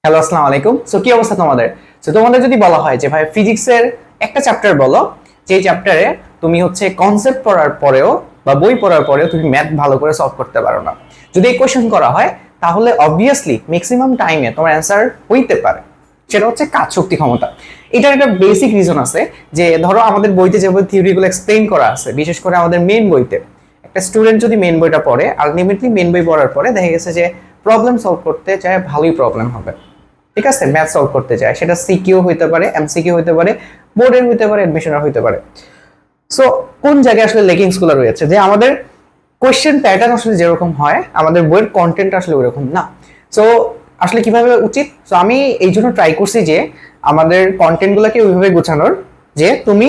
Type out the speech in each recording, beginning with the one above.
Hello, আসসালামু আলাইকুম। So কি অবস্থা তোমাদের? তোমাদের যদি বলা হয় যে ভাই ফিজিক্সের একটা চ্যাপ্টার বলো, যে চ্যাপ্টারে তুমি হচ্ছে কনসেপ্ট পড়ার পরেও বা বই পড়ার পরেও তুমি ম্যাথ ভালো করে সলভ করতে পারো না, যদি এই কোশ্চেন করা হয় তাহলে অবভিয়াসলি ম্যাক্সিমাম টাইমে তোমার অ্যান্সার হইতে পারে, সেটা হচ্ছে কাজ শক্তি ক্ষমতা। এটার একটা বেসিক রিজন আছে যে ধরো আমাদের বইতে যেভাবে থিওরিগুলো এক্সপ্লেইন করা আছে, বিশেষ করে আমাদের মেইন বইতে একটা স্টুডেন্ট যদি মেইন বইটা পড়ে, আলটিমেটলি মেইন বই পড়ার পরে দেখা গেছে যে প্রবলেম সলভ করতে চায়, ভালোই প্রবলেম হবে। ঠিক আছে, ম্যাথ সলভ করতে চায়, সেটা সিকিউ হইতে পারে, এমসিকিউ হইতে পারে, বোর্ডের হইতে পারে, অ্যাডমিশনের হইতে পারে। সো কোন জায়গায় আসলে লেকিংস গুলো রয়েছে যে আমাদের কোশ্চেন প্যাটার্ন আসলে যেরকম হয় আমাদের বইয়ের কন্টেন্ট আসলে ওইরকম না। সো আসলে কিভাবে উচিত? সো আমি এই জন্য ট্রাই করছি যে আমাদের কন্টেন্টগুলোকে ওইভাবে গোছানোর যে তুমি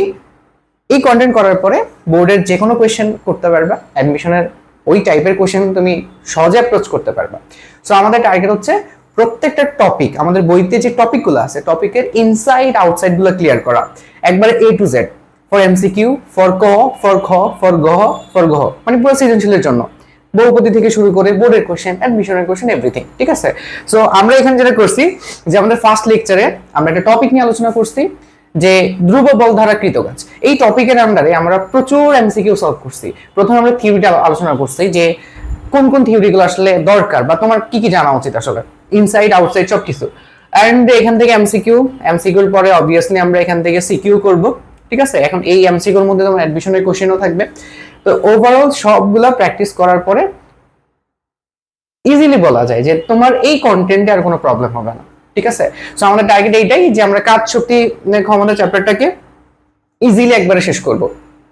এই কন্টেন্ট করার পরে বোর্ডের যে কোনো কোয়েশ্চেন করতে পারবা, অ্যাডমিশনের ওই টাইপের কোয়েশ্চেন তুমি সহজে অ্যাপ্রোচ করতে পারবা। সো আমাদের টার্গেট হচ্ছে প্রত্যেকটা টপিক, আমাদের বইতে যে টপিকগুলো আছে টপিকের ইনসাইড আউটসাইড গুলো ক্লিয়ার করা, একবারে A to Z, for MCQ, for ক, ফর খ, ফর গহ, ফর গহ, মানে পুরো সৃজনশীলের জন্য বহুপদী থেকে শুরু করে বোর্ডের কোশ্চেন, অ্যাডমিশনের কোশ্চেন, এভরিথিং। ঠিক আছে, সো আমরা এখানে যেটা করছি যে আমাদের ফার্স্ট লেকচারে আমরা একটা টপিক নিয়ে আলোচনা করছি যে ধ্রুব বল ধারা কৃতকাজ। এই টপিকের আন্ডারে আমরা প্রচুর এমসিকিউ সলভ করছি। প্রথমে আমরা থিওরিটা আলোচনা করছি যে কোন কোন থিওরিগুলো আসলে দরকার বা তোমার কি কি জানা উচিত আসলে, ইনসাইড আউটসাইড সবকিছু। এন্ড এখান থেকে এমসিকিউর পরে অবভিয়াসলি আমরা এখান থেকে সিকিউ করব। ঠিক আছে, এখন এই এমসিকিউর মধ্যে তোমার অ্যাডমিশনের কোশ্চেনও থাকবে। তো ওভারঅল সবগুলা প্র্যাকটিস করার পরে ইজিলি বলা যায় যে তোমার এই কন্টেন্টে আর কোনো প্রবলেম হবে না। ঠিক আছে, সো আমাদের টার্গেট এইটাই যে আমরা কাজ শক্তি ক্ষমতা চ্যাপ্টারটাকে ইজিলি একবারে শেষ করব।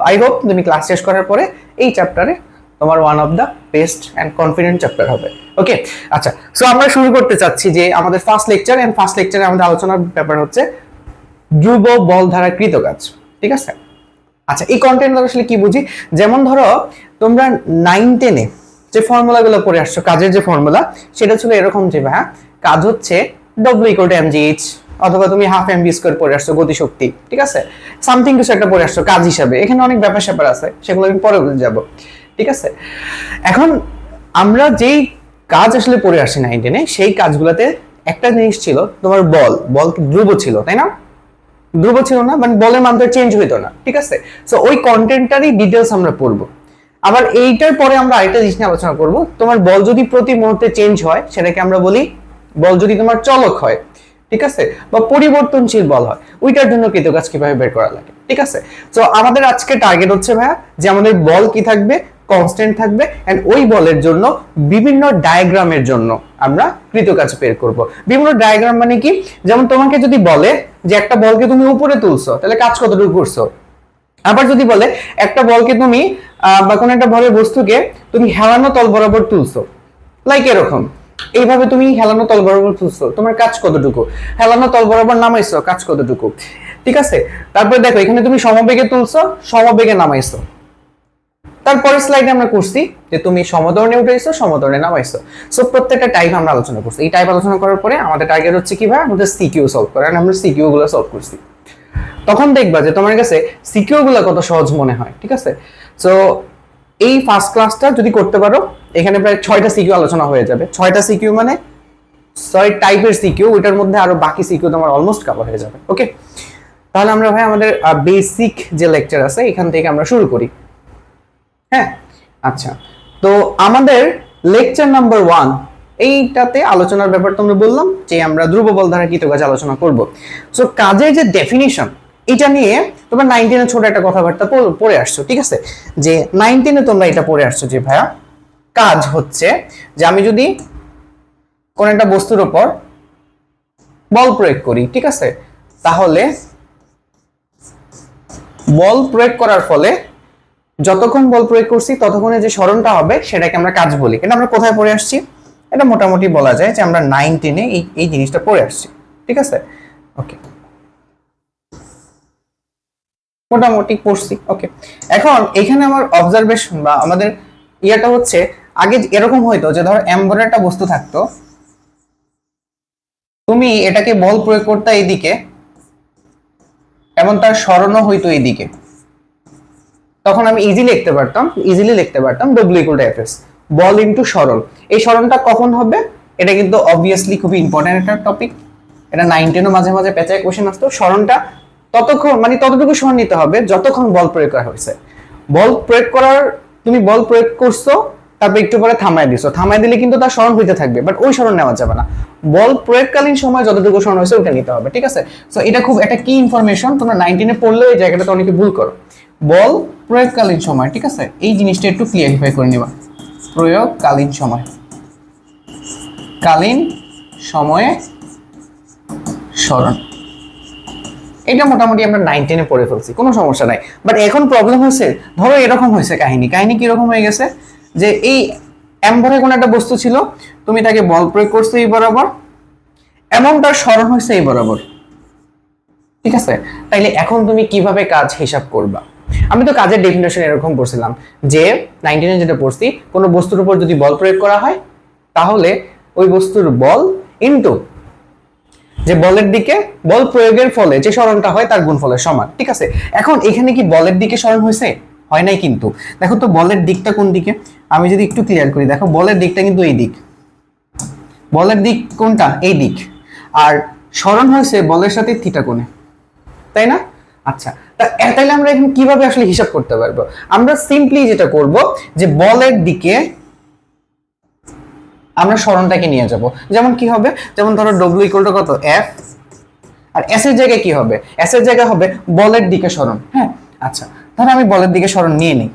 আই হোপ তুমি ক্লাস শেষ করার পরে এই চ্যাপ্টারে তোমার one of the best and confident chapter হবে। ওকে, আচ্ছা, সো আমরা শুরু করতে চাচ্ছি যে আমাদের ফার্স্ট লেকচার, এন্ড ফার্স্ট লেকচারে আমাদের আলোচনার ব্যাপার হচ্ছে ধ্রুব বল ধারা কৃতকাজ। ঠিক আছে, আচ্ছা, এই কন্টেন্ট আসলে কি বুঝি? যেমন ধরো তোমরা 9-10-এ যে ফর্মুলাগুলো পড়ে আসছো, কাজের যে ফর্মুলা, সেটা ছিল এরকম যে ভাই কাজ হচ্ছে W=mgh, অথবা তুমি হাফ এমভি স্কয়ার পড়ে আসছো গতিশক্তি। ঠিক আছে, সামথিং কিছু একটা পড়ে আসছো কাজ হিসাবে। এখানে অনেক ব্যাপার স্যাপার আছে, সেগুলো আমি পরে বলে যাব। ঠিক আছে, এখন আমরা যেই কাজ আসলে পড়ে আসি 9-10-এ, সেই কাজগুলোতে একটা জিনিস ছিল তোমার বল ধ্রুব ছিল, তাই না? ধ্রুব ছিল না, মানে বলের মান তো চেঞ্জ হইতো না। ঠিক আছে, সো ওই কন্টেন্টটারই ডিটেলস আমরা পড়বো। আবার এইটার পরে আমরা আরেকটা জিনিস নিয়ে আলোচনা করব, তোমার বল যদি প্রতি মুহূর্তে চেঞ্জ হয় সেটাকে আমরা বলি বল যদি তোমার চলক হয়। ঠিক আছে, বা পরিবর্তনশীল বল হয়, ওইটার জন্য কৃতকাজ কিভাবে বের করা লাগে। ঠিক আছে, সো আমাদের আজকে টার্গেট হচ্ছে ভাইয়া যে আমাদের বল কি থাকবে, কনস্ট্যান্ট থাকবে, এন্ড ওই বলের জন্য বিভিন্ন ডায়াগ্রামের জন্য আমরা কৃতকাজ বের করব। বিভিন্ন ডায়াগ্রাম মানে কি? যেমন তোমাকে যদি বলে যে একটা বলকে তুমি উপরে তুলছো, তাহলে কাজ কতটুকু করছো। আবার যদি বলে একটা বলকে তুমি বা কোনো একটা ভরের বস্তুকে তুমি হেলানো তল বরাবর তুলছো, লাইক এরকম, এইভাবে তুমি হেলানো তল বরাবর তুলছো, তোমার কাজ কতটুকু। হেলানো তল বরাবর নামাইছো, কাজ কতটুকু। ঠিক আছে, তারপরে দেখো এখানে তুমি সমবেগে তুলছো, সমবেগে নামাইছো। তারপরে স্লাইডে আমরা করছি যে তুমি সমতরণে উঠাইছো, সমতরণে নামাইছো। সো প্রত্যেকটা টাইপ আমরা আলোচনা করছি। এই টাইপ আলোচনা করার পরে আমাদের টার্গেট হচ্ছে কি ভাই, আমাদের সিকিউ সলভ করা। আমরা সিকিউ গুলো সলভ করছি, তখন দেখবা যে তোমার কাছে সিকিউ গুলো কত সহজ মনে হয়। ঠিক আছে, সো এই ফার্স্ট ক্লাসটা যদি করতে পারো, এখানে প্রায় 6টা সিকিউ আলোচনা হয়ে যাবে। 6টা সিকিউ মানে 6 টাইপের সিকিউ, ওইটার মধ্যে আরো বাকি সিকিউ তোমার অলমোস্ট কভার হয়ে যাবে। ওকে, তাহলে আমরা ভাই আমাদের বেসিক যে লেকচার আছে এখান থেকে আমরা শুরু করি। হ্যাঁ, আচ্ছা, তো আমাদের লেকচার নাম্বার 1, এইটাতে আলোচনার ব্যাপার তোমরা বললাম যে আমরা ধ্রুব বল ধারা কৃতকাজ আলোচনা করব। সো কাজের যে ডেফিনিশন, এটা নিয়ে তোমরা 9-10-এ ছোট একটা কথাবার্তা পড়ে আসছো। ঠিক আছে, যে 9-10-এ তোমরা এটা পড়ে আসছো যে ভাইয়া কাজ হচ্ছে যে আমি যদি কোন একটা বস্তুর উপর বল প্রয়োগ করি, ঠিক আছে, তাহলে বল প্রয়োগ করার ফলে যতক্ষণ বল প্রয়োগ করছি ততক্ষণে যে সরণটা হবে সেটাকে আমরা কাজ বলি। এটা আমরা কোথায় পড়ে আসছি? এটা মোটামুটি বলা যায় যে আমরা 9-10-এ এই জিনিসটা পড়ে আসছি। ঠিক আছে, ওকে, মোটামুটি পড়ছি। ওকে, এখন এখানে আমার অবজারভেশন বা আমাদের ইয়াটা হচ্ছে, আগে এরকম হইতো যে ধরো এমবরে একটা বস্তু থাকতো, তুমি এটাকে বল প্রয়োগ করতে এইদিকে এবং তার সরণও হইতো এইদিকে, তখন আমি ইজিলি লিখতে পারতাম W = Fs, বল ইনটু সরণ। এই সরণটা কখন হবে? এটা কিন্তু অবভিয়াসলি খুবই ইম্পর্টেন্ট একটা টপিক। এটা 9-10 মাঝে মাঝে পেঁচায় কোশ্চেন আসতো। স্মরণটা ততক্ষণ মানে ততটুকু স্মরণ নিতে হবে যতক্ষণ বল প্রয়োগ করা হয়েছে। বল প্রয়োগ করার তুমি বল প্রয়োগ করছো, তারপর একটু পরে থামায় দিছো, থামায় দিলে কিন্তু তার স্মরণ হইতে থাকবে, বাট ওই স্মরণ নেওয়া যাবে না। বল প্রয়োগকালীন সময় যতটুকু স্মরণ হয়েছে ওটা নিতে হবে, ঠিক আছে? সো এটা খুব একটা কি ইনফরমেশন, তোমরা 19-এ পড়লেও এই জায়গাটাতে অনেকে ভুল করো। বল প্রয়োগকালীন সময়, ঠিক আছে, এই জিনিসটা একটু ক্লিয়ারিফাই করে নিবা। প্রয়োগকালীন সময়, কালীন সময়ে স্মরণ, এটা মোটামুটি আমরা 9-10-এ পড়ে ফেলছি, কোনো সমস্যা নাই। বাট এখন প্রবলেম হচ্ছে, ধরো এরকম হয়েছে কাহিনী কিরকম হয়ে গেছে যে এই এমভরে কোনো একটা বস্তু ছিল, তুমি তাকে বল প্রয়োগ করছো এই বরাবর, এমন তার স্মরণ হয়েছে এই বরাবর, ঠিক আছে? তাইলে এখন তুমি কিভাবে কাজ হিসাব করবা? আমি তো কাজের ডেফিনেশন এরকম পড়ছিলাম যে 19-এ যেটা পড়ছি, কোনো বস্তুর উপর যদি বল প্রয়োগ করা হয় তাহলে ওই বস্তুর বল ইনটু যে বলের দিকে বল প্রয়োগের ফলে যে স্মরণটা হয় তার গুণফলের সমান, ঠিক আছে? এখন এখানে কি বলের দিকে স্মরণ হয়েছে? হয় নাই কিন্তু। দেখো তো বলের দিকটা কোন দিকে, আমি যদি একটু ক্লিয়ার করি, দেখো বলের দিকটা কিন্তু এই দিক, বলের দিক কোনটা? এই দিক। আর স্মরণ হয়েছে বলের সাথে থিটা কোণে, তাই না? আচ্ছা, তাইলে আমরা এখন কিভাবে আসলে হিসাব করতে পারবো? আমরা সিম্পলি যেটা করব যে বলের দিকে আমরা স্মরণটাকে নিয়ে যাব। যেমন কি হবে, যেমন ধরো W = কত, F, আর S এর জায়গায় কি হবে? S এর জায়গায় হবে বলের দিকে স্মরণ। হ্যাঁ, আচ্ছা, তাহলে আমি বলের দিকে স্মরণ নিয়ে নিই।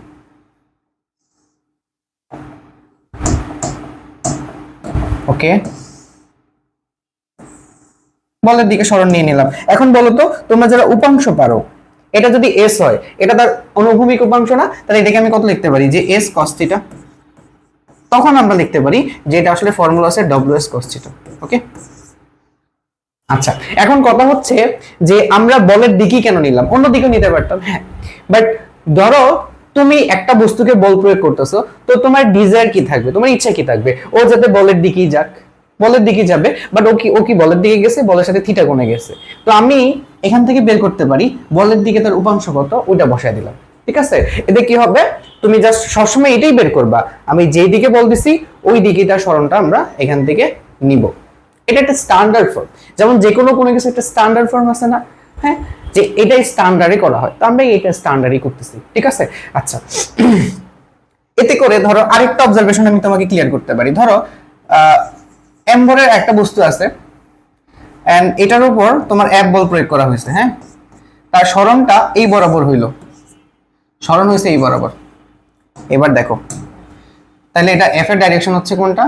ওকে, বলের দিকে স্মরণ নিয়ে নিলাম। এখন বলো তো, তোমরা যারা উপাংশ পারো, এটা যদি S হয়, এটা তার অনুভূমিক উপাংশ না? তাহলে এটাকে আমি কত লিখতে পারি? যে S cos θ। তখন আমরা লিখতে পারি যে এটা আসলে ফর্মুলা আছে WS cos θ। ওকে, আচ্ছা, এখন কথা হচ্ছে যে আমরা বলের দিকই কেন নিলাম? অন্য দিকে নিতে পারতাম, হ্যাঁ, বাট ধরো তুমি একটা বস্তুকে বল প্রয়োগ করতেছো, তো তোমার ডিজায়ার কি থাকবে, তোমার ইচ্ছা কি থাকবে? ও যাতে বলের দিকেই যাক, বলের দিকে যাবে, বাট ও কি বলের দিকে গেছে, বলের সাথে থিটা কোণে গেছে। তো আমি এখান থেকে বের করতে পারি বলের দিকে তার উপাংশ কত, ওইটা বসায় দিলাম, ঠিক আছে? এতে কি হবে, তুমি জাস্ট সবসময় এটাই বের করবা, আমি যেই দিকে বল দিছি ওই দিকে তার স্মরণটা আমরা এখান থেকে নিব। এটা একটা স্ট্যান্ডার্ড ফর্ম, যেমন যে কোনো কিছু একটা স্ট্যান্ডার্ড ফর্ম আছে না? হ্যাঁ, যে এটাই স্ট্যান্ডার্ডে করা হয়, তো আমরা এটা স্ট্যান্ডার্ডই করতেছি, ঠিক আছে? আচ্ছা, এতে করে ধরো আরেকটা অবজারভেশন আমি তোমাকে ক্লিয়ার করতে পারি। ধরো এমভরের একটা বস্তু আছে এন্ড এটার উপর তোমার F বল প্রয়োগ করা হয়েছে, হ্যাঁ, তার স্মরণটা এই বরাবর হইল, স্মরণ হয়েছে এই বরাবর। এবার দেখো, তাহলে এটা F এর ডাইরেকশন হচ্ছে কোনটা?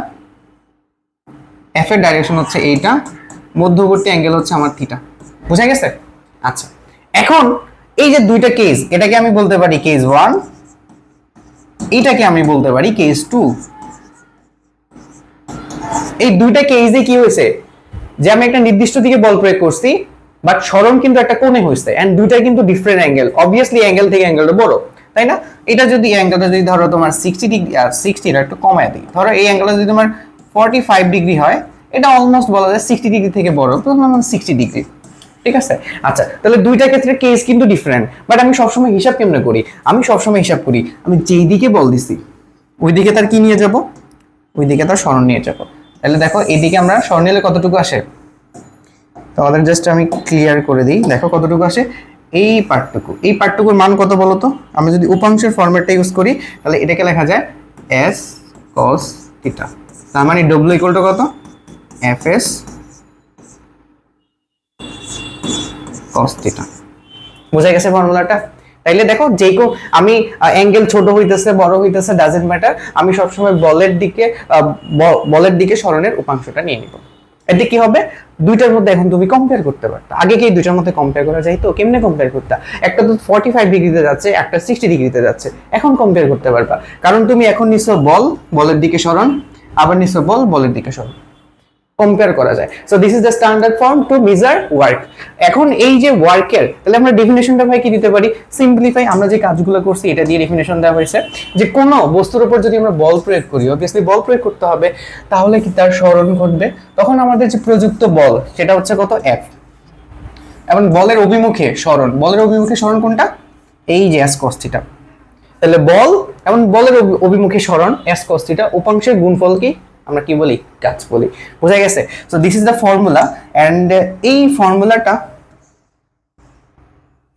F এর ডাইরেকশন হচ্ছে এইটা, মধ্যবর্তী অ্যাঙ্গেল হচ্ছে আমার থিটা। বুঝা গেছে? আচ্ছা, এখন এই যে দুইটা কেস, এটাকে আমি বলতে পারি কেস 1, এটাকে আমি বলতে পারি কেস 2। এই দুইটা কেসে কি হয়েছে, যে আমি একটা নির্দিষ্ট দিকে বল প্রয়োগ করছি, বাট স্মরণ কিন্তু একটা কোণে হয়েছে, এন্ড দুইটাই কিন্তু ডিফারেন্ট অ্যাঙ্গেল, অবভিয়াসলি অ্যাঙ্গেল থেকে অ্যাঙ্গেলটা বড়, তাই না? এটা যদি অ্যাঙ্গেলটা যদি ধরো তোমার 60 ডিগ্রি, আর 60 একটু কমায় দিই, ধরো এই অ্যাঙ্গেলটা যদি তোমার 45 ডিগ্রি হয়, এটা অলমোস্ট বলা যায় 60 ডিগ্রি থেকে বড়, তো আমার 60 ডিগ্রি, ঠিক আছে? আচ্ছা, তাহলে দুইটা ক্ষেত্রে কেস কিন্তু ডিফারেন্ট, বাট আমি সবসময় হিসাব কেমনে করি? আমি সবসময় হিসাব করি, আমি যেই দিকে বল দিছি ওই দিকে তার কি নিয়ে যাব, ওই দিকে তার স্মরণ নিয়ে যাব। তাহলে দেখো এইদিকে আমরা স্মরণ নিলে কতটুকু আসে, তোমাদের জাস্ট আমি ক্লিয়ার করে দিই, দেখো কতটুকু আসে। এই পার্টটুকুর মান কত বলো তো? আমি যদি উপাংশের ফরম্যাটটা ইউজ করি তাহলে এটাকে লেখা যায় S cos θ, তার মানে W = কত, Fs cos θ। বুঝা গেছে ফর্মুলাটা? তাইলে দেখো আমি অ্যাঙ্গেল ছোট হইতেছে বড় হইতেছে ডাজন্ট ম্যাটার, আমি সবসময় বলের দিকে স্মরণের উপাংশটা নিয়ে নিব। এতে কি হবে, দুইটার মধ্যে এখন তুমি কম্পেয়ার করতে পারতা। আগে কি দুইটার মধ্যে কম্পেয়ার করা যাইতো? কেমনে কম্পেয়ার করতে? একটা তো 45 ডিগ্রিতে যাচ্ছে, একটা 60 ডিগ্রিতে যাচ্ছে, এখন কম্পেয়ার করতে পারবা, কারণ তুমি এখন নিছো বলের দিকে স্মরণ, আবার নিছো বলের দিকে স্মরণ, কম্পেয়ার করা যায়। So this is the standard form to measure work. এখন এই যে ওয়ার্কের, তাহলে আমরা ডেফিনেশনটা ভাই কি দিতে পারি? সিম্পলিফাই, আমরা যে কাজগুলো করছি এটা দিয়ে ডেফিনেশন দেওয়া হয়েছে যে কোনো বস্তুর উপর যদি আমরা বল প্রয়োগ করি, অবভিয়াসলি বল প্রয়োগ করতে হবে, তাহলে কি তার স্মরণ ঘটবে। তখন আমাদের যে প্রযুক্ত বল সেটা হচ্ছে কত, F, এবং বলের অভিমুখে স্মরণ কোনটা? এই যে S cos θ। তাহলে বল এবং বলের অভিমুখে স্মরণ S cos θ, উপাংশের গুণফল কি? আমরা কি বলি, কাজ বলি। বোঝা গেছে? So this is the formula, and এই ফর্মুলাটা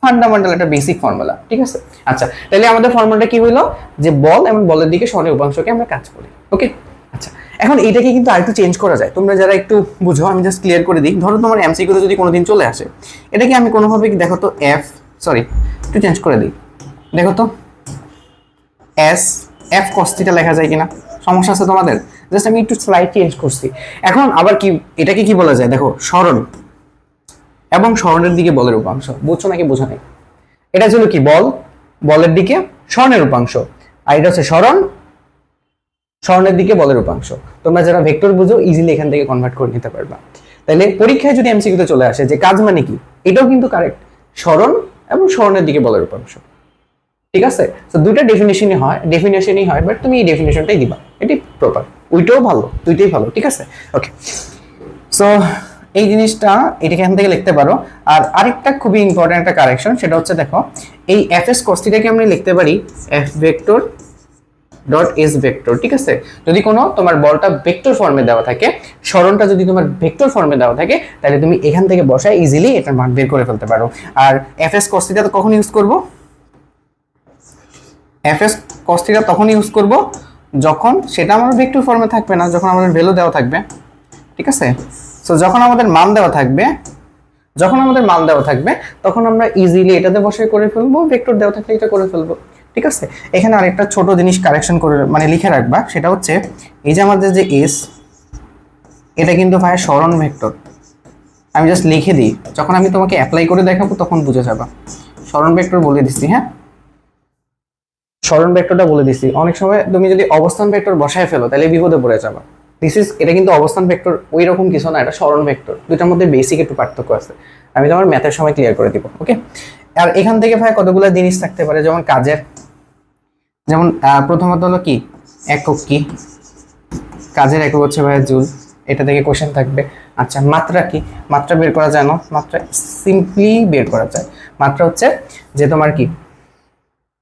ফান্ডামেন্টাল একটা বেসিক ফর্মুলা, ঠিক আছে? আচ্ছা, তাহলে আমাদের ফর্মুলাটা কি হলো, যে বল এবং বলের দিকে সরণের উপাংশকে আমরা কাজ বলি। ওকে, আচ্ছা, এখন এইটাকে কিন্তু আরেকটু চেঞ্জ করা যায়। তোমরা যারা একটু বুঝো, আমি জাস্ট ক্লিয়ার করে দিই। ধরো তোমার এমসিকিউতে যদি কোনোদিন চলে আসে, এটাকে আমি কোনোভাবে দেখো তো একটু চেঞ্জ করে দিই, দেখো তো এফ cos θ লেখা যায় কিনা? সমস্যা আছে তোমাদের? জাস্ট আমি একটু স্লাইড চেঞ্জ করছি। এখন আবার কি, এটাকে কি বলা যায়, দেখো সরণ এবং সরণের দিকে বলের উপাংশ, বুঝছো নাকি বোঝা নেই? এটা ছিল কি, বলের দিকে সরণের উপাংশ, আর এটা হচ্ছে সরণের দিকে বলের উপাংশ। তোমরা যারা ভেক্টর বুঝো ইজিলি এখান থেকে কনভার্ট করে নিতে পারবা। তাহলে পরীক্ষায় যদি এমসিকিউতে চলে আসে যে কাজ মানে কি, এটাও কিন্তু কারেক্ট, সরণ এবং সরণের দিকে বলের উপাংশ, ঠিক আছে? তো দুইটা ডেফিনেশনই হয়, বাট তুমি এই ডেফিনেশনটাই দিবা, এটি প্রপার। ওইটাও ভালো, দুইটাই ভালো, ঠিক আছে? ওকে, সো এই জিনিসটা এটাকে এখান থেকে লিখতে পারো। আর আরেকটা খুবই ইম্পর্টেন্ট একটা কারেকশন, সেটা হচ্ছে দেখো এই fs cos θ কে আমরা লিখতে পারি f vector dot s vector, ঠিক আছে? যদি কোনো তোমার বলটা ভেক্টর ফর্মে দেওয়া থাকে, সরণটা যদি তোমার ভেক্টর ফর্মে দেওয়া থাকে, তাহলে তুমি এখান থেকে বসায় ইজিলি এটার মান বের করে ফেলতে পারো। আর fs cos θ তো কখন ইউজ করব? fs cos θ তখন ইউজ করব যখন সেটা আমার ভেক্টর ফর্মে থাকবে না, যখন আমাদের ভ্যালু দেওয়া থাকবে, ঠিক আছে? সো যখন আমাদের মান দেওয়া থাকবে তখন আমরা ইজিলি এটাতে বসে করে ফেলবো, ভেক্টর দেওয়া থাকলে এটা করে ফেলবো, ঠিক আছে? এখানে আরেকটা ছোট জিনিস কারেকশন করে মানে লিখে রাখবা, সেটা হচ্ছে এই যে আমাদের যে এস, এটা কিন্তু ভাই সরণ ভেক্টর। আমি জাস্ট লিখে দিই, যখন আমি তোমাকে অ্যাপ্লাই করে দেখাবো তখন বুঝে যাবা। সরণ ভেক্টর বলে দিচ্ছি, হ্যাঁ, সরণ ভেক্টরটা বলে দিচ্ছি। অনেক সময় তুমি যদি অবস্থান ভেক্টর বসায় ফেলো তাহলে বিপদে পড়ে যাবা। এটা কিন্তু অবস্থান ভেক্টর ওই রকম কিছু না, এটা সরণ ভেক্টর। দুটার মধ্যে বেসিক একটু পার্থক্য আছে, আমি তোমার ম্যাথের সময় ক্লিয়ার করে দিব। ওকে, আর এখান থেকে ভাই কতগুলো জিনিস থাকতে পারে, যেমন কাজের, যেমন প্রথমত হলো কি একক, কি কাজের একক হচ্ছে ভাই জুল, এটা থেকে কোশ্চেন থাকবে। আচ্ছা, মাত্রা কি, মাত্রা বের করা যায় না? মাত্রা সিম্পলি বের করা যায়। মাত্রা হচ্ছে যে তোমার কি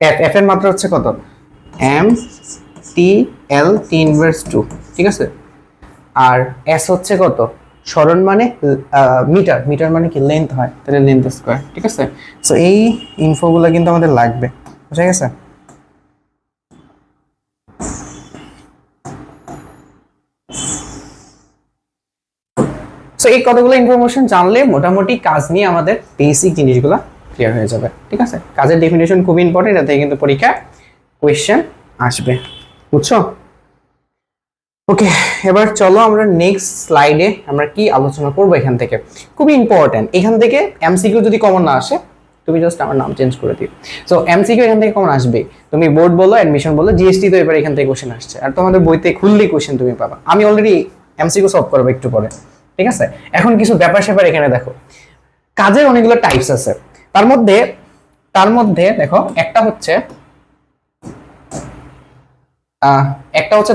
এফ এর মাত্রা হচ্ছে কত, এম টি এল টি ইনভার্স 2, ঠিক আছে? আর এস হচ্ছে কত, সরণ মানে মিটার মানে কি লেন্থ হয়, তাহলে লেন্থ স্কয়ার, ঠিক আছে? সো এই ইনফোগুলো কিন্তু আমাদের লাগবে, বুঝা গেছে? সো এই কতগুলো ইনফরমেশন জানলে মোটামুটি কাজ নিয়ে আমাদের বেসিক জিনিসগুলো ক্লিয়ার হয়ে যাবে, ঠিক আছে? কাজের ডেফিনেশন খুব ইম্পর্টেন্ট, এতে কিন্তু পরীক্ষা কোয়েশ্চেন আসবে, বুঝছো? ওকে, এবার চলো আমরা নেক্সট স্লাইডে আমরা কি আলোচনা করব। এখান থেকে খুবই ইম্পর্টেন্ট, এখান থেকে এমসিকিউ যদি কমন না আসে, তুমি জাস্ট আমার নাম চেঞ্জ করে দিও। সো এমসিকিউ এখান থেকে কমন আসবে, তুমি বোর্ড বলো, অ্যাডমিশন বলো, জিএসটি তো এবার এখান থেকে কোশ্চেন আসছে, আর তোমাদের বইতে খুললেই কোশ্চেন তুমি পাবা। আমি অলরেডি এমসিকিউ সলভ করবো একটু পরে, ঠিক আছে? এখন কিছু ব্যাপার স্যাপার এখানে দেখো, কাজের অনেকগুলো টাইপস আছে, তার মধ্যে দেখো একটা হচ্ছে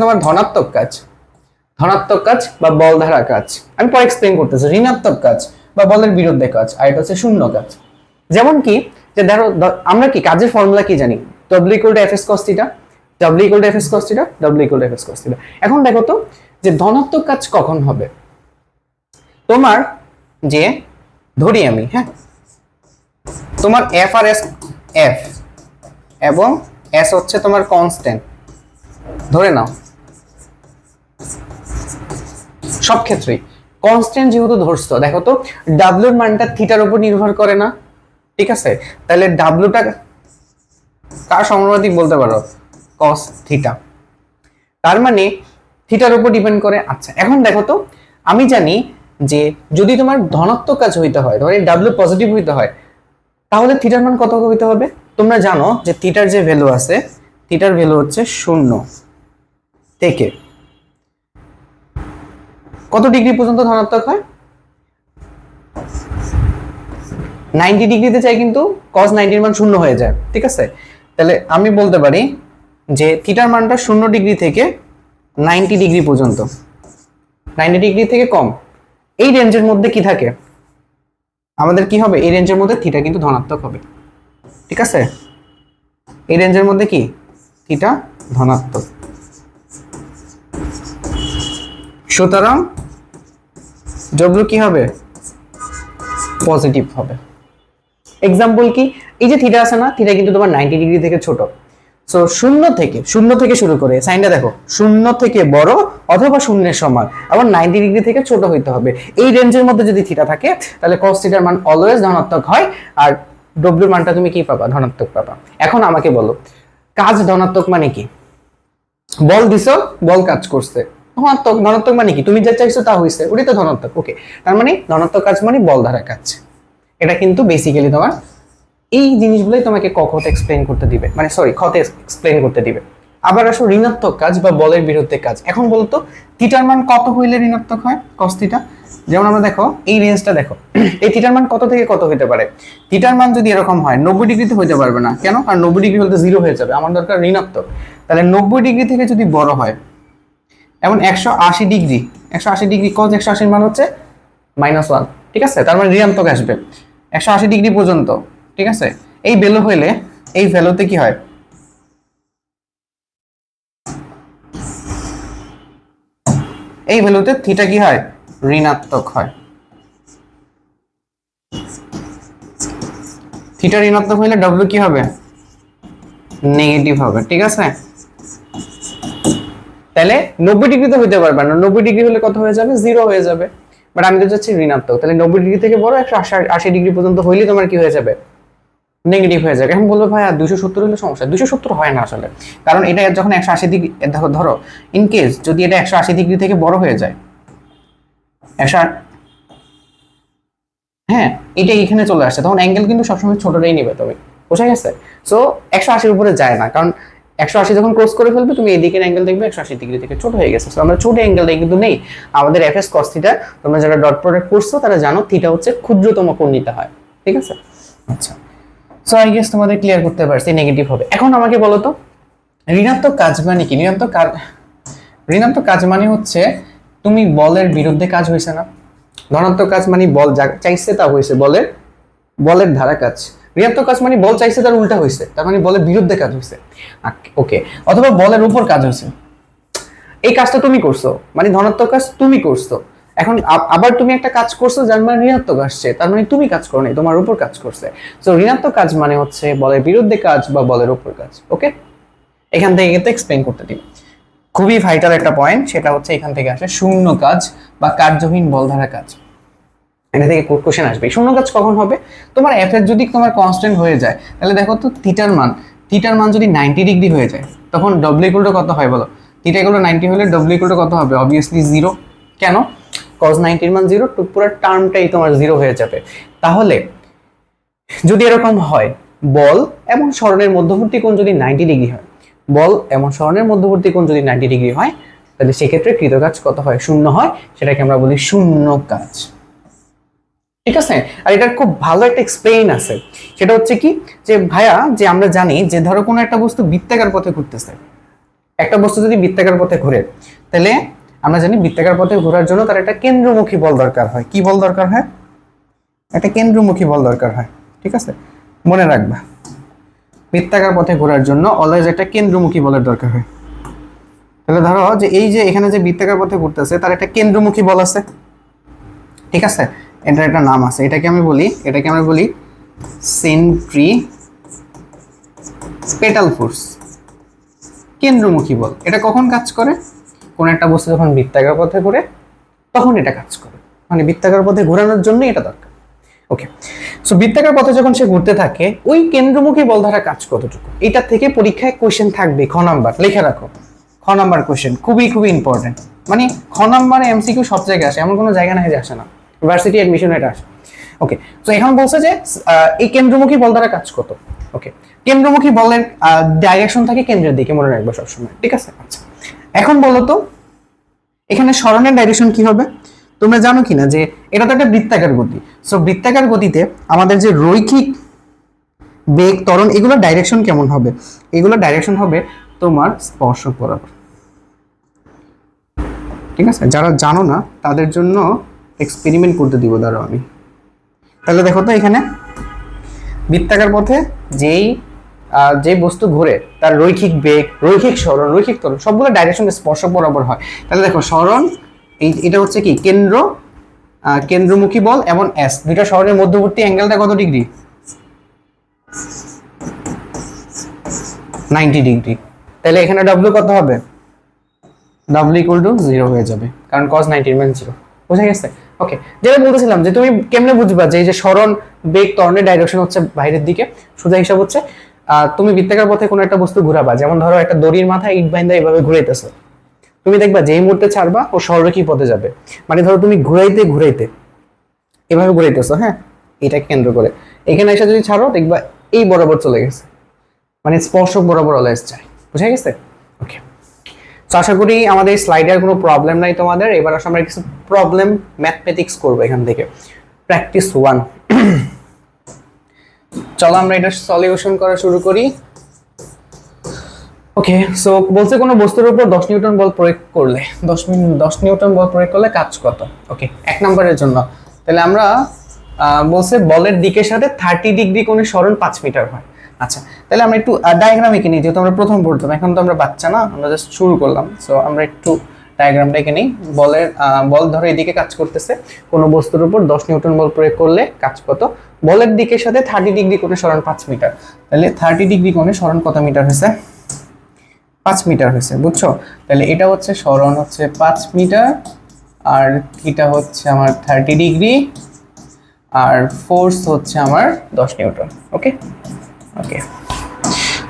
তোমার ধনাত্মক কাজ বা বল ধারা কাজ, আমি পরে এক্সপ্লেইন করতেছি। ঋণাত্মক কাজ বা বলের বিরুদ্ধে কাজ, আর এটা হচ্ছে শূন্য কাজ। যেমন কি, যে ধরো আমরা কি কাজের ফর্মুলা কি জানি, W = Fs cos θ, W = Fs cos θ, W = Fs cos θ। এখন দেখো তো যে ধনাত্মক কাজ কখন হবে, তোমার যে ধরি আমি, হ্যাঁ, তোমার এফ আর এস, এফ এবং এস হচ্ছে তোমার কনস্ট্যান্ট ধরে নাও, সব ক্ষেত্রেই কনস্ট্যান্ট যেহেতু ধরছো, দেখো তো ডাব্লিউর মানটা থিটার উপর নির্ভর করে না, ঠিক আছে? তাহলে ডাব্লিউটা কার সমানুপাতিক বলতে পারো, cos θ, তার মানে থিটার উপর ডিপেন্ড করে। আচ্ছা, এখন দেখো তো আমি জানি যে যদি তোমার ধনাত্মক কাজ হইতে হয়, ধরে ডাব্লিউ পজিটিভ হইতে হয়, তাহলে থিটার মান কত হইতে হবে? তোমরা জানো যে থিটার যে ভ্যালু আছে, থিটার ভ্যালু হচ্ছে 0 থেকে কত ডিগ্রি পর্যন্ত ধনাত্মক হয়, 90 ডিগ্রিতে চাই, কিন্তু cos 90 এর মান 0 হয়ে যায়, ঠিক আছে? তাহলে আমি বলতে পারি যে থিটার মানটা 0 ডিগ্রি থেকে 90 ডিগ্রি পর্যন্ত, 90 ডিগ্রি থেকে কম, এই রেঞ্জের মধ্যে কি থাকে, আমাদের কি হবে, এই রেঞ্জের মধ্যে থিটা কিন্তু ধনাত্মক হবে, ঠিক আছে? এই রেঞ্জের মধ্যে কি থিটা ধনাত্মক। সুতরাং ডব্লিউ কি হবে, পজিটিভ হবে। এক্সাম্পল কি, এই যে থিটা আছে না, থিটা কিন্তু তোমার 90 ডিগ্রি থেকে ছোট। সো শূন্য থেকে শুরু করে সাইনটা দেখো, শূন্য থেকে বড় অথবা শূন্যের সমান, আবার 90 ডিগ্রি থেকে ছোট হইতে হবে। এই রেঞ্জের মধ্যে যদি থিটা থাকে তাহলে cos থিটার মান অলওয়েজ ধনাত্মক হয়, আর ডব্লিউর মানটা তুমি কি পাবা, ধনাত্মক পাবা। এখন আমাকে বলো, কাজ ধনাত্মক মানে কি? বল দিছো, বল কাজ করছে, ধনাত্মক। ধনাত্মক মানে কি, তুমি যা চাইছো তা হইছে, ওটাই তো ধনাত্মক। ওকে, তার মানে ধনাত্মক কাজ মানে বল দ্বারা কাজ। এটা কিন্তু বেসিক্যালি তোমার এই জিনিসগুলোই তোমাকে কখতে এক্সপ্লেইন করতে দিবে, মানে সরি খতে এক্সপ্লেইন করতে দিবে। আবার আসো ঋণাত্মক কাজ বা বলের বিরুদ্ধে কাজ। এখন বলতো থিটার মান কত হইলে ঋণাত্মক হয় cos থিটা? যেমন আমরা দেখো এই রেঞ্জটা দেখো, এই থিটার মান কত থেকে কত হতে পারে? থিটার মান যদি এরকম হয় 90 ডিগ্রিতে হইতে পারবে না, কেন? কারণ 90 ডিগ্রি হলে জিরো হয়ে যাবে, আমার দরকার ঋণাত্মক। তাহলে 90 ডিগ্রি থেকে যদি বড় হয়, এমন 180 ডিগ্রি, 180 ডিগ্রি cos 180 মান হচ্ছে -1, ঠিক আছে? তার মানে ঋণাত্মক আসবে 180 ডিগ্রি পর্যন্ত, ঠিক আছে? এই ভ্যালু হইলে এই ভ্যালুতে কি হয়, এই ভ্যালুতে থিটা কি হয়, ঋণাত্মক হয়। থিটা ঋণাত্মক হইলে ডব্লিউ কি হবে, নেগেটিভ হবে, ঠিক আছে? তাহলে 90 ডিগ্রিতে হইতে পারবে না, 90 ডিগ্রি হলে কত হয়ে যাবে, জিরো হয়ে যাবে। বাট আমি তো চাচ্ছি ঋণাত্মক, তাহলে 90 ডিগ্রি থেকে বড় 180 ডিগ্রি পর্যন্ত হইলে তোমার কি হয়ে যাবে, নেগেটিভ হয়ে যাবে। এখন বলবো ভাই 270 হলে সমস্যা, 270 হয় না আসলে, কারণ এটা যখন 180 ডিগ্রি, ধরো ইন কেস যদি এটা 180 ডিগ্রি থেকে বড় হয়ে যায়, 100, হ্যাঁ এটা এখানে চলে আসছে, তখন অ্যাঙ্গেল কিন্তু সবসময় ছোটটাই নিবে তুমি, বোঝা গেছে? সো 180 উপরে যায় না, কারণ 180 যখন ক্রস করে ফেলবে তুমি এই দিকের অ্যাঙ্গেল দেখবে 180 ডিগ্রি থেকে ছোট হয়ে গেছে। সো আমরা ছোট অ্যাঙ্গেলটাই কিন্তু নেই, আমাদের fs cos থিটা, তোমরা যারা ডট প্রোডাক্ট করছো তারা জানো থিটা হচ্ছে ক্ষুদ্রতম কোণ নিতে হয়, ঠিক আছে? আচ্ছা, সো আই গেস তোমাদের ক্লিয়ার করতে পারছি নেগেটিভ হবে। এখন আমাকে বলো তো ঋণাত্মক কাজ মানে কি? ঋণাত্মক কাজ মানে হচ্ছে তুমি বলের বিরুদ্ধে কাজ হয়েছে না। ধনাত্মক কাজ মানে বল যা চাইছে তা হয়েছে, বলের ধারা কাজ। ঋণাত্মক কাজ মানে বল চাইছে তার উল্টা হয়েছে, তার মানে বলের বিরুদ্ধে কাজ হয়েছে। ওকে, অথবা বলের উপর কাজ হয়েছে, এই কাজটা তুমি করছো, মানে ধনাত্মক কাজ তুমি করছো। এখন আবার তুমি একটা কাজ করছো যার মানে ঋণাত্মক আসছে, তার মানে তুমি কাজ করো নাই, তোমার উপর কাজ করছে। সো ঋণাত্মক কাজ মানে হচ্ছে বলের বিরুদ্ধে কাজ বা বলের উপর কাজ। ওকে, এখান থেকে কিন্তু এক্সপ্লেইন করতে দিই। খুবই ভাইটাল একটা পয়েন্ট, সেটা হচ্ছে এখান থেকে আসে শূন্য কাজ বা কার্যহীন বল ধারা কাজ। এটা থেকে কোশ্চেন আসবে, শূন্য কাজ কখন হবে? তোমার এফ এর যদি তোমার কনস্ট্যান্ট হয়ে যায়, তাহলে দেখো তো থিটার মান যদি 90 ডিগ্রি হয়ে যায়, তখন ডব্লিউ ইকুয়াল টু কত হয় বলো? থিটা ইকুয়াল টু 90 হলে ডব্লিউ ইকুয়াল টু কত হবে? অবভিয়াসলি 0। কেন? cos 90 এর মান 0, পুরো টার্মটাই তোমার 0 হয়ে যাবে। তাহলে যদি এরকম হয়, বল এবং সরণের মধ্যবর্তী কোণ যদি 90 ডিগ্রি হয়, বল এবং সরণের মধ্যবর্তী কোণ যদি 90 ডিগ্রি হয়, তাহলে সেক্ষেত্রে কৃত কাজ কত হয়? শূন্য হয়। সেটাকে আমরা বলি শূন্য কাজ, ঠিক আছে? আর এটার খুব ভালো একটা এক্সপ্লেইন আছে, সেটা হচ্ছে কি, যে ভাইয়া যে আমরা জানি যে ধরো কোনো একটা বস্তু বৃত্তাকার পথে ঘুরতেছে, একটা বস্তু যদি বৃত্তাকার পথে ঘুরে, তাহলে আমরা জানি বৃত্তাকার পথে ঘোরার জন্য তার একটা কেন্দ্রমুখী বল দরকার হয়। কি বল দরকার হয়? একটা কেন্দ্রমুখী বল দরকার হয়, ঠিক আছে? মনে রাখবা, বৃত্তাকার পথে ঘোরার জন্য অলওয়েজ একটা কেন্দ্রমুখী বলের দরকার হয়। তাহলে ধরো যে এই যে এখানে যে বৃত্তাকার পথে ঘুরতেছে তার একটা কেন্দ্রমুখী বল আছে, ঠিক আছে? এটার একটা নাম আছে, এটাকে আমি বলি সেন্ট্রিপেটাল ফোর্স, কেন্দ্রমুখী বল। এটা কখন কাজ করে? কোন একটা বস্তু যখন বৃত্তাকার পথে ঘুরে তখন এটা কাজ করে, মানে বৃত্তাকার পথে ঘোরানোর জন্য এটা দরকার। ওকে, সো বৃত্তাকার পথে যখন সে ঘুরতে থাকে, ওই কেন্দ্রমুখী বল ধারা কাজ কতটুকু, এটা থেকে পরীক্ষায় কোশ্চেন থাকবে। খ নাম্বার লিখে রাখো, খ নাম্বার কোশ্চেন খুবই ইম্পর্টেন্ট। মানে খ নাম্বারে এমসিকিউ সব জায়গায় আসে, এমন কোনো জায়গা নাই যে আসে না, ইউনিভার্সিটি অ্যাডমিশন এটা আসে। ওকে, তো এখন বলছে যে এই কেন্দ্রমুখী বল দ্বারা কাজ কত। ওকে, কেন্দ্রমুখী বলের ডাইরেকশন থাকে কেন্দ্রের দিকে, মনে রাখবো সবসময়, ঠিক আছে? আচ্ছা, এখন বলো তো এখানে সরণের ডাইরেকশন কি হবে? তোমরা জানো কিনা যে এটা তো একটা বৃত্তাকার গতি। সো বৃত্তাকার গতিতে আমাদের যে রৈখিক বেগ, ত্বরণ, এগুলোর ডাইরেকশন কেমন হবে? এগুলোর ডাইরেকশন হবে তোমার স্পর্শক বরাবর, ঠিক আছে? যারা জানো না তাদের জন্য এক্সপেরিমেন্ট করতে দিব, দাঁড়াও আমি। তাহলে দেখো তো এখানে বৃত্তাকার পথে যে বস্তু ঘুরে তার রৈখিক বেগ, রৈখিক সরণ, রৈখিক ত্বরণ সবগুলো ডাইরেকশন স্পর্শক বরাবর হয়। তাহলে দেখো সরণ এটা হচ্ছে কি কেন্দ্রমুখী বল এবং এস দুইটা সরণের মধ্যবর্তী অ্যাঙ্গেলটা কত ডিগ্রি? 90 ডিগ্রি। তাহলে এখানে W কত হবে? W ইকুয়াল টু 0 হয়ে যাবে, কারণ cos 90 মান 0। বুঝা গেছে? ওকে, যেটা বলতেছিলাম যে তুমি কেমনে বুঝবা যে এই যে সরণ বেগ ত্বরণের ডাইরেকশন হচ্ছে বাইরের দিকে, সোজা হিসাব হচ্ছে তুমি বৃত্তাকার পথে কোনো একটা বস্তু ঘোরাবা, যেমন ধরো একটা দড়ির মাথায় ইট বাইন্দা এভাবে ঘুরাইতেছো, তুমি দেখবা যেই মুহূর্তে ছাড়বা ও সরলরেখী পথে যাবে। মানে ধরো তুমি ঘুরাইতে ঘুরাইতে এভাবে ঘুরাইতেছো, হ্যাঁ, এটাকে কেন্দ্র করে, এখানে এসে যদি ছাড়ো দেখবা এই বরাবর চলে গেছে, মানে স্পর্শক বরাবর অলওয়েজ যায়। বুঝা গেছে? ওকে, তো আশা করি আমাদের স্লাইডের কোনো প্রবলেম নাই তোমাদের। এবার আসলে আমরা কিছু প্রবলেম ম্যাথমেটিক্স করবো এখান থেকে, প্র্যাকটিস 1। চলো আমরা এটা সলিউশন করা শুরু করি। ওকে, সো বলছে কোনো বস্তুর উপর 10 নিউটন বল প্রয়োগ করলে 10 নিউটন বল প্রয়োগ করলে কাজ কত? ওকে, 1 নম্বরের জন্য তাহলে আমরা বলছে বলের দিকের সাথে 30 ডিগ্রি কোণে সরণ 5 মিটার হয়। আচ্ছা, তাহলে আমরা একটু ডায়াগ্রাম এঁকে নিই, যেহেতু আমরা প্রথম পড়তাম, এখন তো আমরা বাচ্চা না, আমরা জাস্ট শুরু করলাম। সো আমরা একটু ডায়াগ্রামটা এঁকে নিই। বল ধরো এদিকে কাজ করতেছে, কোনো বস্তুর উপর 10 নিউটন বল প্রয়োগ করলে কাজ কত? বলের দিকের সাথে 30 ডিগ্রি কোণে সরণ 5 মিটার। তাহলে 30 ডিগ্রি কোণে সরণ কত মিটার হয়েছে? 5 মিটার হয়েছে, বুঝছো? তাহলে এটা হচ্ছে সরণ হচ্ছে 5 মিটার, আর এটা হচ্ছে আমার 30 ডিগ্রি, আর ফোর্স হচ্ছে আমার 10 নিউটন। ওকে ওকে,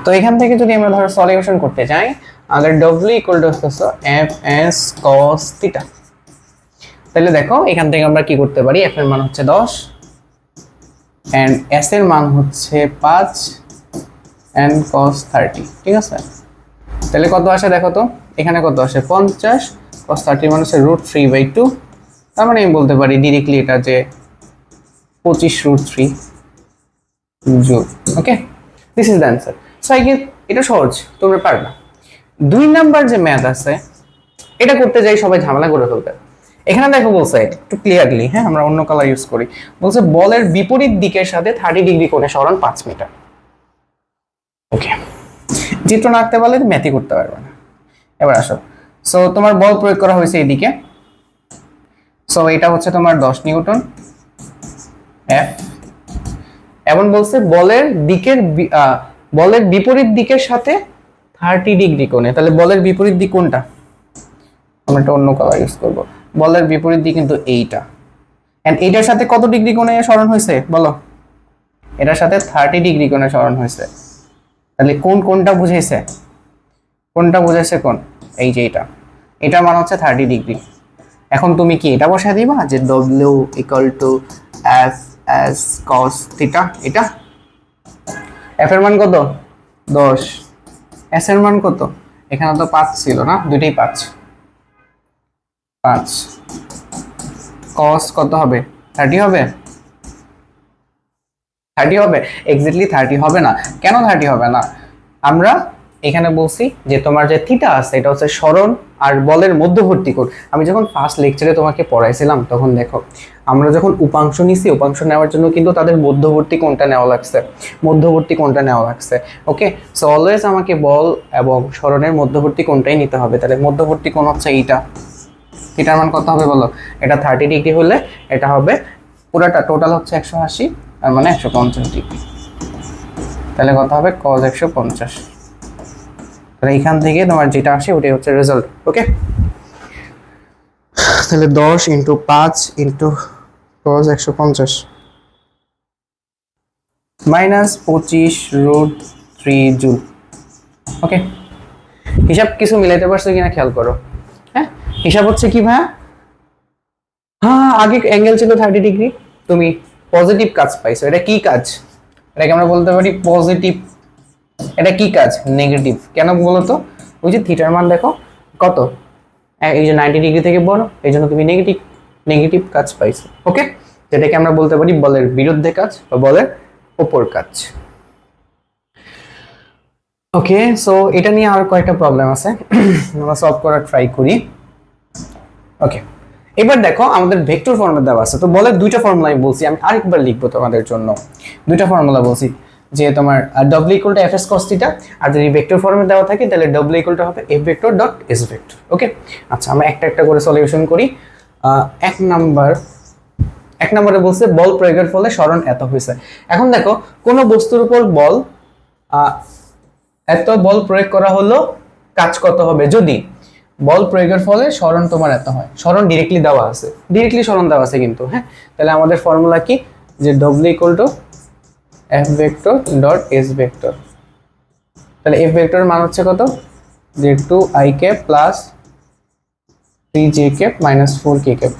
তো এখান থেকে যদি আমরা ধরো সলিউশন করতে যাই, আমাদের W ইকুয়াল টু হচ্ছে Fs cos থিটা। তাহলে দেখো এখান থেকে আমরা কি করতে পারি, F এর মান হচ্ছে 10 এন্ড S এর মান হচ্ছে 5 এন্ড cos 30। ঠিক আছে, তাহলে কত আসে দেখো তো, এখানে কত আসে? 50, cos 30 মানে হচ্ছে √3/2। তার মানে আমি বলতে পারি ডিরেক্টলি এটা যে 25√3 joule. Okay, this is the answer. So I guess এটা সহজ, তোমরা পারবা। 2 নাম্বার যে ম্যাথ আছে এটা করতে যাই সবাই ঝামেলা করে ফেলবে। এখানে দেখো বলছে একটু ক্লিয়ারলি, হ্যাঁ, আমরা অন্য কালার ইউজ করি। বলছে বলের বিপরীত দিকের সাথে 30 ডিগ্রি কোণে সরণ 5 মিটার। ওকে, চিত্র না আঁকতে পারলে ম্যাথই করতে পারবে না। এবার আসো, সো তোমার বল প্রয়োগ করা হয়েছে এইদিকে, সো এটা হচ্ছে তোমার 10 নিউটন F, এবং বলছে বলের বিপরীত দিকের সাথে 30 ডিগ্রি কোণে। তাহলে বলের বিপরীত দিক কোনটা? আমরা একটা অন্য কালার ইউজ করব। বলের বিপরীত দিক কিন্তু এইটা, এন্ড এইটার সাথে কত ডিগ্রি কোণে সরণ হয়েছে বলো? এটার সাথে 30 ডিগ্রি কোণে সরণ হয়েছে। তাহলে কোনটা বুঝাইছে? কোনটা বুঝাইছে কোন? এই যে এটা মান হচ্ছে 30 ডিগ্রি। এখন তুমি কি এটা বসায় দিবা যে W equal to Fs cos theta? এটা F এর মান কত? 10, S এর মান কত? এখানে তো 5 ছিল না, দুইটাই 5 cos কত হবে? 30 হবে? 30 হবে? এক্স্যাক্টলি 30 হবে না। কেন 30 হবে না? আমরা এখানে বলছি যে তোমার যে থিটা আছে এটা হচ্ছে সরণ আর বলের মধ্যবর্তী কোণ। আমি যখন ফার্স্ট লেকচারে তোমাকে পড়াইছিলাম তখন দেখো আমরা যখন উপাংশ নিছি, উপাংশ নেওয়ার জন্য কিন্তু তাদের মধ্যবর্তী কোণটা নেওয়া লাগছে। ওকে, সো অলওয়েজ আমাকে বল এবং সরণের মধ্যবর্তী কোণটাই নিতে হবে। তাহলে মধ্যবর্তী কোণ হচ্ছে এইটা, থিটার মান কত হবে বলো? এটা 30 ডিগ্রি হলে এটা হবে পুরোটা টোটাল হচ্ছে 180, আর মানে 150 ডিগ্রি। তাহলে কত হবে? cos 150। তাহলে এখান থেকে তোমার যেটা আসে ওটাই হচ্ছে রেজাল্ট। ওকে, তাহলে 10 × 5 × cos 150 মাইনাস 25√3 জুল। ওকে, হিসাব কিছু মিলাইতে পারছো কিনা খেয়াল করো। হ্যাঁ, হিসাব হচ্ছে কি ভাই? হ্যাঁ, আগে অ্যাঙ্গেল ছিল 30 ডিগ্রি, তুমি পজিটিভ কাজ পাইছো। এটা কি কাজ? এটাকে আমরা বলতে পারি পজিটিভ। এটা কি কাজ? নেগেটিভ। কেন বলো তো? ওই যে থিটার মান দেখো কত, এই যে 90 ডিগ্রি থেকে বড়, এই জন্য তুমি নেগেটিভ কাজ পাইছো। ওকে, যেটাকে আমরা বলতে পারি বলের বিরুদ্ধে কাজ বা বলের উপর কাজ। ওকে, সো এটা নিয়ে আর কয়েকটা প্রবলেম আছে, আমরা সলভ করার ট্রাই করি। ওকে, এবার দেখো আমাদের ভেক্টর ফর্মুলা দেওয়া আছে। তো বলের দুইটা ফর্মুলা আমি বলছি, আমি আরেকবার লিখবো তোমাদের জন্য। দুইটা ফর্মুলা বলছি। যে তোমার w equal to fs cos theta, আর যদি ভেক্টর ফর্মে দেওয়া থাকে তাহলে w ইকুয়াল টু হবে f vector dot s vector. Okay, আচ্ছা আমরা একটা একটা করে সলিউশন করি। এক নম্বরে বলছে বল প্রয়োগের ফলে সরণ এত হয়েছে। এখন দেখো কোনো বস্তুর উপর বল এত বল প্রয়োগ করা হলো, কাজ কত হবে? যদি বল প্রয়োগের ফলে সরণ তোমার এত হয়, সরণ ডিরেক্টলি দেওয়া আছে, ডিরেক্টলি সরণ দেওয়া আছে কিন্তু, হ্যাঁ, তাহলে আমাদের ফর্মুলা কি, যে w equal to f vector dot s vector. তাহলে f ভেক্টরের মান হচ্ছে কত, যে 2i cap plus 3j cap minus 4k cap.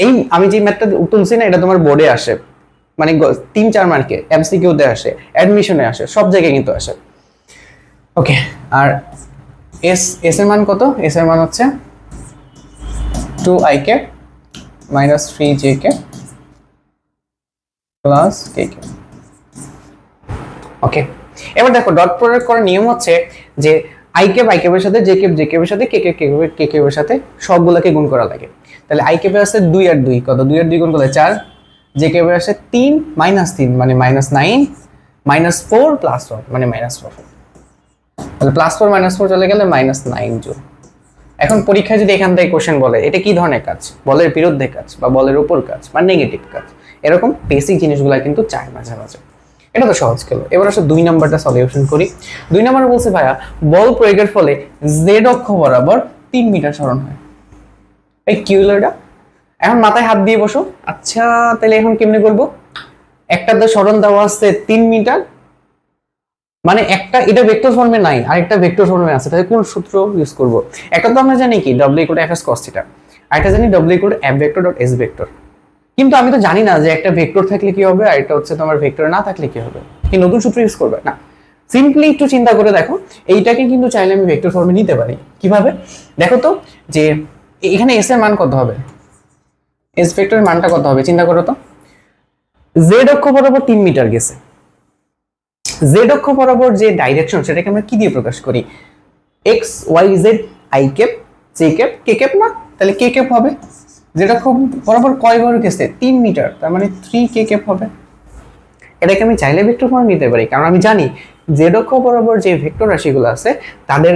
এই আমি যে ম্যাথটা তুলছি না, এটা তোমার বোর্ডে আসে, মানে 3-4 মার্কে এমসিকিউতে আসে, অ্যাডমিশনে আসে, সব জায়গায় কিন্তু আসে। ওকে, আর এস এর মান কত? এস এর মান হচ্ছে 2i cap minus 3j cap plus k cap. Okay, এবার দেখো ডট প্রয়োগ করার নিয়ম হচ্ছে যে i ক্যাপ এর সাথে j ক্যাপ এর সাথে k ক্যাপ এর সাথে সবগুলোকে গুণ করা লাগে। তাহলে i ক্যাপে আছে 2 আর 2, কত? 2 আর 2 গুণ করলে 4, j ক্যাপে আছে 3 মাইনাস 3 মানে মাইনাস 9, মাইনাস 4 প্লাস 1 মানে মাইনাস 4। তাহলে প্লাস 4 মাইনাস 4 চলে গেলে মাইনাস 9 জুল। এখন পরীক্ষায় যদি এখান থেকে কোশ্চেন বলে এটা কি ধরনের কাজ, বলের বিরুদ্ধে কাজ বা বলের উপর কাজ বা নেগেটিভ কাজ, এরকম বেসিক জিনিসগুলো কিন্তু চায় মাঝে মাঝে। এটা তো সহজ গেল। এবার আসলে 2 নাম্বারটা সলিউশন করি। 2 নাম্বারে বলছে ভাইয়া বল প্রয়োগের ফলে z অক্ষ বরাবর 3 মিটার সরণ হয়। এই কি হলো এটা? এখন মাথায় হাত দিয়ে বসো। আচ্ছা তাহলে এখন কেমনে করব? একটা তো সরণ দেওয়া আছে 3 মিটার, মানে একটা এটা ভেক্টর ফর্মে নাই আর একটা ভেক্টর ফর্মে আছে, তাহলে কোন সূত্র ইউজ করব? একটা তো আমরা জানি কি w equal to fs cos theta, আর একটা জানি w equal to f vector dot s vector. কিন্তু আমি তো জানি না যে একটা ভেক্টর থাকলে কি হবে আর এটা হচ্ছে তোমার ভেক্টর না থাকলে কি হবে। কি নতুন সূত্র ইউজ করবে না, সিম্পলি একটু চিন্তা করে দেখো, এইটাকে কিন্তু চাইলে আমি ভেক্টর ফর্মে নিতে পারি। কিভাবে দেখো তো, যে এখানে s এর মান কত হবে, s ভেক্টরের মানটা কত হবে চিন্তা করো তো। z অক্ষ বরাবর 3 মিটার গেছে, z অক্ষ বরাবর যে ডাইরেকশন সেটাকে আমরা কি দিয়ে প্রকাশ করি? x y z i cap j cap k cap না, তাহলে k ক্যাপ হবে। z অক্ষ বরাবর কয় বার গেছে? 3 মিটার, তার মানে 3k ক্যাপ হবে। এটাকে আমি চাইলে ভেক্টর ফর্মে নিতে পারি, কারণ আমি জানি z অক্ষ বরাবর যে ভেক্টর রাশিগুলো আছে তাদের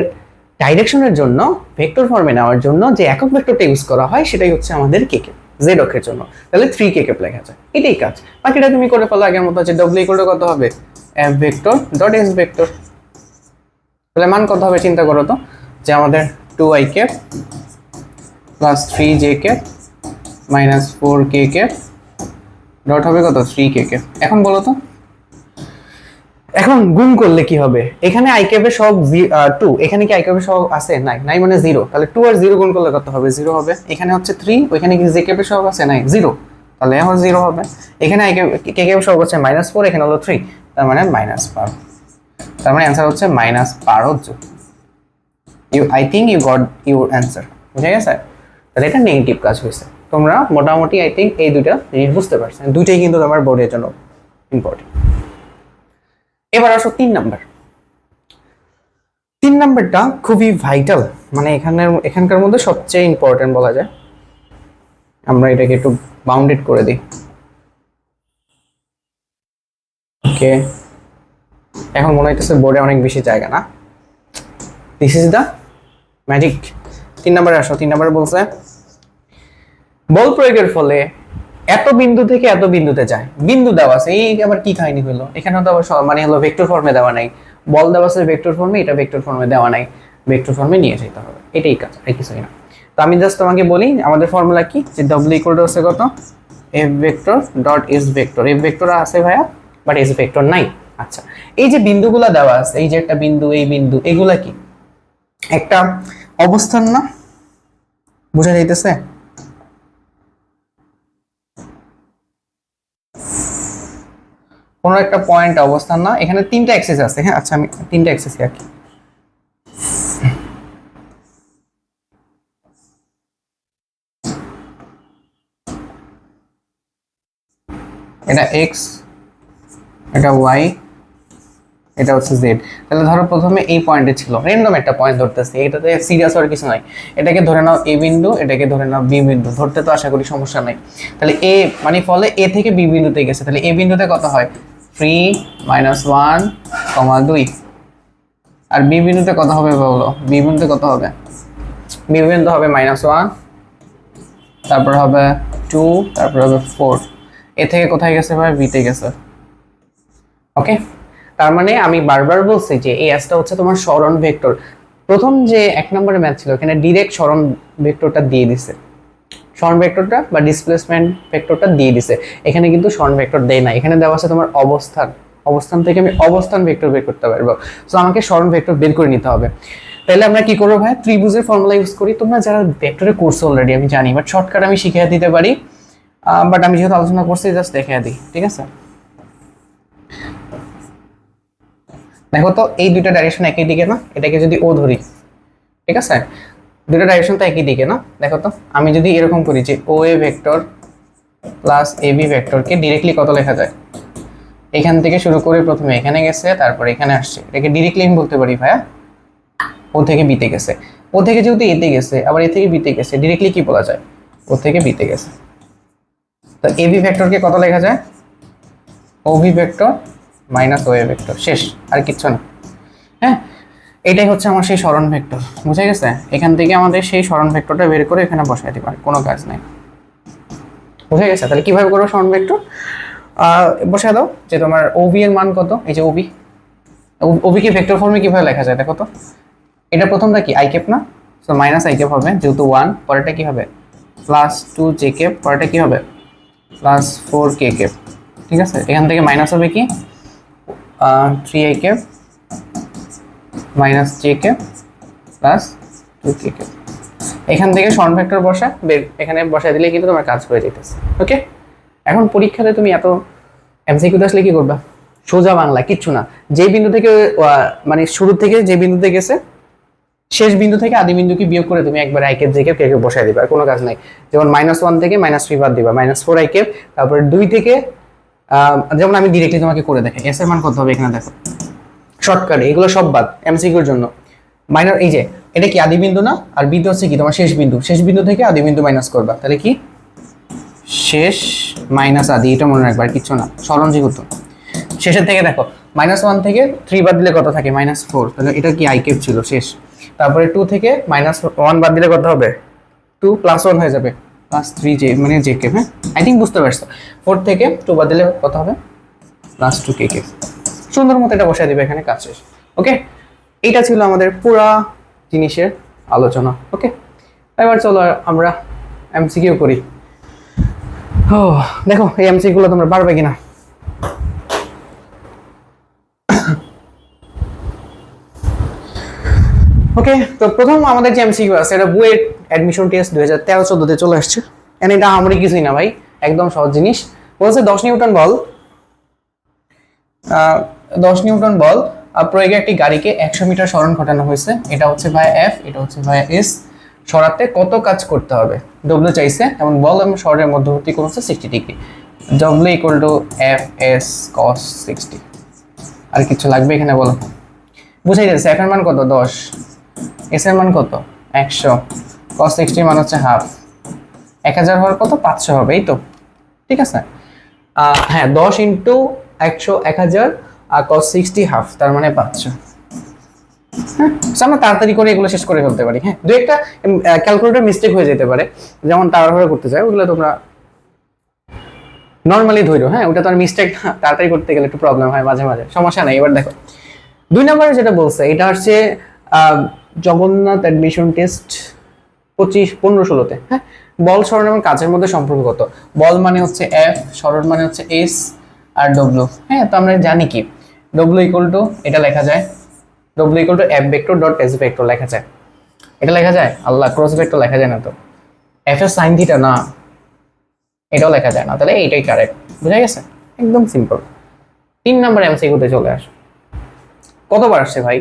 ডাইরেকশনের জন্য ভেক্টর ফর্মে নেওয়ার জন্য যে একক ভেক্টরটা ইউজ করা হয় সেটাই হচ্ছে আমাদের k ক্যাপ, z অক্ষের জন্য। তাহলে 3k ক্যাপ লেখা যায়, এটাই কাজ। বাকিটা তুমি করে ফেলো আগের মতো, যে w ইকুয়াল টু কত হবে, f vector dot s vector. তাহলে মান কত হবে চিন্তা করো তো, যে আমাদের 2i cap plus 3j cap minus 4k cap dot হবে কত, 3k ক্যাপ। এখন বলো তো, এখন গুণ করলে কি হবে? এখানে i ক্যাপের সহগ 2, এখানে কি i ক্যাপের সহগ আছে? নাই, নাই মানে 0। তাহলে 2 আর 0 গুণ করলে কত হবে? 0 হবে। এখানে হচ্ছে 3, ওইখানে কি j ক্যাপের সহগ আছে? নাই, 0, তাহলে এখন 0 হবে। এখানে i ক্যাপ k ক্যাপের সহগ হচ্ছে -4, এখানে হলো 3, তার মানে -12। তার মানে অ্যানসার হচ্ছে -12 joule. I think you got your answer, বুঝে গেছে? তাহলে এটা নেগেটিভ কাজ হয়েছে। তোমরা মোটামুটি আই থিঙ্ক এই দুইটা জিনিস বুঝতে পারছো, দুইটাই কিন্তু তোমার বোর্ডের জন্য ইম্পর্টেন্ট। এবার আসো 3 নাম্বার। 3 নাম্বারটা খুবই ভাইটাল, মানে এখানকার মধ্যে সবচেয়ে ইম্পর্টেন্ট বলা যায়। আমরা এটাকে একটু বাউন্ডেড করে দিই। ওকে, এখন মনে হইতেছে বোর্ডে অনেক বেশি জায়গা না? This is the magic. 3 নাম্বারে আসো। 3 নাম্বারে বলছে বল প্রয়োগের ফলে এত বিন্দু থেকে এত বিন্দুতে যায়, বিন্দু দেওয়া আছে। এই আবার কি কাহিনী হলো? এখানে তো আবার মানে হলো ভেক্টর ফর্মে দেওয়া নাই, বল দেওয়া আছে ভেক্টর ফর্মে, এটা ভেক্টর ফর্মে দেওয়া নাই, ভেক্টর ফর্মে নিয়ে যেতে হবে, এটাই কাজ, আর কিছুই না। তো আমি জাস্ট তোমাকে বলি আমাদের ফর্মুলা কি, যে w ইকুয়াল টু আছে কত, f vector dot s vector. f vector আছে ভাইয়া, বাট s ভেক্টর নাই। আচ্ছা, এই যে বিন্দুগুলা দেওয়া আছে, এই যে একটা বিন্দু, এই বিন্দু, এগুলা কি একটা অবস্থান না? বোঝা যাইতেছে? কোনো একটা পয়েন্ট অবস্থান না? এখানে 3টা অ্যাক্সিস আছে, হ্যাঁ। আচ্ছা আমি 3টা অ্যাক্সিস আঁকি। এটা x, এটা y, এটা হচ্ছে z। তাহলে ধরো প্রথমে এই পয়েন্টে ছিল, র্যান্ডম একটা পয়েন্ট ধরতেছি, এটাতে সিরিয়াস হওয়ার কিছু নাই। এটাকে ধরে নাও a বিন্দু, এটাকে ধরে নাও b বিন্দু, ধরতে তো আশা করি সমস্যা নাই। তাহলে a মানে ফলে a থেকে b বিন্দুতে গেছে, তাহলে a বিন্দুতে কত হয়, 3 -1, 2। আর বি বিন্দুতে কত হবে বলো? বি বিন্দুতে কত হবে? বি বিন্দু হবে -1, তারপর হবে 2, তারপর হবে 4। এ থেকে কোথায় গেছে ভাই? বিতে গেছে। ওকে, তার মানে আমি বারবার বলছি যে এই এসটা হচ্ছে তোমার সরণ ভেক্টর। প্রথম যে 1 নম্বরের ম্যাথ ছিল এখানে ডিরেক্ট সরণ ভেক্টরটা দিয়ে দিছে, সরণ ভেক্টরটা বা ডিসপ্লেসমেন্ট ভেক্টরটা দিয়ে দিছে। এখানে কিন্তু সরণ ভেক্টর দেয় না, এখানে দেওয়া আছে তোমার অবস্থান। অবস্থান থেকে আমি অবস্থান ভেক্টর বের করতে পারবো। সো আমাকে সরণ ভেক্টর বের করে নিতে হবে। তাহলে আমরা কি করবো ভাই? ত্রিভুজের ফর্মুলা ইউজ করি। তোমরা যারা ভেক্টরে কোর্স অলরেডি আমি জানি, বাট শর্টকাট আমি শিখিয়ে দিতে পারি। বাট আমি যেহেতু আলোচনা করছি জাস্ট দেখিয়ে দিই, ঠিক আছে? দেখো তো এই দুইটা ডাইরেকশন একই দিকে না? এটাকে যদি ও ধরি, ঠিক আছে, দুটো ডাইরেকশন তো একই দিকে না? দেখো তো আমি যদি এরকম করি যে O A vector plus A B ভেক্টরকে ডিরেক্টলি কত লেখা যায়? এখান থেকে শুরু করে প্রথমে এখানে গেছে, তারপর এখানে আসছে, এটাকে ডিরেক্টলি আমি বলতে পারি ভাইয়া ও থেকে বিতে গেছে। ও থেকে যেহেতু এতে গেছে, আবার এ থেকে বিতে গেছে, ডিরেক্টলি কি বলা যায়? ও থেকে বিতে গেছে। তো এ বি ভেক্টরকে কত লেখা যায়? O B vector minus O A vector, শেষ, আর কিচ্ছু না। হ্যাঁ, এটাই হচ্ছে আমার সেই সরণ ভেক্টর, বুঝা গেছে? এখান থেকে আমাদের সেই সরণ ভেক্টরটা বের করে এখানে বসাই দিতে পারি, কোনো কাজ নাই। বুঝা গেছে? তাহলে কিভাবে করবো সরণ ভেক্টর? বসায় দাও যে তোমার ওবি এর মান কত, এই যে ওবি। ওবি কে ভেক্টর ফর্মে কিভাবে লেখা যায় দেখো তো। এটা প্রথমটা কি আই ক্যাপ না? সো মাইনাস আই ক্যাপ হবে, যেহেতু 1, পরেরটা কি হবে? +2 জে ক্যাপ, পরেরটা কি হবে? +4 কে ক্যাপ। ঠিক আছে, এখান থেকে মাইনাস হবে কি 3 I cap - J cap +2 K cap. এখান থেকে সরণ ভেক্টর বসা এখানে বসাই দিলে কিন্তু তোমার কাজ হয়ে যেতেছে। ওকে, এখন পরীক্ষাতে তুমি এত এমসিকিউ আসলে কি করবা? সোজা বাংলা, কিচ্ছু না। যে বিন্দু থেকে মানে শুরু থেকে যে বিন্দুতে গেছে, শেষ বিন্দু থেকে আদি বিন্দুকে বিয়োগ করে তুমি একবার I cap J cap K cap বসাই দিবা, আর কোনো কাজ নাই। যেমন -1 থেকে -3 বাদ দিবা, -4 আই ক্যাপ, তারপরে 2 থেকে যেমন আমি ডিরেক্টলি তোমাকে করে দেখাই, এস এর মান কত হবে এখানে দেখো, শর্টকাট, এগুলো সব বাদ এমসিকিউর জন্য। মাইনাস, এই যে এটা কি আদি বিন্দু না? আর বিন্দু হচ্ছে কি তোমার শেষ বিন্দু, শেষ বিন্দু থেকে আদি বিন্দু মাইনাস করবা, তাহলে কি শেষ মাইনাস আদি, এটা মনে রাখবা, আর কিচ্ছু না, সরণ যেহেতু। শেষের থেকে দেখো -1 থেকে 3 বাদ দিলে কত থাকে? -4, তাহলে এটা কি আই ক্যাপ ছিল, শেষ। তারপরে 2 থেকে -1 বাদ দিলে কত হবে? 2 + 1 হয়ে যাবে, +3 জে মানে জে ক্যাপ। হ্যাঁ, আই থিঙ্ক বুঝতে পারছো। 4 থেকে 2 বাদ দিলে কত হবে? +2 কে ক্যাপ। সুন্দর মতো এটা বসাই দিবে, এখানে কাজ শেষ। ওকে, এইটা ছিল আমাদের পুরা জিনিসের আলোচনা। ওকে, এবার চলো আমরা এমসিকিউ করি। ও দেখো এই এমসিকিউ গুলো তোমরা পারবে কিনা। ওকে, তো প্রথম আমাদের যে এমসিকিউ আছে এটা বুয়েট অ্যাডমিশন টেস্ট 2013-14 তে চলে আসছে। এন্ড এটা আমারই কিছুই না ভাই, একদম সহজ জিনিস। বলছে 10 নিউটন বল, 10 নিউটন বল প্রয়োগে একটি গাড়িকে 100 মিটার সরণ ঘটানো হয়েছে। এটা হচ্ছে ভাই এফ, এটা হচ্ছে ভাই এস। সরাতে কত কাজ করতে হবে? ডব্লিউ চাইছে, এবং বল এবং সরণের মধ্যবর্তী কোণ হচ্ছে 60 degree. W equal to F S cos 60। আর কিছু লাগবে এখানে বলো? বুঝাই যাচ্ছে এফ এর মান কত? 10, এস এর মান কত? 100, cos 60 মান হচ্ছে হাফ। 1000 হওয়ার কত? 500 হবে, এই তো, ঠিক আছে। হ্যাঁ, 10 ইন্টু 100 1000, আর cos 60 হাফ, তার মানে 500। হ্যাঁ, আমরা তাড়াতাড়ি করে এগুলো শেষ করে ফেলতে পারি। হ্যাঁ, দু একটা ক্যালকুলেটর মিস্টেক হয়ে যেতে পারে, যেমন তাড়াহুড়ো করতে চাই, ওগুলো তোমরা নর্মালি ধরো। হ্যাঁ, ওটা তো আর মিস্টেক না, তাড়াতাড়ি করতে গেলে একটু প্রবলেম হয় মাঝে মাঝে, সমস্যা নাই। এবার দেখো 2 নম্বরে যেটা বলছে, এটা হচ্ছে জগন্নাথ অ্যাডমিশন টেস্ট 15-16-তে। হ্যাঁ, বল সরণ এবং কাজের মধ্যে সম্পর্ক কত? বল মানে হচ্ছে এফ, সরণ মানে হচ্ছে এস, আর ডব্লিউ। হ্যাঁ, তো আমরা জানি কি ডব্লিউ ইকুয়াল টু, এটা লেখা যায় W equal to F vector dot S vector লেখা যায়। এটা লেখা যায়? আল্লাহ, ক্রস ভেক্টর লেখা যায় না তো, এফ এর সাইন থিটা না, এটাও লেখা যায় না। তাহলে এইটাই কারেক্ট, বুঝা গেছে? একদম সিম্পল। 3 নম্বর এমসিকিউতে চলে আসো। কতবার আসছে ভাই?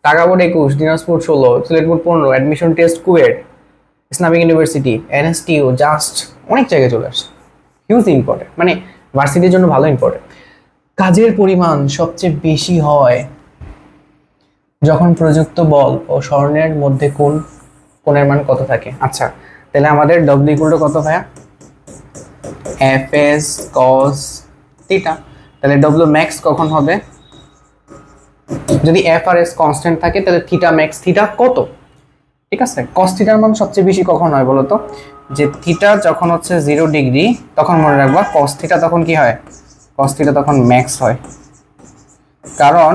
Dhaka board 21, Dinajpur 16, Sylhet board 15, admission test KUET, Islamic University, NSTU, JUST, অনেক জায়গায় চলে আসছে। হিউজ ইম্পর্টেন্ট, মানে ভার্সিটির জন্য ভালো ইম্পর্টেন্ট। কাজের পরিমাণ সবচেয়ে বেশি হয় যখন প্রযুক্ত বল ও সরণের মধ্যে কোণের মান কত থাকে? আচ্ছা, তাহলে আমাদের ডব্লিউ ইকুয়াল টু কত ভাইয়া? F S cos theta. তাহলে ডব্লিউ ম্যাক্স কখন হবে? যদি এফ আর এস কনস্ট্যান্ট থাকে তাহলে থিটা ম্যাক্স থিটা কত? ঠিক আছে, কস থিটার মান সবচেয়ে বেশি কখন হয় বলো তো? যে থিটা যখন হচ্ছে 0 ডিগ্রি তখন মনে রাখবা কস থিটা তখন কি হয়? কস থিটা তখন ম্যাক্স হয়, কারণ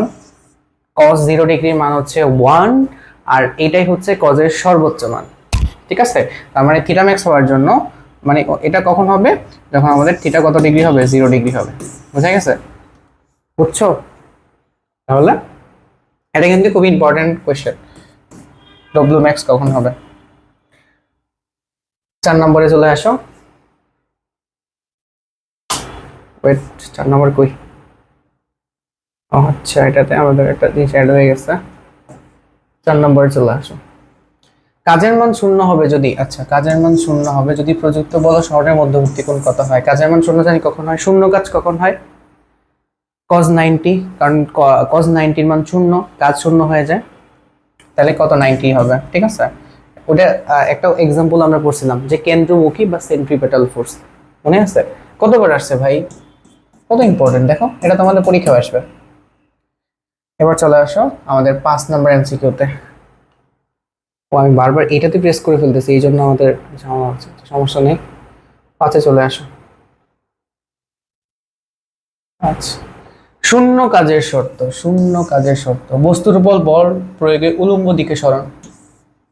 কস 0 ডিগ্রির মান হচ্ছে 1 আর এটাই হচ্ছে কজের সর্বোচ্চ মান। ঠিক আছে, তার মানে থিটা ম্যাক্স হওয়ার জন্য মানে এটা কখন হবে? যখন আমাদের থিটা কত ডিগ্রি হবে? 0 ডিগ্রি হবে। বুঝা গেছে? বুঝছো? তাহলে এটা কিন্তু খুব ইম্পর্টেন্ট কোয়েশ্চেন, ডব্লিউ ম্যাক্স কখন হবে। 4 নম্বরে চলে আসো। ওয়েট, 4 নম্বর কই? ও আচ্ছা, এটাতে আমাদের একটা জিনিস অ্যাড হয়ে গেছে। 4 নম্বরে চলে আসো। কাজের মান শূন্য হবে যদি, আচ্ছা কাজের মান শূন্য হবে যদি প্রযুক্ত বল সরণের মধ্যবর্তী কোণ কত হয়? কাজের মান শূন্য জানি কখন হয়? শূন্য কাজ কখন হয়? cos 90, কারণ cos 90 এর মান শূন্য, কাজ শূন্য হয়ে যায়, তাহলে কত 90 হবে। ঠিক আছে, ওটা একটা এক্সাম্পল আমরা পড়ছিলাম যে কেন্দ্রমুখী বা সেন্ট্রিপেটাল ফোর্স, মনে আছে? কতবার আসছে ভাই, কত ইম্পর্টেন্ট দেখো, এটা তোমাদের পরীক্ষায় আসবে। এবার চলে আসো আমাদের 5 নম্বর এমসিকিউতে। ও আমি বারবার এটাতে প্রেস করে ফেলতেছি, এই জন্য আমাদের ঝামেলা হচ্ছে, সমস্যা নেই। 5-এ চলে আসো। আচ্ছা, শূন্য কাজের শর্ত, শূন্য কাজের শর্ত, বস্তুর উপর বল প্রয়োগে উলম্ব দিকে সরণ।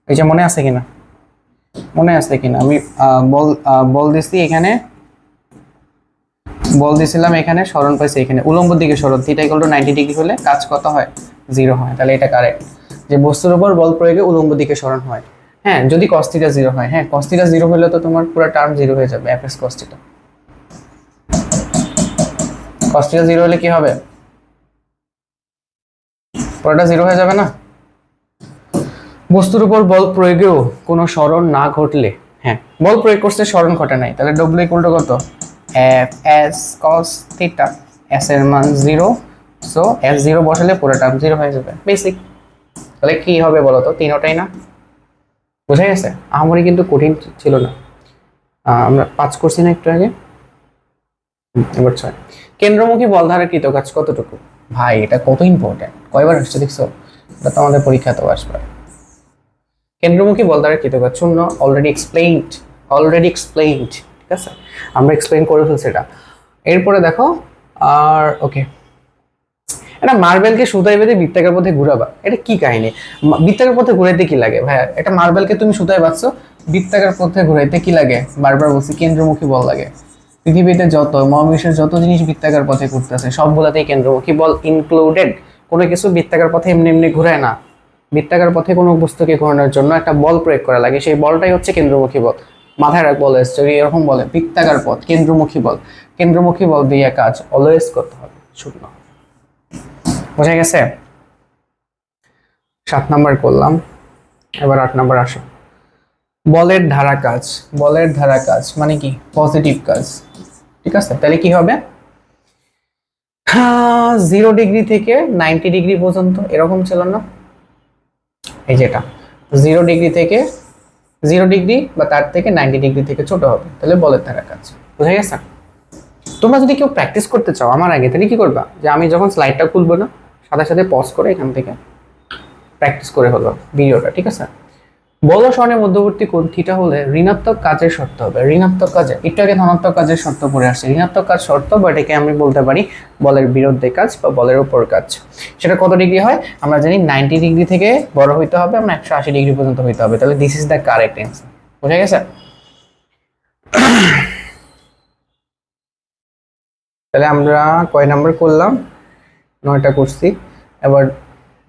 এই যে মনে আছে কিনা, মনে আছে কিনা? আমি বল দিছি এখানে, বল দিছিলাম এখানে, সরণ পাইছি এখানে, উলম্ব দিকে সরণ, থিটা ইকুয়াল টু 90 ডিগ্রি হলে কাজ কত হয়? 0 হয়। তাহলে এটা কারেক্ট, যে বস্তুর উপর বল প্রয়োগে উলম্ব দিকে সরণ হয়। হ্যাঁ, যদি cos থিটা 0 হয়, হ্যাঁ cos থিটা 0 হলে তো তোমার পুরো টার্ম 0 হয়ে যাবে, fs cos theta. cos theta 0 হলে কি হবে? পুরোটা 0 হয়ে যাবে না? বস্তুর উপর বল প্রয়োগেও কোনো সরণ না ঘটলে, হ্যাঁ বল প্রয়োগ করতে সরণ ঘটে নাই, তাহলে ডব্লিউ ইকুয়াল টু কত? F S cos theta, S এর মান 0, সো এস 0 বসালে পুরো টার্ম 0 হয়ে যাবে, বেসিক। তাহলে কি হবে বলো তো? তিনটাই না? বুঝা গেছে? আমারই কিন্তু কঠিন ছিল না। আমরা 5 করছি না একটু আগে, এবার 6। কেন্দ্রমুখী বল ধারা কৃতকাজ কতটুকু? ভাই এটা কত ইম্পর্টেন্ট, কয়বার আসছে দেখছো? এটা তো আমাদের পরীক্ষাতেও আসবে। কেন্দ্রমুখী বল দ্বারা কৃতকাজ শূন্য, অলরেডি এক্সপ্লেইনড, ঠিক আছে, আমরা এক্সপ্লেইন করে ফেলছি এটা। এরপরে দেখো, আর ওকে, এটা মার্বেলকে সুতায় বেঁধে বৃত্তাকার পথে ঘুরাবা, এটা কি কাহিনী? বৃত্তাকার পথে ঘুরাইতে কি লাগে ভাই? এটা মার্বেলকে তুমি সুতায় বাঁধছো, বৃত্তাকার পথে ঘুরাইতে কি লাগে? বারবার বলছি কেন্দ্রমুখী বল লাগে। পৃথিবীতে যত মহাবিশ্বের যত জিনিস বৃত্তাকার পথে ঘুরতেছে সবগুলাতেই কেন্দ্রমুখী বল ইনক্লুডেড। কোনো কিছু বৃত্তাকার পথে এমনি এমনি ঘুরায় না, বৃত্তাকার পথে কোনো বস্তুকে ঘোরানোর জন্য একটা বল প্রয়োগ করা লাগে, সেই বলটাই হচ্ছে কেন্দ্রমুখী বল। মাথায় রাখ, বল যদি এরকম বলে বৃত্তাকার পথ কেন্দ্রমুখী বল, কেন্দ্রমুখী বল দিয়ে কাজ অলওয়েজ করতে হবে, শূন্য। বোঝা গেছে? 7 নাম্বার করলাম, এবার 8 নাম্বার আসো। বলের ধারা কাজ, বলের ধারা কাজ মানে কি? পজিটিভ কাজ। ঠিক আছে, তাহলে কি হবে? 0 ডিগ্রি থেকে 90 ডিগ্রি পর্যন্ত এরকম ছিল না? এই যেটা 0 ডিগ্রি থেকে 0 ডিগ্রি বা তার থেকে 90 ডিগ্রি থেকে ছোট হবে, তাহলে বলের ধারা কাজ। বুঝা গেছে? তোমরা যদি কেউ প্র্যাকটিস করতে চাও আমার আগে, তাহলে কি করবা? যে আমি যখন স্লাইডটা খুলবো না, সাথে সাথে পজ করে এখান থেকে প্র্যাকটিস করে হলো ভিডিওটা, ঠিক আছে? বল সরণের মধ্যবর্তী কোণ থিটা হলে ঋণাত্মক কাজের শর্ত হবে। ঋণাত্মক কাজে একটু আগে ধনাত্মক কাজের শর্ত পড়ে আসছে, ঋণাত্মক কাজ শর্ত, বা এটাকে আমি বলতে পারি বলের বিরুদ্ধে কাজ বা বলের উপর কাজ। সেটা কত ডিগ্রি হয়? আমরা জানি 90 ডিগ্রি থেকে বড় হইতে হবে, আমরা 180 ডিগ্রি পর্যন্ত হইতে হবে, তাহলে this is the correct answer. বুঝা গেছে? তাহলে আমরা কয় নাম্বার করলাম? 9টা করছি, এবার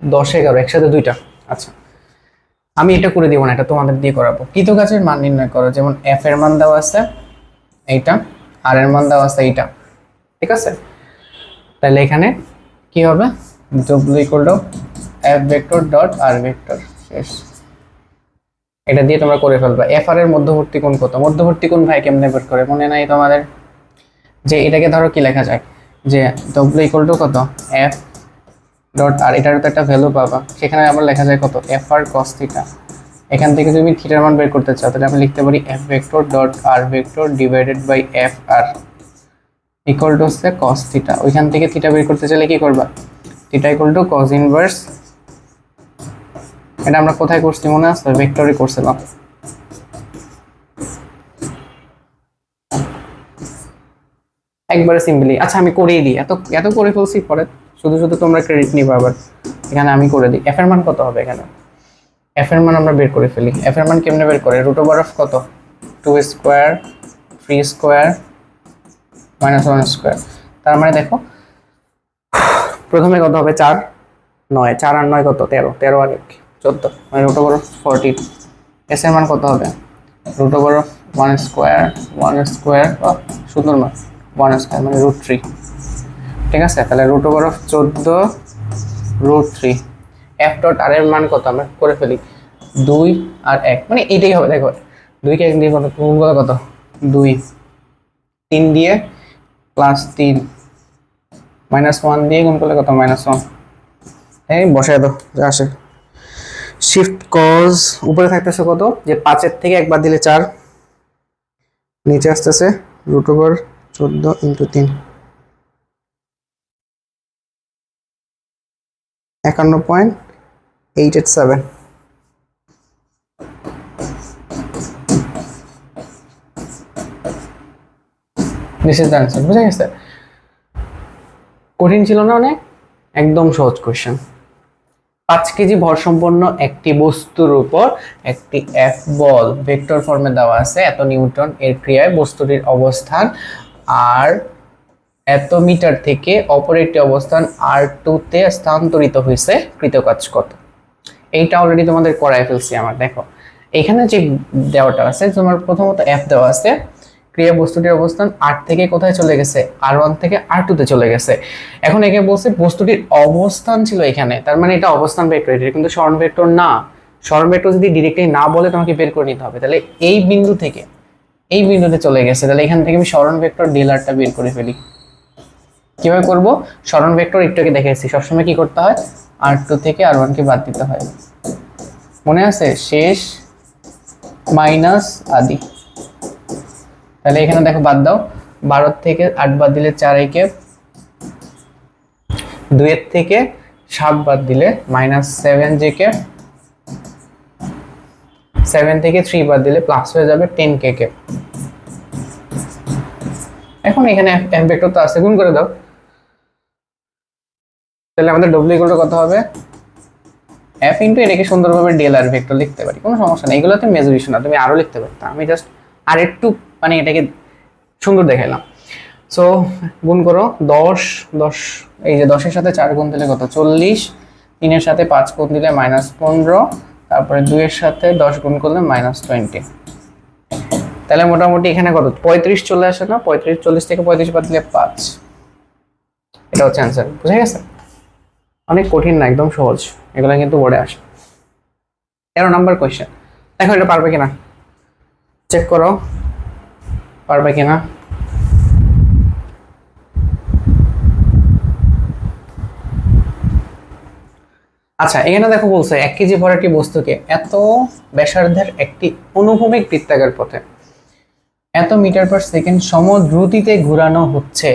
10, 11 একসাথে 2টা। আচ্ছা, আমি এটা করে দিব না, এটা তোমাদের দিয়ে করাবো। কৃতকাজের মান নির্ণয় করো, যেমন এফ এর মান দেওয়া আছে এইটা, আর এর মান দেওয়া আছে এইটা, ঠিক আছে? তাহলে এখানে কি হবে? W equal to F vector dot R vector, শেষ। এটা দিয়ে তোমরা করে ফেলবা। এফ আর এর মধ্যবর্তী কোণ কত? মধ্যবর্তী কোণ ভাই কেমনে বের করে, মনে নাই তোমাদের? যে এটাকে ধরো কি লেখা যায়, যে ডব্লিউ ইকুয়াল টু কত? এফ ডট আর, এটার তো একটা ভ্যালু পাবা, সেখানে আবার লেখা যায় কত? F R cos theta. এখান থেকে তুমি থিটার মান বের করতে চাও, তাহলে আমি লিখতে পারি F vector dot R vector divided by F R. Equal to হচ্ছে cos থিটা। ওইখান থেকে থিটা বের করতে চাইলে কি করবা, theta equal to cos inverse, এটা আমরা কোথায় করছি মনে আছে, ভেক্টরে করছিলাম। একবারে সিম্পলি। আচ্ছা আমি করেই দিই, এত এত করে ফেলছি, পরে শুধু শুধু তোমরা ক্রেডিট নিবা আবার। এখানে আমি করে দিই। এফ এর মান কত হবে এখানে, এফ এর মান আমরা বের করে ফেলি। এফ এর মান কেমনে বের করে, রুট ওভার অফ কত, 2 স্কয়ার 3 স্কয়ার মাইনাস 1 স্কয়ার। তার মানে দেখো প্রথমে কত হবে, 4 9, 4 আর 9 কত, 13, 13 আর 1 14, মানে রুট ওভার অফ 40। এস এর মান কত হবে, root over of 1 square 1 square, সুন্দর মান 1 স্কয়ার মানে রুট 3। ঠিক আছে, তাহলে root over of 14 root 3। F dot R এর মান কত আমরা করে ফেলি, 2 আর 1, মানে এইটাই হবে। দেখো 2 কে 1 দিয়ে কত গুণ করলে কত, 2, 3 দিয়ে প্লাস 3 মাইনাস 1 দিয়ে গুণ করলে কত, মাইনাস 1। এই বসায় দাও যা আসে। শিফট কজ উপরে থাকতেছে কত, যে 5 এর থেকে একবার দিলে 4, নিচে আসতেছে root over 14 into 3, 51.887। This is the answer. বুঝা গেছে, কঠিন ছিল না অনেক, একদম সহজ কোশ্চেন। 5 কেজি ভর সম্পন্ন একটি বস্তুর উপর একটি এফ বল ভেক্টর ফর্মে দেওয়া আছে, এত নিউটন এর ক্রিয়ায় বস্তুটির অবস্থান আর এত মিটার থেকে অপর একটি অবস্থান R2 তে স্থানান্তরিত হয়েছে, কৃতকাজ কত। এইটা অলরেডি তোমাদের করায় ফেলছি আমার। দেখো এখানে যে দেওয়াটা আছে, তোমার প্রথমত এফ দেওয়া আছে, ক্রিয়া বস্তুটির অবস্থান R থেকে কোথায় চলে গেছে, R1 থেকে R2 তে চলে গেছে। এখন একে বলছে বস্তুটির অবস্থান ছিল এখানে, তার মানে এটা অবস্থান ভেক্টর, এটা কিন্তু সরণ ভেক্টর না। সরণ ভেক্টর যদি ডিরেক্টলি না বলে তোমাকে বের করে নিতে হবে। তাহলে এই বিন্দু থেকে এই বিন্দুতে চলে গেছে, তাহলে এখান থেকে আমি সরণ ভেক্টর ডেলারটা বের করে ফেলি। কিভাবে করব, সরণ ভেক্টর একটু আগে দেখাইছি, সবসময় কি করতে হয়, R2 থেকে R1 কে বাদ দিতে হয়, মনে আছে, শেষ মাইনাস আদি। তাহলে এখানে দেখো বাদ দাও, 12 থেকে 8 বাদ দিলে 4 একে, 2 এর থেকে 7 বাদ দিলে মাইনাস 7 জেকে, 7 থেকে 3 বাদ দিলে প্লাস হয়ে যাবে 10 কে কে। এখন এখানে এফ ভেক্টর তো আছে, গুণ করে দাও। তাহলে আমাদের ডব্লিউ ইকুয়াল টু কত হবে, এফ ইনটু, এটাকে সুন্দরভাবে ডেল আর ভেক্টর লিখতে পারি, কোনো সমস্যা নেই, এগুলোতে মেজর ইস্যু না, তুমি আরো লিখতে পারতা, আমি জাস্ট আর একটু মানে এটাকে সুন্দর দেখাইলাম। সো গুণ করো, 10 10, এই যে 10 এর সাথে 4 গুণ দিলে কত, 40, 3 এর সাথে 5 গুণ দিলে মাইনাস 15, তারপরে 2 এর সাথে 10 গুণ করলে মাইনাস 20। তাহলে মোটামুটি এখানে কত, 35 চলে আসে না, 35, 40 থেকে 35 বাদ দিলে 5, এটা হচ্ছে অ্যান্সার। বুঝে গেছে, অনেক কঠিন না, একদম সহজ, এগুলো কিন্তু বোর্ডে আসে। 13 নাম্বার কোয়েশ্চেন, দেখো এটা পারবে কিনা, চেক করো পারবে কিনা। আচ্ছা এখানে দেখো বলছে 1 কেজি ভর একটি বস্তুকে এত ব্যাসার্ধের একটি অনুভূমিক বৃত্তাকার পথে এত মিটার পার সেকেন্ড সমদ্রুতিতে ঘোরানো হচ্ছে,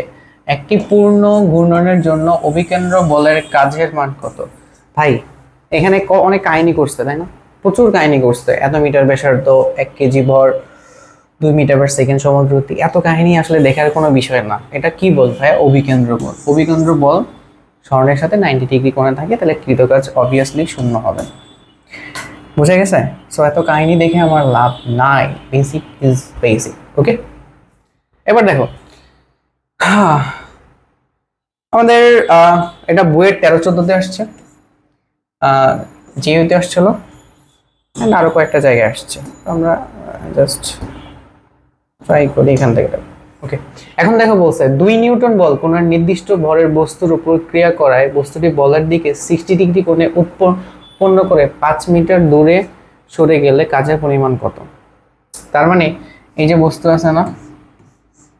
একটি পূর্ণ ঘূর্ণনের জন্য অভিকেন্দ্র বলের কাজের মান কত। ভাই এখানে অনেক কাহিনী করছে তাই না, প্রচুর কাহিনী করছে, এত মিটার ব্যাসার্ধ, 1 কেজি ভর, 2 মিটার পার সেকেন্ড সমদ্রুতি, এত কাহিনী আসলে দেখার কোনো বিষয় না। এটা কি বল ভাই, অভিকেন্দ্র বল। অভিকেন্দ্র বল সরণের সাথে 90 ডিগ্রি কোণে থাকে, তাহলে কৃতকাজ অবভিয়াসলি শূন্য হবে। বুঝে গেছে, সো এত কাহিনী দেখে আমার লাভ নাই, বেসিক ইজ বেসিক। ওকে, এবার দেখো আমাদের এটা বইয়ের 13-14 আসছে, জিইউতে আসছিল, আরো কয়েকটা জায়গায় আসছে, আমরা জাস্ট ট্রাই করি এখান থেকে। ওকে, এখন দেখো বলছে 2 নিউটন বল কোন নির্দিষ্ট ভরের বস্তুর উপর ক্রিয়া করায় বস্তুটি বলের দিকে 60 ডিগ্রি কোণে উৎপন্ন করে 5 মিটার দূরে সরে গেলে কাজের পরিমাণ কত। তার মানে এই যে বস্তু আছে না,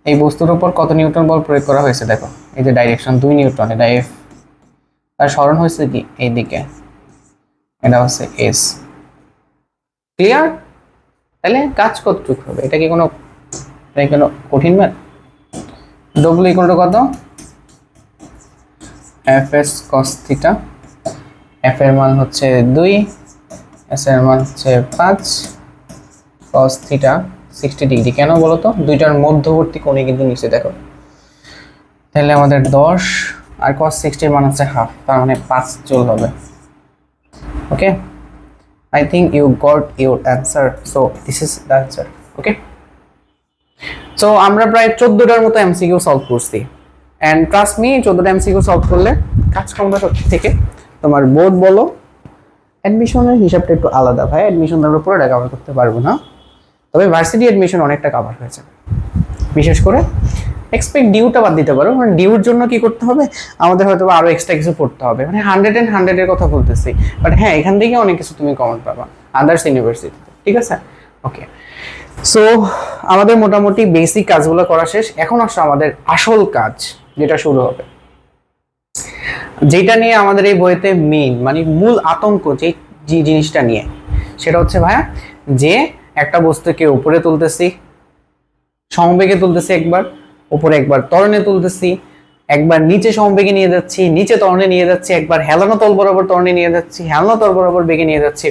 এই বস্তুর উপর কত নিউটন বল প্রয়োগ করা হয়েছে, দেখো এই যে ডাইরেকশন 2 নিউটন, এটা এফ, তার সরণ হয়েছে কি এই দিকে, এটা হচ্ছে এস। ক্লিয়ার, তাহলে কাজ কতটুকু হবে, এটা কি কোনো কঠিন ম্যাথ ডব্লিউ ইকুয়াল টু কত, F S cos theta, F এর মান হচ্ছে 2, এস এর মান হচ্ছে 5, কস থিটা 60 ডিগ্রি। কেন বলো তো, দুইটার মধ্যবর্তী কোণে কিন্তু নিচে দেখো, তাহলে আমাদের 10 আর cos 60 এর মান হচ্ছে হাফ, তার মানে 5 জুল হবে। ওকে, I think you got your answer, so this is the answer. Okay, so আমরা প্রায় 14টার মতো এমসিকিউ সলভ করছি, and trust me 14টা এমসিকিউ সলভ করলে কাজ ক্ষমতা শক্তি থেকে তোমার বোর্ড বলো, অ্যাডমিশনের হিসাবটা একটু আলাদা ভাই, অ্যাডমিশন আমরা পুরোটা কভার করতে পারবো না, তবে ভার্সিটি অ্যাডমিশন অনেকটা কভার হয়েছে। বিশেষ করে এক্সপেক্ট ডিউটা বাদ দিতে পারো, মানে ডিউর জন্য কি করতে হবে, আমাদের হয়তো আরো এক্সট্রা কিছু পড়তে হবে, মানে 100 এর কথা বলতেছি, বাট হ্যাঁ এখান থেকে অনেক কিছু তুমি কমন পাবা আদার্স ইউনিভার্সিটিতে, ঠিক আছে। ওকে, সো আমাদের মোটামুটি বেসিক কাজগুলো করা শেষ, এখন আসলে আমাদের আসল কাজ যেটা শুরু হবে, যেটা নিয়ে আমাদের এই বইতে মেইন মানে মূল আতঙ্ক যে জিনিসটা নিয়ে, সেটা হচ্ছে ভাইয়া যে একটা বস্তুকে উপরে তুলতেছি, সমবেগে তুলতেছি, একবার উপরে একবার ত্বরণে তুলতেছি, একবার নিচে সমবেগে নিয়ে যাচ্ছি, নিচে ত্বরণে নিয়ে যাচ্ছি, একবার হেলানো তল বরাবর ত্বরণে নিয়ে যাচ্ছি, হেলানো তল বরাবর বেগে নিয়ে যাচ্ছি,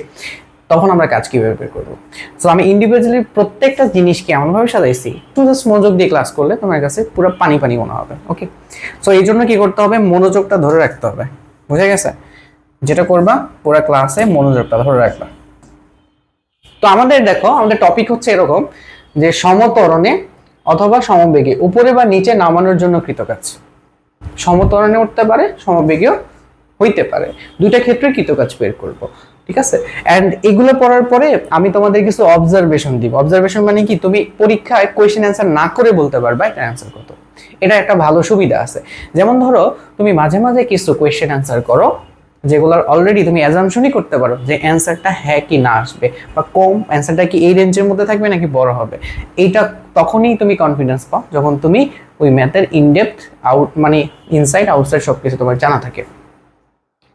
তখন আমরা কাজ কিভাবে বের করবো। সো আমি ইন্ডিভিজুয়ালি প্রত্যেকটা জিনিসকে এমনভাবে সাজাইছি, একটু জাস্ট মনোযোগ দিয়ে ক্লাস করলে তোমার কাছে পুরো পানি পানি মনে হবে। ওকে, সো এই জন্য কি করতে হবে, মনোযোগটা ধরে রাখতে হবে, বুঝে গেছে? যেটা করবা পুরো ক্লাসে মনোযোগটা ধরে রাখবা। তো আমাদের দেখো, আমাদের টপিক হচ্ছে এরকম যে সমত্বরণে অথবা সমবেগে উপরে বা নিচে নামানোর জন্য কৃতকাজ। সমত্বরণে উঠতে পারে, সমবেগেও হইতে পারে, দুইটা ক্ষেত্রে কৃতকাজ বের করব, ঠিক আছে। এন্ড এগুলো পড়ার পরে আমি তোমাদের কিছু অবজারভেশন দিব। অবজারভেশন মানে কি, তুমি পরীক্ষায় কোয়েশ্চেন অ্যান্সার না করে বলতে পারবা এটা অ্যান্সার কত। এটা একটা ভালো সুবিধা আছে। যেমন ধরো তুমি মাঝে মাঝে কিছু কোয়েশ্চেন অ্যান্সার করো যেগুলোর অলরেডি তুমি অ্যাজাম্পশনই করতে পারো যে অ্যান্সারটা হ্যাঁ কি না আসবে, বা কম অ্যান্সারটা কি এই রেঞ্জের মধ্যে থাকবে নাকি বড় হবে। এইটা তখনই তুমি কনফিডেন্স পাও যখন তুমি ওই ম্যাথের ইনডেপথ আউট মানে ইনসাইড আউটসাইড সবকিছু তোমার জানা থাকে।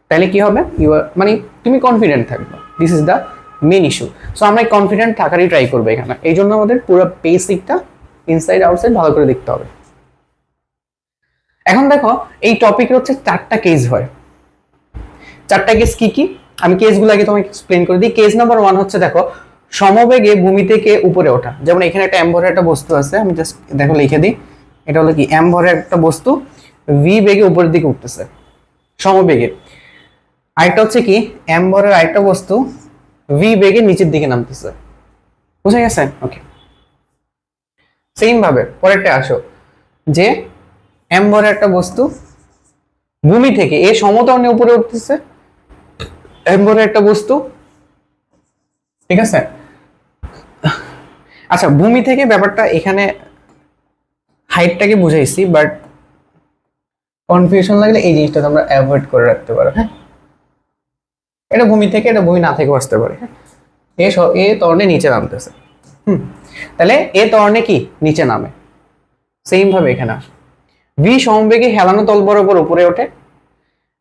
তাহলে কি হবে, মানে তুমি কনফিডেন্ট থাকবে, this is the main issue. So আমরা কনফিডেন্ট থাকারই ট্রাই করবো এখানে। এই জন্য আমাদের পুরো বেসিকটা ইনসাইড আউটসাইড ভালো করে দেখতে হবে। এখন দেখো, এই টপিকের হচ্ছে 4টা কেস হয়। 4টা কেস কি কি, আমি কেসগুলো আগে তোমাকে এক্সপ্লেন করে দিই। কেস নাম্বার 1 হচ্ছে দেখো, সমবেগে ভূমি থেকে উপরে ওঠা। যেমন এখানে একটা এম ভরের একটা বস্তু আছে, আমি জাস্ট দেখো লিখে দিই, এটা হলো কি এম ভরের একটা বস্তু ভি বেগে উপরের দিকে উঠতেছে সমবেগে। আরেকটা হচ্ছে কি এম ভরের আরেকটা বস্তু ভি বেগে নিচের দিকে নামতেছে, বুঝা গেছে? ওকে, সেম ভাবে পরেরটা আসো, যে এম ভরের একটা বস্তু ভূমি থেকে এ সমতলে উপরে উঠতেছে, এম ভরের একটা বস্তু, ঠিক আছে। আচ্ছা, ভূমি থেকে ব্যাপারটা এখানে হাইটটাকে বুঝাইছি, বাট কনফিউশন লাগলে এই জিনিসটা তোমরা অ্যাভয়েড করে রাখতে পারো। হ্যাঁ, এটা ভূমি থেকে, এটা ভূমি না থেকেও আসতে পারে। এ ত্বরণে নিচে নামতেছে, তাহলে এ ত্বরণে কি নিচে নামে, সেম ভাবে এখানে আসে। ভি সমবেগে হেলানো তল বরাবর উপরে ওঠে,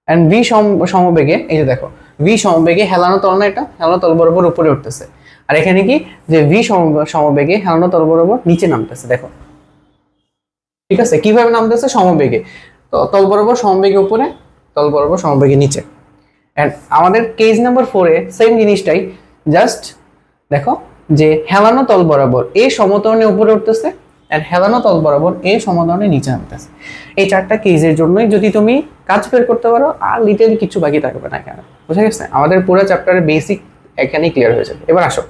এন্ড ভি সমবেগে, এই যে দেখো ভি সমবেগে হেলানো তল না, এটা হেলানো তল বরাবর উপরে উঠতেছে। আর এখানে কি যে ভি সমবেগে হেলানো তল বরাবর নিচে নামতেছে, দেখো ঠিক আছে। কিভাবে নামতেছে, সমবেগে, তো তল বরাবর সমবেগে উপরে, তল বরাবর সমবেগে নিচে। এন্ড আমাদের কেস নাম্বার 4 এ সেম জিনিসটাই, জাস্ট দেখো যে হেলানো তল বরাবর এ সমতলে উপরে উঠতেছে, এন্ড হেলানো তল বরাবর এ সমতলে নিচে নামতেছে। এই 4টা কেসের জন্যই যদি তুমি কাজ বের করতে পারো, আর লিটেল কিছু বাকি থাকবে না কেন, বুঝা গেছে? আমাদের পুরো চ্যাপ্টারের বেসিক এখানেই ক্লিয়ার হয়ে যাবে। এবার আসো,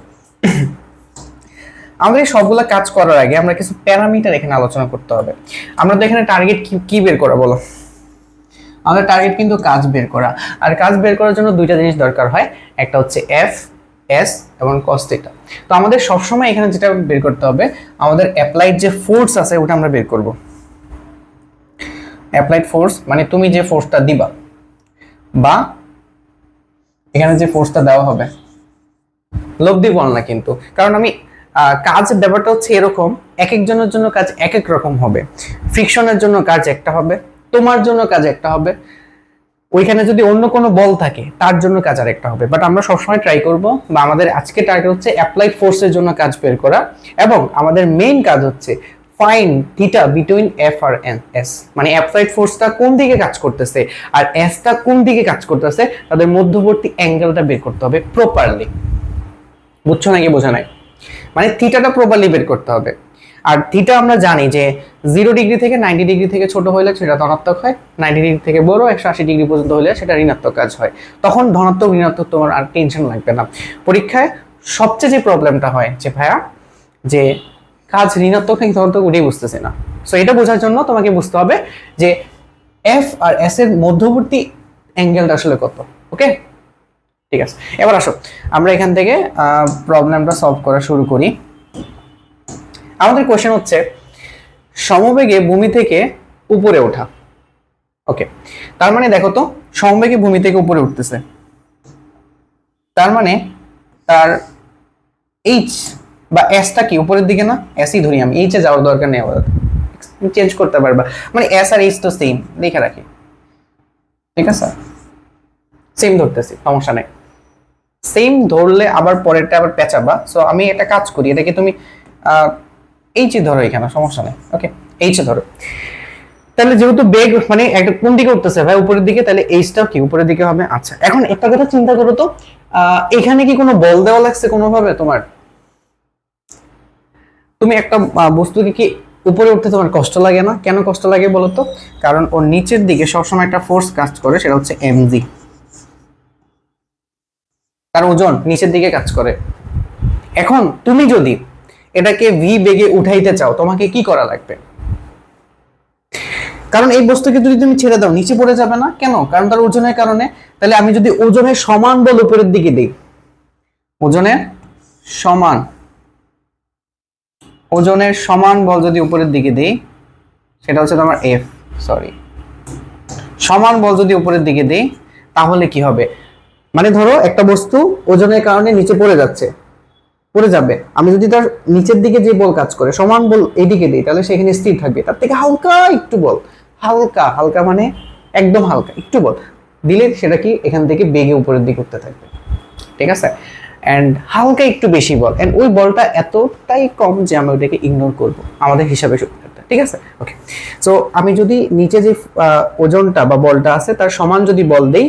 আমাদের সবগুলা কাজ করার আগে আমরা কিছু প্যারামিটার এখানে আলোচনা করতে হবে। আমরা তো এখানে টার্গেট কি বের করা বলো, আমাদের টার্গেট কিন্তু কাজ বের করা। আর কাজ বের করার জন্য দুইটা জিনিস দরকার হয়, একটা হচ্ছে এফ এস এবং কস থিটা। তো আমাদের সবসময় এখানে যেটা বের করতে হবে, আমাদের অ্যাপ্লাইড যে ফোর্স আছে ওটা আমরা বের করব। অ্যাপ্লাইড ফোর্স মানে তুমি যে ফোর্সটা দিবা, বা এখানে যে ফোর্সটা দেওয়া হবে, লোভ দিব না কিন্তু, কারণ আমি কাজ ব্যাপারটা হচ্ছে এরকম, এক একজনের জন্য কাজ এক এক রকম হবে। ফ্রিকশনের জন্য কাজ একটা হবে, তোমার জন্য কাজ একটা হবে, ওইখানে যদি অন্য কোনো বল থাকে তার জন্য কাজ আর একটা হবে। বাট আমরা সবসময় ট্রাই করব, বা আমাদের আজকে টার্গেট হচ্ছে অ্যাপ্লাইড ফোর্সের জন্য কাজ বের করা, এবং আমাদের মেইন কাজ হচ্ছে fine theta between F R S, মানে অ্যাপ্লাইড ফোর্সটা কোন দিকে কাজ করতেছে আর এসটা কোন দিকে কাজ করতেছে, তাদের মধ্যবর্তী অ্যাঙ্গেলটা বের করতে হবে প্রপারলি। বুঝছো নাকি বোঝা নাই? মানে থিটাটা প্রপারলি বের করতে হবে। আর থিটা আমরা জানি যে 0 ডিগ্রি থেকে 90 ডিগ্রি থেকে ছোট হলে সেটা ধনাত্মক হয়, 90 ডিগ্রি থেকে বড় 180 ডিগ্রি পর্যন্ত হলে সেটা ঋণাত্মক কাজ হয়। তখন ধনাত্মক ঋণাত্মক তোমার আর টেনশন লাগবে না। পরীক্ষায় সবচেয়ে যে প্রবলেমটা হয় যে ভাইয়া যে কাজ ঋণাত্মক নাকি ধনাত্মক ওটাই বুঝতেছে না। সো এটা বোঝার জন্য তোমাকে বুঝতে হবে যে এফ আর এস এর মধ্যবর্তী অ্যাঙ্গেলটা আসলে কত। ওকে, ঠিক আছে। এবার আসো আমরা এখান থেকে প্রবলেমটা সলভ করা শুরু করি। আমাদের কোশ্চেন হচ্ছে সমবেগে ভূমি থেকে উপরে ওঠা। ওকে, তার মানে দেখো তো সমবেগে ভূমি থেকে উপরে উঠতেছে, তার মানে তার এইচ বা এসটা কি উপরের দিকে না? এসই ধরি আমি, এইচে যাওয়ার দরকার নেই, আবার চেঞ্জ করতে পারবা, মানে এস আর এইচ তো সেম, দেখে রাখি, ঠিক আছে? সেম ধরতেছি, সমস্যা নেই। সেম ধরলে আবার পরেরটা আবার পেঁচাবা। সো আমি একটা কাজ করি, এটাকে তুমি এইচে ধরো, এখানে সমস্যা নেই। ওকে, এইচে ধরো। তাহলে যেহেতু বেগ মানে একটা কোন দিকে উঠতেছে ভাই? উপরের দিকে, তাহলে এইচটাও কি উপরের দিকে হবে। আচ্ছা, এখন একটা কথা চিন্তা করো তো, এখানে কি কোনো বল দেওয়া লাগছে কোনোভাবে তোমার? তুমি একটা বস্তুকে কি উপরে উঠতে তোমার কষ্ট লাগে না? কেন কষ্ট লাগে বলো তো? কারণ ওর নিচের দিকে সবসময় একটা ফোর্স কাজ করে, সেটা হচ্ছে এমজি। তার ওজন নিচের দিকে কাজ করে। এখন তুমি যদি এটাকে ভি বেগে উঠাইতে চাও, তোমাকে কি করা লাগবে? কারণ এই বস্তুকে যদি তুমি ছেড়ে দাও নিচে পড়ে যাবে না। কেন? কারণ তার ওজনের কারণে। তাহলে আমি যদি ওজনের সমান বল উপরের দিকে দিই, ওজনের সমান বল যদি উপরের দিকে দিই, সেটা হচ্ছে তোমার এফ, সরি, সমান বল যদি উপরের দিকে দিই, তাহলে কি হবে? মানে ধরো একটা বস্তু ওজনের কারণে নিচে পড়ে যাবে, আমি যদি তার নিচের দিকে যে বল কাজ করে সমান বল এইদিকে দিই, তাহলে সেখানে স্থির থাকবে। তার থেকে হালকা একটু বল, হালকা মানে একদম হালকা একটু বল দিলে সেটা কি এখান থেকে বেগে উপরের দিকে উঠতে থাকবে, ঠিক আছে? এন্ড হালকা একটু বেশি বল, এন্ড ওই বলটা এতটাই কম যে আমরা ওটাকে ইগনোর করব আমাদের হিসাবে সূত্রটা, ঠিক আছে? ওকে, সো আমি যদি নিচে যে ওজনটা বা বলটা আছে তার সমান যদি বল দেই,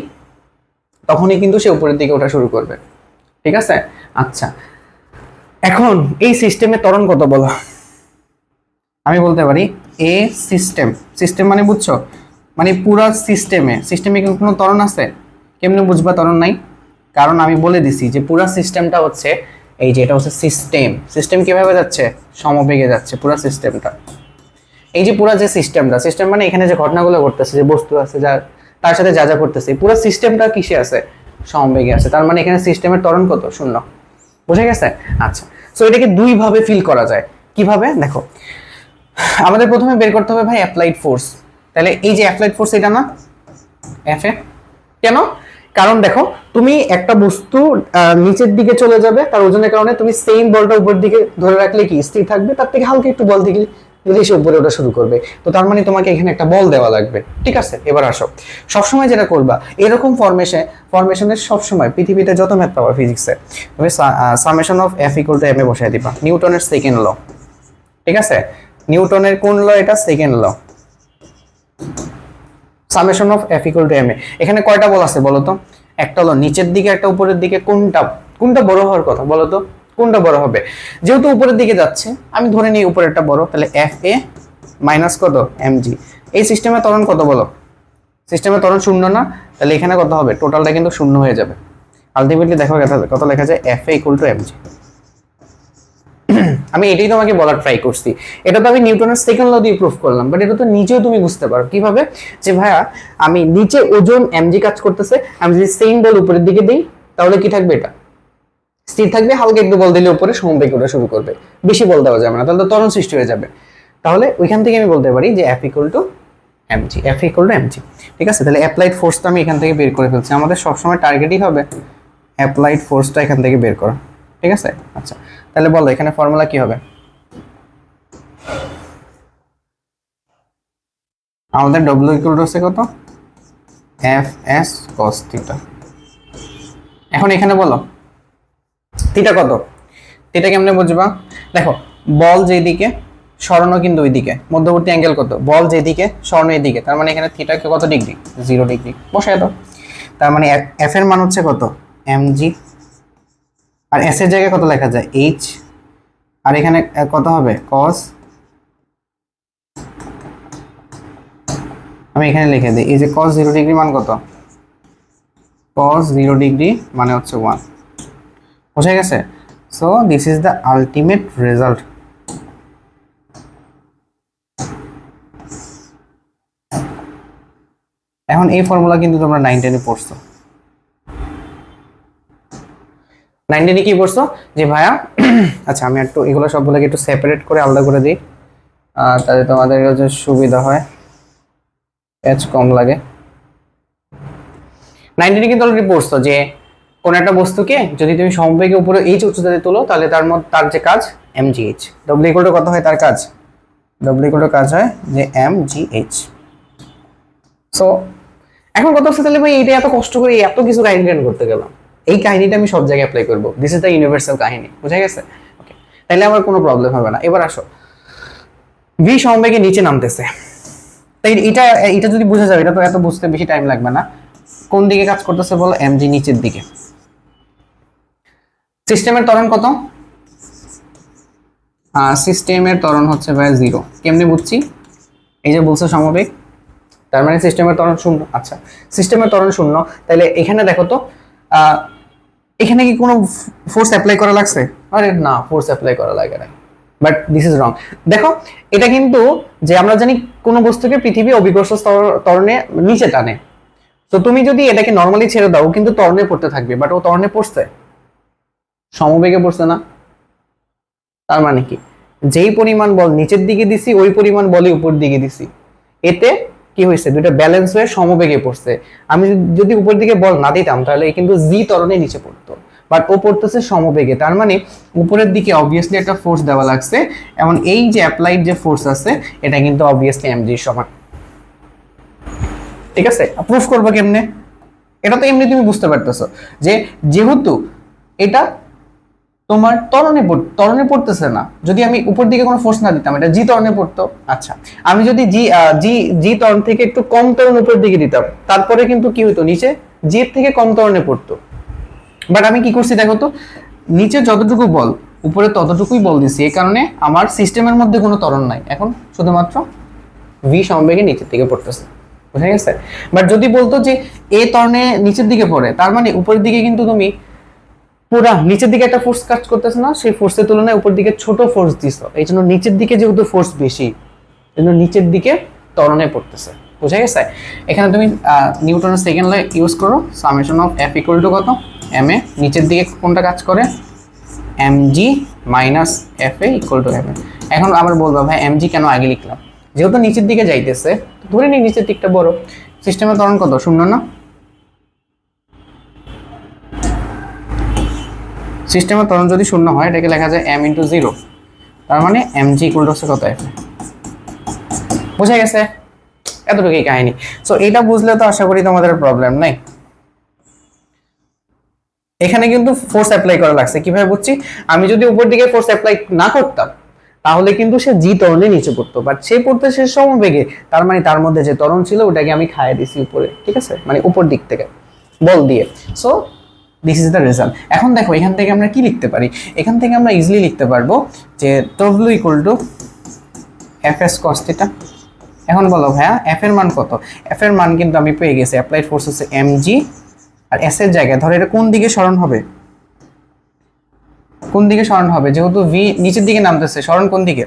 তখনই কিন্তু সে উপরের দিকে ওঠা শুরু করবে, ঠিক আছে? আচ্ছা, এখন এই সিস্টেমে ত্বরণ কত বলো? আমি বলতে পারি এ সিস্টেম মানে বুঝছো, মানে পুরো সিস্টেমে কি কোনো ত্বরণ আছে? কেমনে বুঝবা ত্বরণ নাই? কারণ আমি বলে দিছি যে পুরো সিস্টেমটা হচ্ছে এই যে এটা হচ্ছে সিস্টেম কিভাবে যাচ্ছে? সমবেগে যাচ্ছে পুরো সিস্টেমটা। এই যে পুরো যে সিস্টেম মানে এখানে যে ঘটনাগুলো ঘটতেছে, যে বস্তু আছে যা তার সাথে যা করতেছে, পুরো সিস্টেমটা কিসে আছে? সমবেগে আছে। তার মানে এখানে সিস্টেমের ত্বরণ কত? 0। বুঝে গেছে? আচ্ছা, সো এটাকে দুই ভাবে ফিল করা যায়। কিভাবে? দেখো, আমাদের প্রথমে বের করতে হবে ভাই অ্যাপ্লাইড ফোর্স। তাহলে এই যে অ্যাপ্লাইড ফোর্স, এটা না এফ এ, কেন? কারণ দেখো, তুমি একটা বস্তু নিচের দিকে চলে যাবে, তার ওজনের কারণে তুমি সেম বলটা উপরের দিকে ধরে রাখলে কি স্থির থাকবে? তার থেকে হালকা একটু বল দিলে সে উপরে ওঠা শুরু করবে। তো তার মানে তোমাকে এখানে একটা বল দেওয়া লাগবে, ঠিক আছে? এবার আসো, সবসময় যেটা করবা এরকম ফরমেশনের সবসময় পৃথিবীতে যত ম্যাথ পাবা ফিজিক্সে, তুমি summation of F equal to M A বসাই দিবা, নিউটনের সেকেন্ড ল, ঠিক আছে? নিউটনের কোন ল? এটা second law, summation of F equal to M A. এখানে কয়টা বল আছে বলো তো? একটা হলো নিচের দিকে, একটা উপরের দিকে। কোনটা বড় হওয়ার কথা বলো তো? কোনটা বড় হবে? যেহেতু উপরের দিকে যাচ্ছে, আমি ধরে নিই উপরেরটা বড়, তাহলে এফ এ মাইনাস কত? M G. এই সিস্টেমে ত্বরণ কত বলো? সিস্টেমে ত্বরণ 0 না? তাহলে এখানে কত হবে? টোটালটা কিন্তু 0 হয়ে যাবে। আলটিমেটলি দেখো কত লেখা যায়? F A equal to M G. আমি এটাই তোমাকে বলার ট্রাই করছি। এটা তো আমি নিউটনের সেকেন্ড ল দিয়ে প্রুফ করলাম, বাট এটা তো নিচেও তুমি বুঝতে পারো। কিভাবে? যে ভাইয়া আমি নিচে ওজন এমজি কাজ করতেছে, আমি যদি সেম বল উপরের দিকে দিই, তাহলে কি থাকবে? এটা স্থির থাকবে। হালকা একটু বল দিলে উপরে সমবেগে ওঠা শুরু করবে, বেশি বল দেওয়া যাবে না, তাহলে তো ত্বরণ সৃষ্টি হয়ে যাবে। তাহলে ওইখান থেকে আমি বলতে পারি যে এফ ইকুয়াল টু এমজি, ঠিক আছে? তাহলে অ্যাপ্লাইড ফোর্সটা আমি এখান থেকে বের করে ফেলছি। আমাদের সবসময় টার্গেটই হবে অ্যাপ্লাইড ফোর্সটা এখান থেকে বের করা, ঠিক আছে? আচ্ছা, তাহলে বলো এখানে ফর্মুলা কি হবে? আমাদের ডব্লিউ ইকুয়াল টু হচ্ছে কত? F S cos theta. এখন এখানে বলো থিটা কত? থিটা কেমনে বুঝবা? দেখো, বল যেদিকে সরানো কিন্তু ওইদিকে, মধ্যবর্তী অ্যাঙ্গেল কত, বল যেদিকে সরানো এদিকে, তার মানে এখানে থিটাকে কত ডিগ্রি, 0 ডিগ্রি বসায় দাও। তার মানে এফ এর মান হচ্ছে কত, mg, আর এস এর জায়গায় কত লেখা যায়, h, আর এখানে কত হবে cos, আমি এখানে লিখে দিই, এই যে cos 0 ডিগ্রি মান কত, cos 0 ডিগ্রি মানে হচ্ছে 1, বুঝা গেছে। So this is the ultimate result. এখন এই ফর্মুলা কিন্তু তোমরা 9 10 এ পড়ছো, 9 10 এ কি পড়ছো যে ভাইয়া আচ্ছা আমি একটু এগুলো সবগুলোকে একটু সেপারেট করে আলাদা করে দিই, তাহলে তোমাদের কাছে সুবিধা হয়, পেজ কম লাগে। 9 10 এ কিন্তু অলরেডি পড়ছো যে কোন একটা বস্তুকে যদি তুমি সমবেগে উপরে h উচ্চতাতে তোলো তাহলে তার যে কাজ mgh, w ইকুয়াল টু কত হয় তার কাজ, w ইকুয়াল টু কাজ হয় যে mgh। সো এখন কত হচ্ছে তাহলে ভাই এটা এত কষ্ট করে এত কিছু কাহিনী জ্ঞান করতে গেলাম, এই কাহিনীটা আমি সব জায়গায় অ্যাপ্লাই করব, দিস ইজ দ্য ইউনিভার্সাল কাহিনী, বুঝা গেছে। ওকে, তাহলে আমার কোনো প্রবলেম হবে না। এবার আসো v সমবেগে নিচে নামতেছে, তাই এটা এটা যদি বুঝা যাবে, এটা তো এত বুঝতে বেশি টাইম লাগবে না। কোন দিকে কাজ করতেছে বলো, mg নিচের দিকে। সিস্টেমের ত্বরণ কত, সিস্টেমের ত্বরণ হচ্ছে ভাই 0, কেমনে বুঝছি, এই যে বলছে সমবেগ, তার মানে সিস্টেমের ত্বরণ 0। আচ্ছা সিস্টেমের ত্বরণ 0, তাহলে এখানে দেখো তো এখানে কি কোনো ফোর্স অ্যাপ্লাই করা লাগছে, আরে না ফোর্স অ্যাপ্লাই করা লাগে না, বাট দিস ইজ রং। দেখো এটা কিন্তু যে আমরা জানি কোনো বস্তুকে পৃথিবী অভিকর্ষ ত্বরণে নিচে টানে, তো তুমি যদি এটাকে নরমালি ছেড়ে দাও কিন্তু ত্বরণে পড়তে থাকবে, বাট ও ত্বরণে পড়ছে, সমবেগে পড়ছে না। তার মানে কি, যেই পরিমাণ বল নিচের দিকে দিছি ওই পরিমাণ বলই উপর দিকে দিছি, এতে কি হয়েছে, দুটো ব্যালেন্স হয়ে সমবেগে পড়ছে। আমি যদি উপর দিকে বল না দিতাম তাহলে কিন্তু জি ত্বরণে নিচে পড়তো, বাট ও পড়তেছে সমবেগে, তার মানে উপরের দিকে অবভিয়াসলি একটা ফোর্স দেওয়া লাগছে, এবং এই যে অ্যাপ্লাইড যে ফোর্স আছে এটা কিন্তু অবভিয়াসলি mg এর সমান। ঠিক আছে, প্রুফ করবো কেমনে, এটা তো এমনি তুমি বুঝতে পারতেছো যে যেহেতু এটা তোমার ত্বরণে পড়তেছে না, যদি আমি উপর দিকে কোনো ফোর্স না দিতাম এটা জি ত্বরণে পড়তো। আচ্ছা আমি যদি জি জি জি ত্বরণ থেকে একটু কম ত্বরণ উপর দিকে দিতাম, তারপরে কিন্তু কি হতো, নিচে জি এর থেকে কম ত্বরণে পড়তো। বাট আমি কি করছি দেখো তো, নিচে যতটুকু বল উপরে ততটুকুই বল দিছি, এই কারণে আমার সিস্টেমের মধ্যে কোনো ত্বরণ নাই, এখন শুধুমাত্র ভি সমবেগে নিচের দিকে পড়তেছে, বুঝা গেছে। বাট যদি বলতো যে এ ত্বরণে নিচের দিকে পড়ে, তার মানে উপরের দিকে কিন্তু তুমি পুরা নিচের দিকে একটা ফোর্স কাজ করতেছে না, সেই ফোর্সের তুলনায় উপর দিকে ছোট ফোর্স দিছো, এই জন্য নিচের দিকে যেহেতু ফোর্স বেশি, এই জন্য নিচের দিকে ত্বরণে পড়তেছে, বুঝা গেছে। এখানে তুমি নিউটনের সেকেন্ড ল ইউজ করো, summation of F equal to কত, এম এ, নিচের দিকে কোনটা কাজ করে, mg minus F A equal to M A. এখন আবার বলবা ভাই mg কেন আগে লিখলাম, যেহেতু নিচের দিকে যাইতেছে ধরে নিই নিচের দিকটা বড়, সিস্টেমের ত্বরণ কত, 0 না, সিস্টেমের ত্বরণ যদি 0 হয় এটাকে লেখা যায় m ইন্টু 0, তার মানে mg ইকুয়াল টু হচ্ছে কত, f। বুঝা গেছে, এতটুকুই কাহিনী। সো এটা বুঝলে তো আশা করি তোমাদের প্রবলেম নাই। এখানে কিন্তু ফোর্স অ্যাপ্লাই করা লাগছে, কিভাবে বুঝছি, আমি যদি উপর দিকে ফোর্স অ্যাপ্লাই না করতাম তাহলে কিন্তু সে জি ত্বরণে নিচে পড়তো, বাট সে পড়তে সে সমবেগে, তার মানে তার মধ্যে যে ত্বরণ ছিল ওটাকে আমি খাইয়ে দিছি উপরে, ঠিক আছে, মানে উপর দিক থেকে বল দিয়ে। So this is the result. এখন দেখো এখান থেকে আমরা কি লিখতে পারি, এখান থেকে আমরা ইজিলি লিখতে পারবো যে W equal to F S cos theta. এখন বলো ভাইয়া এফ এর মান কত, এফ এর মান কিন্তু আমি পেয়ে গেছি, অ্যাপ্লাইড ফোর্স হচ্ছে mg, আর এস এর জায়গায় ধরো এটা কোন দিকে সরণ হবে, কোন দিকে সরণ হবে, যেহেতু ভি নিচের দিকে নামতেছে, সরণ কোন দিকে,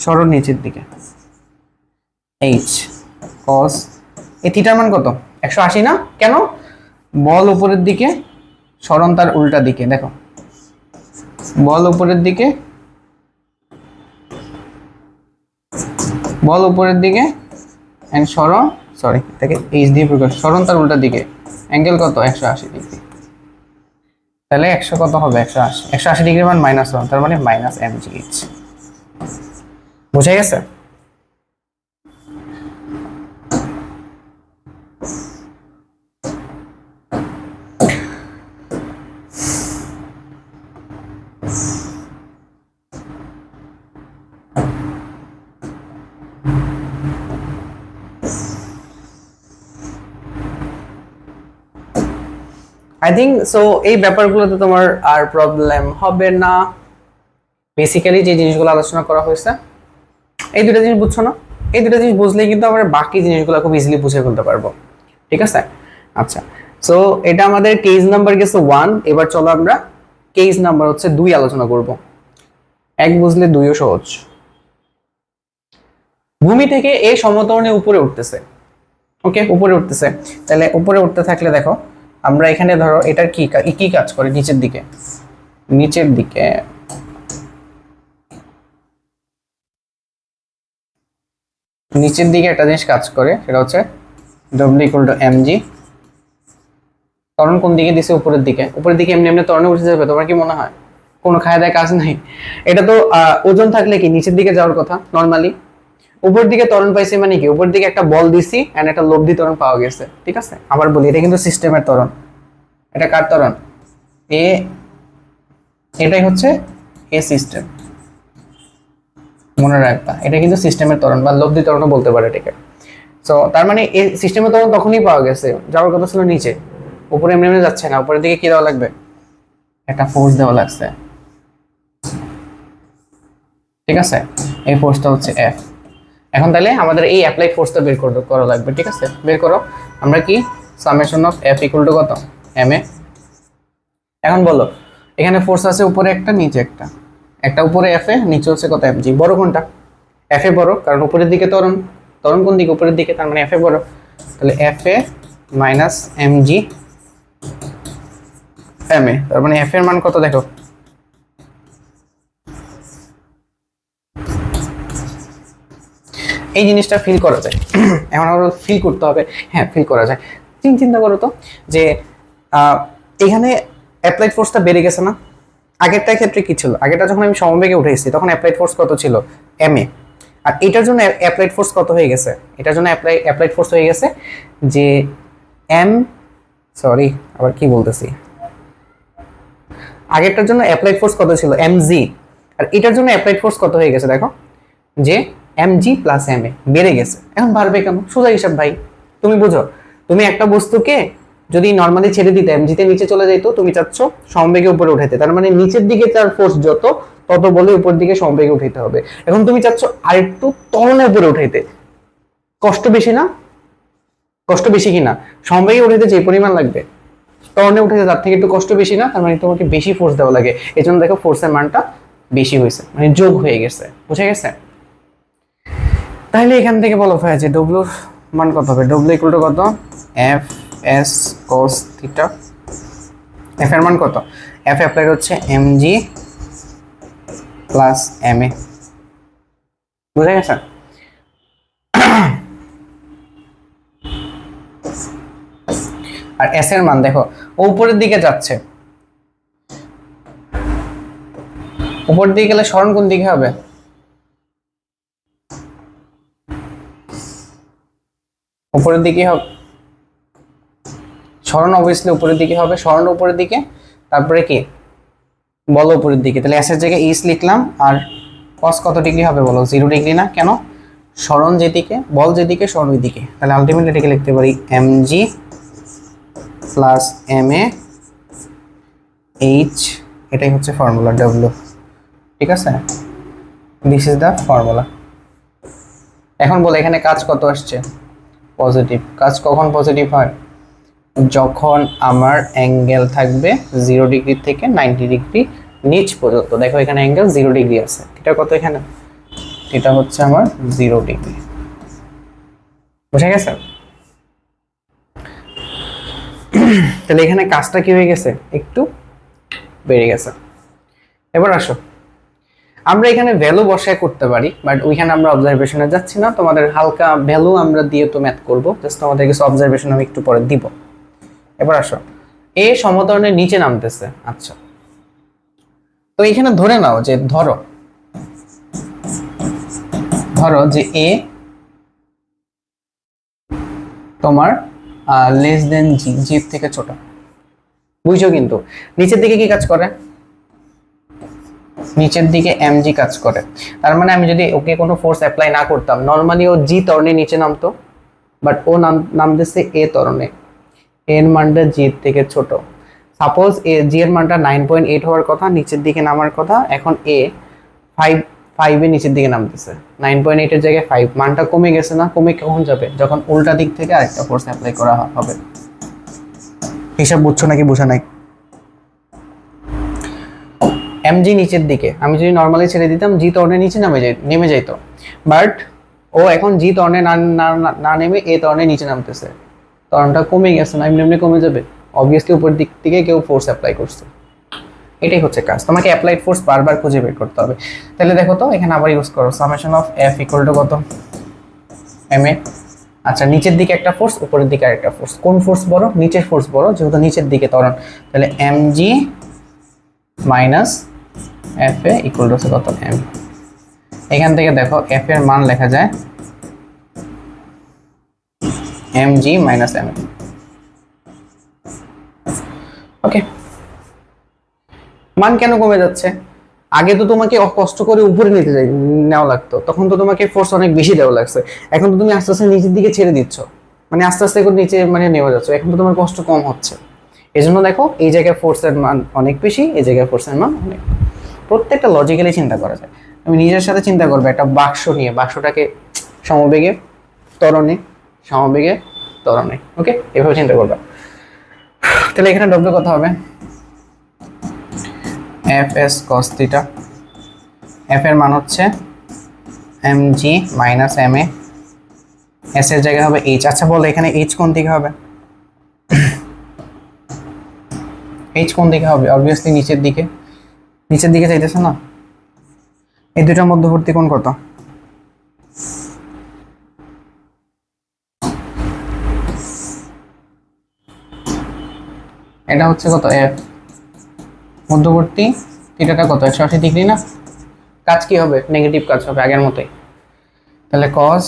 সরণ নিচের দিকে, এইচ কস, এই থিটার মান কত, 180 না, কেন, বল উপরের দিকে সরণ তার উল্টা দিকে, দেখো বল উপরের দিকে, বল উপরের দিকে এন্ড সরণ, সরি এটাকে এইচ দিয়ে প্রকাশ, সরণ তার উল্টা দিকে, অ্যাঙ্গেল কত, 180 ডিগ্রি, তাহলে 100 কত হবে, 180, 180 ডিগ্রি মান -1, তার মানে মাইনাস mgh। বুঝা গেছে। আই থিঙ্ক সো এই ব্যাপারগুলোতে তোমার আর প্রবলেম হবে না। বেসিক্যালি যে জিনিসগুলো আলোচনা করা হয়েছে এই দুটো জিনিস বুঝছো না, এই দুটো জিনিস বুঝলেই কিন্তু আমরা বাকি জিনিসগুলো খুব ইজিলি বুঝে ফেলতে পারবো। ঠিক আছে, আচ্ছা। সো এটা আমাদের কেস নাম্বার গেছে 1। এবার চলো আমরা কেস নাম্বার হচ্ছে 2 আলোচনা করব। 1 বুঝলে 2ও সহজ। ভূমি থেকে এ সমতলে উপরে উঠতেছে, ওকে, উপরে উঠতেছে। তাহলে উপরে উঠতে থাকলে দেখো আমরা এখানে ধরো এটার কি কি কাজ করে, নিচের দিকে, নিচের দিকে নিচের দিকে একটা জিনিস কাজ করে, সেটা হচ্ছে W = mg। ত্বরণ কোন দিকে দিছে? উপরের দিকে। উপরের দিকে এমনি এমনি ত্বরণে উঠে যাবে তোমার কি মনে হয়? কোনো খায় দায় কাজ নাই। এটা তো ওজন থাকলে কি নিচের দিকে যাওয়ার কথা নরমালি। উপর দিকে ত্বরণ পাইছি মানে কি, উপর দিকে একটা বল দিছি এন্ড একটা লব্ধি ত্বরণ পাওয়া গেছে। ঠিক আছে, আবার বলি এটা কিন্তু সিস্টেমের ত্বরণ। এটা কার ত্বরণ? এটাই হচ্ছে এ সিস্টেম, মনে রাখবা এটা কিন্তু সিস্টেমের ত্বরণ বা লব্ধি ত্বরণও বলতে পারে এটাকে। সো তার মানে এই সিস্টেমের ত্বরণ তখনই পাওয়া গেছে, যাওয়ার কথা ছিল নিচে, উপরে এমনি এমনি যাচ্ছে না। উপরের দিকে কি দেওয়া লাগবে? একটা ফোর্স দেওয়া লাগছে। ঠিক আছে, এই ফোর্সটা হচ্ছে এফ। এখন তাহলে আমাদের এই অ্যাপ্লাইড ফোর্সটা বের করা লাগবে। ঠিক আছে, বের করো। আমরা কি সামেশন অফ এফ = কত? M A. এখন বলো এখানে ফোর্স আছে উপরে একটা নিচে একটা, একটা উপরে এফ এ, নিচে হচ্ছে কত? M G. বড় কোনটা? এফ এ বড়, কারণ উপরের দিকে ত্বরণ, ত্বরণ কোন দিকে? উপরের দিকে, তার মানে এফ এ বড়। তাহলে F A minus M G M A, তার মানে এফ এর মান কত দেখো? এই জিনিসটা ফিল করা যায়। এখন আমরা ফিল করতে হবে। হ্যাঁ, ফিল করা যায়। চিন্তা করো তো যে এখানে অ্যাপ্লাইড ফোর্সটা বেড়ে গেছে না? আগেরটার ক্ষেত্রে কি ছিল? আগেরটা যখন আমি সমবেগে উঠেছি তখন অ্যাপ্লাইড ফোর্স কত ছিল? M A. আর এটার জন্য অ্যাপ্লাইড ফোর্স কত হয়ে গেছে? এটার জন্য অ্যাপ্লাইড ফোর্স হয়ে গেছে যে এম, সরি আবার কি বলতেছি, আগেরটার জন্য অ্যাপ্লাইড ফোর্স কত ছিল? M G. আর এটার জন্য অ্যাপ্লাইড ফোর্স কত হয়ে গেছে দেখো, যে এম জি প্লাস এম এ বেড়ে গেছে। এখন বাড়বে কেন? সোজা হিসাব ভাই, তুমি বুঝো। তুমি একটা বস্তুকে যদি নর্মালি ছেড়ে দিতে এমজিতে নিচে চলে যাইতো, তুমি চাচ্ছ সমবেগে উপরে উঠাইতে, তার মানে নিচের দিকে তার ফোর্স যত, তত বলে উপর দিকে সমবেগে উঠাইতে হবে। এখন তুমি চাচ্ছ আরেকটু ত্বরণে উপরে উঠাইতে, কষ্ট বেশি না? কষ্ট বেশি কিনা? সমবেগে উঠাইতে যে পরিমাণ লাগবে ত্বরণে উঠাইতে তার থেকে একটু কষ্ট বেশি না? তার মানে তোমাকে বেশি ফোর্স দেওয়া লাগে। এই জন্য দেখো ফোর্সের মানটা বেশি হয়েছে, মানে যোগ হয়ে গেছে। বুঝে গেছে? তাহলে এখান থেকে বলা হয় যে ডব্লিউর মান কত হবে? ডব্লিউ = কত? F S cos theta. F এর মান কত? এফ অ্যাপ্লাইড হচ্ছে এম জি প্লাস এম এ। বুঝে গেছে? আর এস এর মান দেখো উপরের দিকে যাচ্ছে, উপরের দিকে গেলে সরণ কোন দিকে হবে? উপরের দিকে হবে সরণ, অবভিয়াসলি উপরের দিকে হবে। সরণ উপরের দিকে, তারপরে কি বল উপরের দিকে। তাহলে এস এর জায়গায় ইস লিখলাম। আর cos কত ডিগ্রি হবে বলো? 0 ডিগ্রি না? কেন? সরণ যেদিকে, বল যেদিকে, সরণ ওই দিকে। তাহলে আলটিমেটলি এটাকে লিখতে পারি M G plus M A H, এটাই হচ্ছে ফর্মুলা ডব্লিউ। ঠিক আছে, দিস ইজ দ্য ফর্মুলা। এখন বলো এখানে কাজ কত আসছে? পজিটিভ। কাজ কখন পজিটিভ হয়? যখন আমার অ্যাঙ্গেল থাকবে 0 ডিগ্রি থেকে 90 ডিগ্রি নিচ পর্যন্ত। দেখো এখানে অ্যাঙ্গেল 0 ডিগ্রি আছে, এটা কত? এখানে এটা হচ্ছে আমার 0 ডিগ্রি। বুঝা গেছে? তাহলে এখানে কাজটা কি হয়ে গেছে? একটু বেড়ে গেছে। এবার আসো আমরা এখানে ভ্যালু বসায় করতে পারি, বাট ওইখানে আমরা অবজারভেশনে যাচ্ছি না। তোমাদের হালকা ভ্যালু আমরা দিয়ে তো ম্যাথ করবো, জাস্ট তোমাদের কিছু অবজারভেশন আমি একটু পরে দিব। এবার আসো এ সমতলের নিচে নামতেছে। আচ্ছা, তো এখানে ধরে নাও যে ধরো যে এ তোমার লেস দেন জি, জি থেকে ছোট। বুঝছো? কিন্তু নিচের দিকে কি কাজ করে? নিচের দিকে এম জি কাজ করে। তার মানে আমি যদি ওকে কোনো ফোর্স অ্যাপ্লাই না করতাম, নর্মালি ও জি ত্বরণে নিচে নামতো, বাট ও নামতেছে এ ত্বরণে, এর মানটা জি থেকে ছোট। সাপোজ এ জি এর মানটা 9.8 হওয়ার কথা, নিচের দিকে নামার কথা, এখন এ 5 এর নিচের দিকে নামতেছে, 9.8 এর জায়গায় 5, মানটা কমে গেছে না? কমে কখন যাবে? যখন উল্টা দিক থেকে আরেকটা ফোর্স অ্যাপ্লাই করা হবে। হিসাব বুঝছো নাকি বুঝা নাই? এমজি নিচের দিকে, আমি যদি নর্মালি ছেড়ে দিতাম জি ত্বরণের নিচে নেমে যাইতো, বাট ও এখন জি ত্বরণে না নেমে এ ত্বরণের নিচে নামতেছে, ত্বরণটা কমে গেছে না? এমনি এমনি কমে যাবে? অবভিয়াসলি উপর দিক থেকে কেউ ফোর্স অ্যাপ্লাই করছে। এটাই হচ্ছে কাজ, তোমাকে অ্যাপ্লাইড ফোর্স বারবার খুঁজে বের করতে হবে। তাহলে দেখো তো এখানে আবার ইউজ করো summation of F equal to কত? এম এ। আচ্ছা, নিচের দিকে একটা ফোর্স, উপরের দিকে আরেকটা ফোর্স, কোন ফোর্স বড়? নিচের ফোর্স বড়, যেহেতু নিচের দিকে ত্বরণ, তাহলে M G minus F A equal to কত? এম। এখান থেকে দেখো এফ এর মান লেখা যায় M G minus M. Okay, মান কেন কমে যাচ্ছে? আগে তো তোমাকে কষ্ট করে উপরে নেওয়া লাগতো, তখন তো তোমাকে ফোর্স অনেক বেশি দেওয়া লাগছে। এখন তো তুমি আস্তে আস্তে নিচের দিকে ছেড়ে দিচ্ছ, মানে আস্তে আস্তে করে নিচে মানে নেওয়া যাচ্ছে, এখন তো তোমার কষ্ট কম হচ্ছে। এই জন্য দেখো এই জায়গায় ফোর্সের মান অনেক বেশি, এই জায়গায় ফোর্সের মান অনেক। প্রত্যেকটা লজিক্যালি চিন্তা করা যায়। আমি নিজের সাথে চিন্তা করবো একটা বাক্স নিয়ে, বাক্সটাকে সমবেগে ত্বরণে, সমবেগে ত্বরণে, ওকে, এভাবে চিন্তা করবে। তাহলে এখানে ডব্লিউ কত হবে? F S cos theta, F এর মান হচ্ছে এম জি মাইনাস এম এ, এস এর জায়গায় হবে এইচ। আচ্ছা বলো এখানে এইচ কোন দিকে হবে? এইচ কোন দিকে হবে? অবভিয়াসলি নিচের দিকে, নিচের দিকে চাইতেছে না? এই দুটার মধ্যবর্তী কোণ কত? এটা হচ্ছে কত? এফ। মধ্যবর্তী থিটাটা কত? 180 ডিগ্রি না? কাজ কি হবে? নেগেটিভ কাজ হবে আগের মতোই। তাহলে কস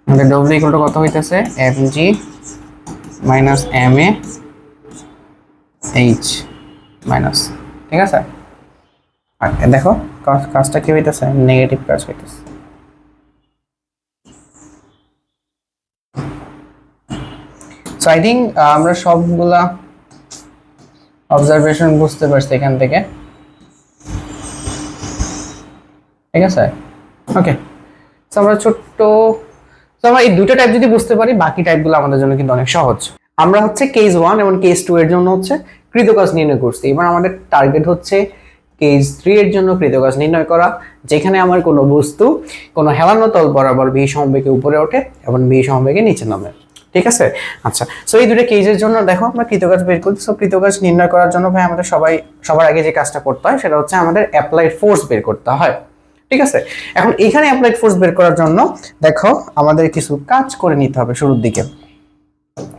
আমাদের ডব্লিউ ইকুয়াল টু কত হইতেছে? F G minus M A H minus, ঠিক আছে? আর দেখো কাজটা কি হইতেছে? নেগেটিভ কাজ হইতেছে। সো আই থিঙ্ক আমরা সবগুলা অবজারভেশন বুঝতে পারছি এখান থেকে, ঠিক আছে? ওকে, সো আমরা আমরা এই দুটো টাইপ যদি বুঝতে পারি, বাকি টাইপগুলো আমাদের জন্য কিন্তু অনেক সহজ। আমরা হচ্ছে কেস 1 এবং কেস 2 এর জন্য হচ্ছে কৃতকাজ নির্ণয় করছি। এবার আমাদের টার্গেট হচ্ছে কেস 3 এর জন্য কৃতকাজ নির্ণয় করা, যেখানে আমার কোনো বস্তু কোনো হেলানো তল বরাবর ভি সমবেগে উপরে ওঠে এবং ভি সমবেগে নিচে নামে, ঠিক আছে? আচ্ছা, সো এই দুটো কেসের জন্য দেখো আমরা কৃতকাজ বের করছি। সো কৃতকাজ নির্ণয় করার জন্য ভাই আমাদের সবার আগে যে কাজটা করতে হয় সেটা হচ্ছে আমাদের অ্যাপ্লাইড ফোর্স বের করতে হয়, ঠিক আছে? এখন এখানে অ্যাপ্লাইড ফোর্স বের করার জন্য দেখো আমাদের কিছু কাজ করে নিতে হবে শুরুর দিকে।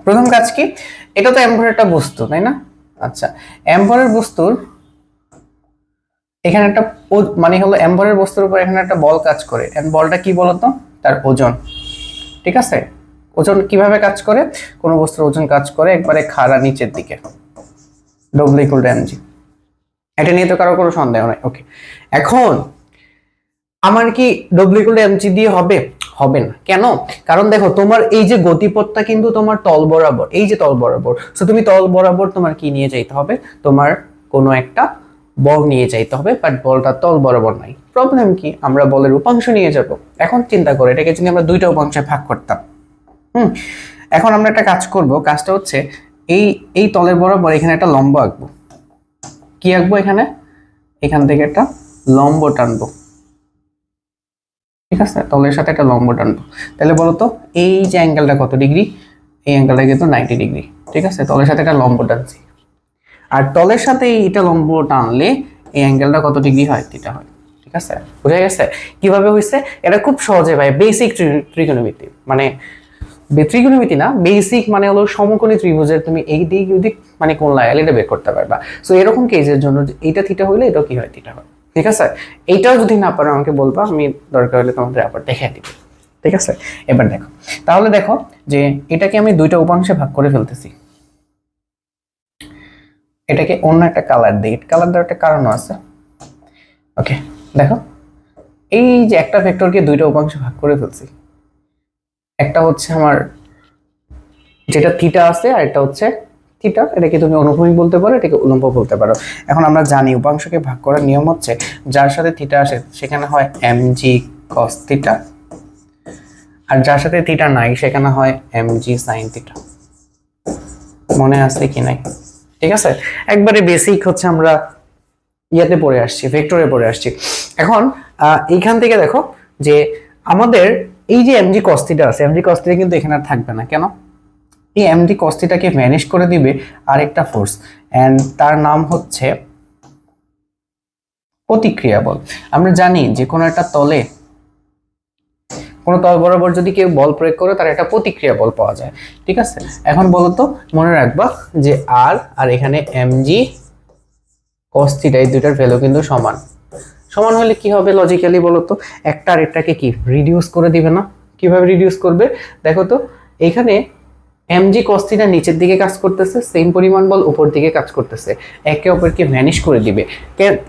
প্রথম কাজ কি? এটা তো অ্যাম্বরের একটা বস্তু, তাই না? আচ্ছা, অ্যাম্বরের বস্তুর এখানে একটা মানে হলো অ্যাম্বরের বস্তুর উপর এখানে একটা বল কাজ করে, এন্ড বলটা কি বলতো? তার ওজন, ঠিক আছে? ওজন কিভাবে কাজ করে? কোনো বস্তুর ওজন কাজ করে একবারে খাড়া নিচের দিকে, ডব্লিউ ইকুয়াল টু এমজি। এটা নিয়ে তো কারো কোনো সন্দেহ নাই। ওকে, এখন আমার কি ডব্লিউ ইকুয়াল টু এমজি দিয়ে হবে? হবে না। কেন? কারণ দেখো তোমার এই যে গতিপথটা কিন্তু তোমার তল বরাবর, এই যে তল বরাবর, সো তুমি তল বরাবর তোমার কি নিয়ে যাইতে হবে? তোমার কোনো একটা বল নিয়ে যাইতে হবে, বাট বলটা তল বরাবর নাই। প্রবলেম কি? আমরা বলের উপাংশ নিয়ে যাব। এখন চিন্তা করো এটাকে যদি আমরা দুইটা উপাংশে ভাগ করতাম, এখন আমরা একটা কাজ করব, কাজটা হচ্ছে এই তলের বরাবর এখানে একটা লম্ব আঁকবো। কি আঁকবো? এখান থেকে একটা লম্ব টানবো, ঠিক আছে? তলের সাথে একটা লম্ব টানবো। তাহলে বলো তো এই যে অ্যাঙ্গেলটা কত ডিগ্রি? এই অ্যাঙ্গেলটা কিন্তু 90 ডিগ্রি, ঠিক আছে? তলের সাথে একটা লম্ব টানছি, আর তলের সাথে এটা লম্ব টানলে এই অ্যাঙ্গেলটা কত ডিগ্রি হয়? থিটা হয়, ঠিক আছে? বুঝা গেছে কিভাবে হইছে? এটা খুব সহজে ভাই, বেসিক ত্রিকোণমিতি, মানে ত্রিকোণমিতি না, বেসিক মানে হলো সমকোণী ত্রিভুজের তুমি এই দিক ওই দিক মানে কোন লাইন এটা বের করতে পারবা। সো এরকম কেসের জন্য এইটা থিটা হইলে এটাও কি হয়? থিটা হয়, ঠিক আছে? এইটাও যদি না পারো আমাকে বলবা, আমি দরকার হলে তোমাদের আবার দেখিয়ে দিব, ঠিক আছে? এবার দেখো, তাহলে দেখো যে এটাকে আমি দুইটা উপাংশে ভাগ করে ফেলতেছি, এটাকে অন্য একটা কালার দিই। কালার দেওয়ার একটা কারণও আছে। ওকে, দেখো এই যে একটা ভেক্টরকে দুইটা উপাংশে ভাগ করে ফেলছি, একটা হচ্ছে আমার যেটা থিটা আছে আর এটা হচ্ছে থিটা, এটাকে তুমি অনুভূমিক বলতে পারো, এটাকে উল্লম্ব বলতে পারো। এখন আমরা জানি উপাংশকে ভাগ করার নিয়ম হচ্ছে যার সাথে থিটা আসে সেখানে হয় mg cos থিটা, আর যার সাথে থিটা নাই সেখানে হয় mg sin থিটা। মনে আছে কি নাই? ঠিক আছে, একবারে বেসিক হচ্ছে আমরা ইয়াতে পড়ে আসছি, ভেক্টরে পড়ে আসছি। এখন এইখান থেকে দেখো যে আমাদের এই যে mg cos থিটা আছে, mg cos থিটা কিন্তু এখানে আর থাকবে না। কেন? এই mg cos থিটাকে ভ্যানিশ করে দিবে আরেকটা ফোর্স, এন্ড তার নাম হচ্ছে প্রতিক্রিয়া বল। আমরা জানি যে কোনো একটা তলে, কোনো তল বরাবর যদি কেউ বল প্রয়োগ করে তার একটা প্রতিক্রিয়া বল পাওয়া যায়। ঠিক আছে, এখন বলো তো, মনে রাখবা যে আর এখানে mg cos থিটা এই দুইটার ভ্যালু কিন্তু সমান। সমান হলে কি হবে লজিক্যালি বলো তো? একটা আর একটাকে কি রিডিউস করে দিবে না? কিভাবে রিডিউস করবে দেখো তো, এখানে mg cos থিটা নিচের দিকে কাজ করতেছে, সেম পরিমাণ বল উপর দিকে কাজ করতেছে, একে অপরকে ভ্যানিশ করে দিবে।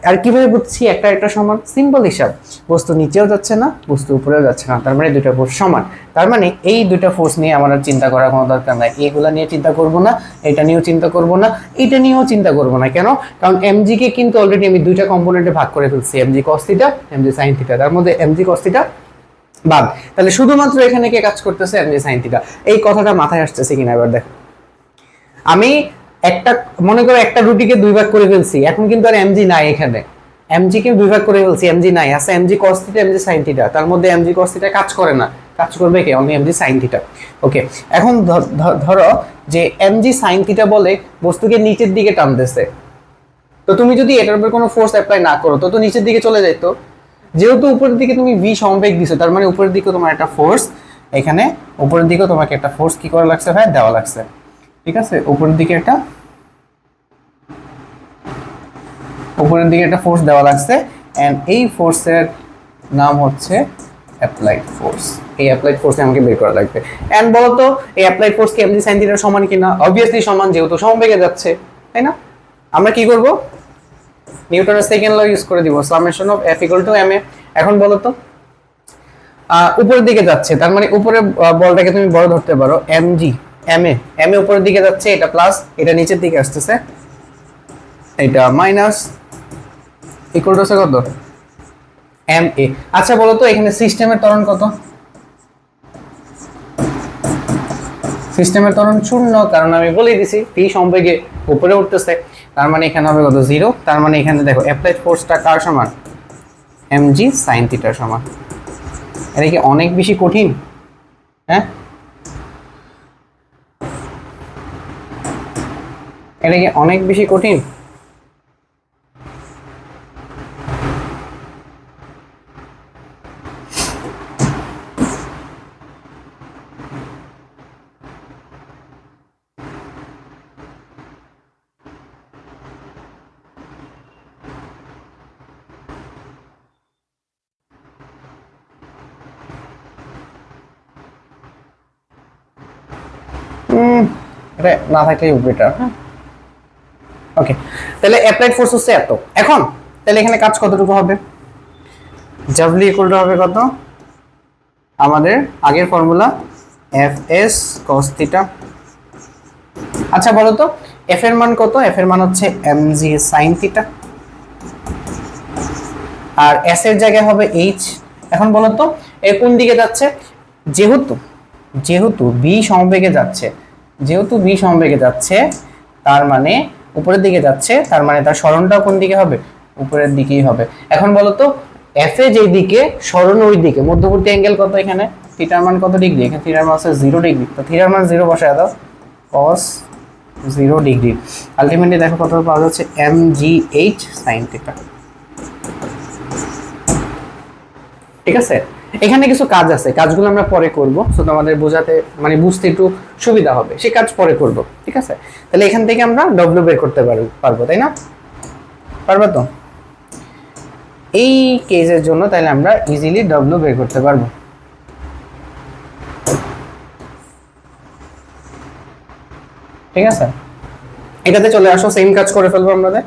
আর কিভাবে বুঝছি একটা একটা সমান? সিম্পল হিসাব, বস্তু নিচেও যাচ্ছে না, বস্তু উপরেও যাচ্ছে না, তার মানে দুইটা ফোর্স সমান। তার মানে এই দুইটা ফোর্স নিয়ে আমার চিন্তা করার কোনো দরকার নাই। এগুলা নিয়ে চিন্তা করব না, এটা নিয়েও চিন্তা করব না, এটা নিয়েও চিন্তা করব না। কেন? কারণ mg কে কিন্তু অলরেডি আমি দুইটা কম্পোনেন্টে ভাগ করে ফেলছি, mg cos theta, mg sin theta. তার মধ্যে mg cos থিটা বাদ, তাহলে শুধুমাত্র এখানে কে কাজ করতেছে? mg sin theta. এই কথাটা মাথায় আসতেছে কিনা এবার দেখো। আমি একটা, মনে করো একটা রুটিকে দুই ভাগ করে ফেলছি, এখন কিন্তু আর mg নাই এখানে, mg কে দুই ভাগ করে ফেলছি, mg নাই, আছে mg cos theta, mg sin theta. তার মধ্যে mg cos থিটা কাজ করে না, কাজ করবে কে? Only mg sin theta. Okay, এখন ধরো যে mg sin থিটা বলে বস্তুকে নিচের দিকে টানতেছে, তো তুমি যদি এটার উপর কোনো ফোর্স অ্যাপ্লাই না করো তো নিচের দিকে চলে যাইতো। যেহেতু উপরের দিকে তুমি v সমবেগ দিছো, তার মানে উপরের দিকে তোমার একটা ফোর্স, এখানে উপরের দিকে তোমাকে একটা ফোর্স কি করা লাগছে ভাই? দেওয়া লাগছে। ঠিক আছে, উপরের দিকে একটা ফোর্স দেওয়া লাগছে, এন্ড এই ফোর্সের নাম হচ্ছে অ্যাপ্লাইড ফোর্স। এই অ্যাপ্লাইড ফোর্সে আমাকে বের করা লাগবে। এন্ড বলো তো এই অ্যাপ্লাইড ফোর্স কি mg sin থিটার সমান কিনা? অবভিয়াসলি সমান, যেহেতু সমবেগে যাচ্ছে, তাই না? আমরা কি করব? নিউটনের সেকেন্ড ল ইউজ করে দিব, summation of F equal to ma। এখন বলো তো উপরের দিকে যাচ্ছে, তার মানে উপরে বলটাকে তুমি বড় ধরতে পারো, mg ma উপরের দিকে যাচ্ছে, এটা প্লাস, এটা নিচের দিকে আসতেছে, এটা মাইনাস, ইকুয়াল টু কত? ma। আচ্ছা বলো তো এখানে সিস্টেমের ত্বরণ কত? সিস্টেমের ত্বরণ শূন্য, কারণ আমি বলে দিছি p সমবেগে উপরে উঠতেছে, তার মানে এখানে হবে কত? 0। তার মানে এখানে দেখো অ্যাপ্লাইড ফোর্সটা কার সমান? mg sin থিটার সমান। এটা কি অনেক বেশি কঠিন? হ্যাঁ, এটা কি অনেক বেশি কঠিন? এটা না থাকলেই বেটার। হ্যাঁ, ওকে, তাহলে অ্যাপ্লাইড ফোর্স হচ্ছে এত। এখন তাহলে এখানে কাজ কতটুকু হবে? W ইকুয়াল টু হবে কত? আমাদের আগের ফর্মুলা Fs cos থিটা। আচ্ছা বলো তো F এর মান কত? F এর মান হচ্ছে mg sin থিটা, আর S এর জায়গায় হবে h। এখন বলো তো এ কোন দিকে যাচ্ছে? যেহেতু b সমবেগে যাচ্ছে, তার মানে উপরের দিকে যাচ্ছে, তার মানে তার সরণটাও কোন দিকে হবে? উপরের দিকেই হবে। এখন বলো তো f এ যেই দিকে, সরণ ওই দিকে, মধ্যবর্তী অ্যাঙ্গেল কত? এখানে থিটার মান কত ডিগ্রি? এখানে থিটার মান আছে 0 ডিগ্রি, তো থিটার মান 0 বসায় দাও, cos 0 ডিগ্রি। আলটিমেটলি দেখো কত পাওয়া যাচ্ছে? mgh sin theta. ঠিক আছে, এখানে কিছু কাজ আছে, কাজগুলো আমরা পরে করব, সো তোমাদের বোঝাতে মানে বুঝতে একটু সুবিধা হবে, সেই কাজ পরে করব। ঠিক আছে, তাহলে এখান থেকে আমরা ডব্লিউ বের করতে পারবো, তাই না? পারবো তো? এই কেসের জন্য তাহলে আমরা ইজিলি ডব্লিউ বের করতে পারবো। ঠিক আছে, এটাতে চলে আসো, সেম কাজ করে ফেলবো আমাদের,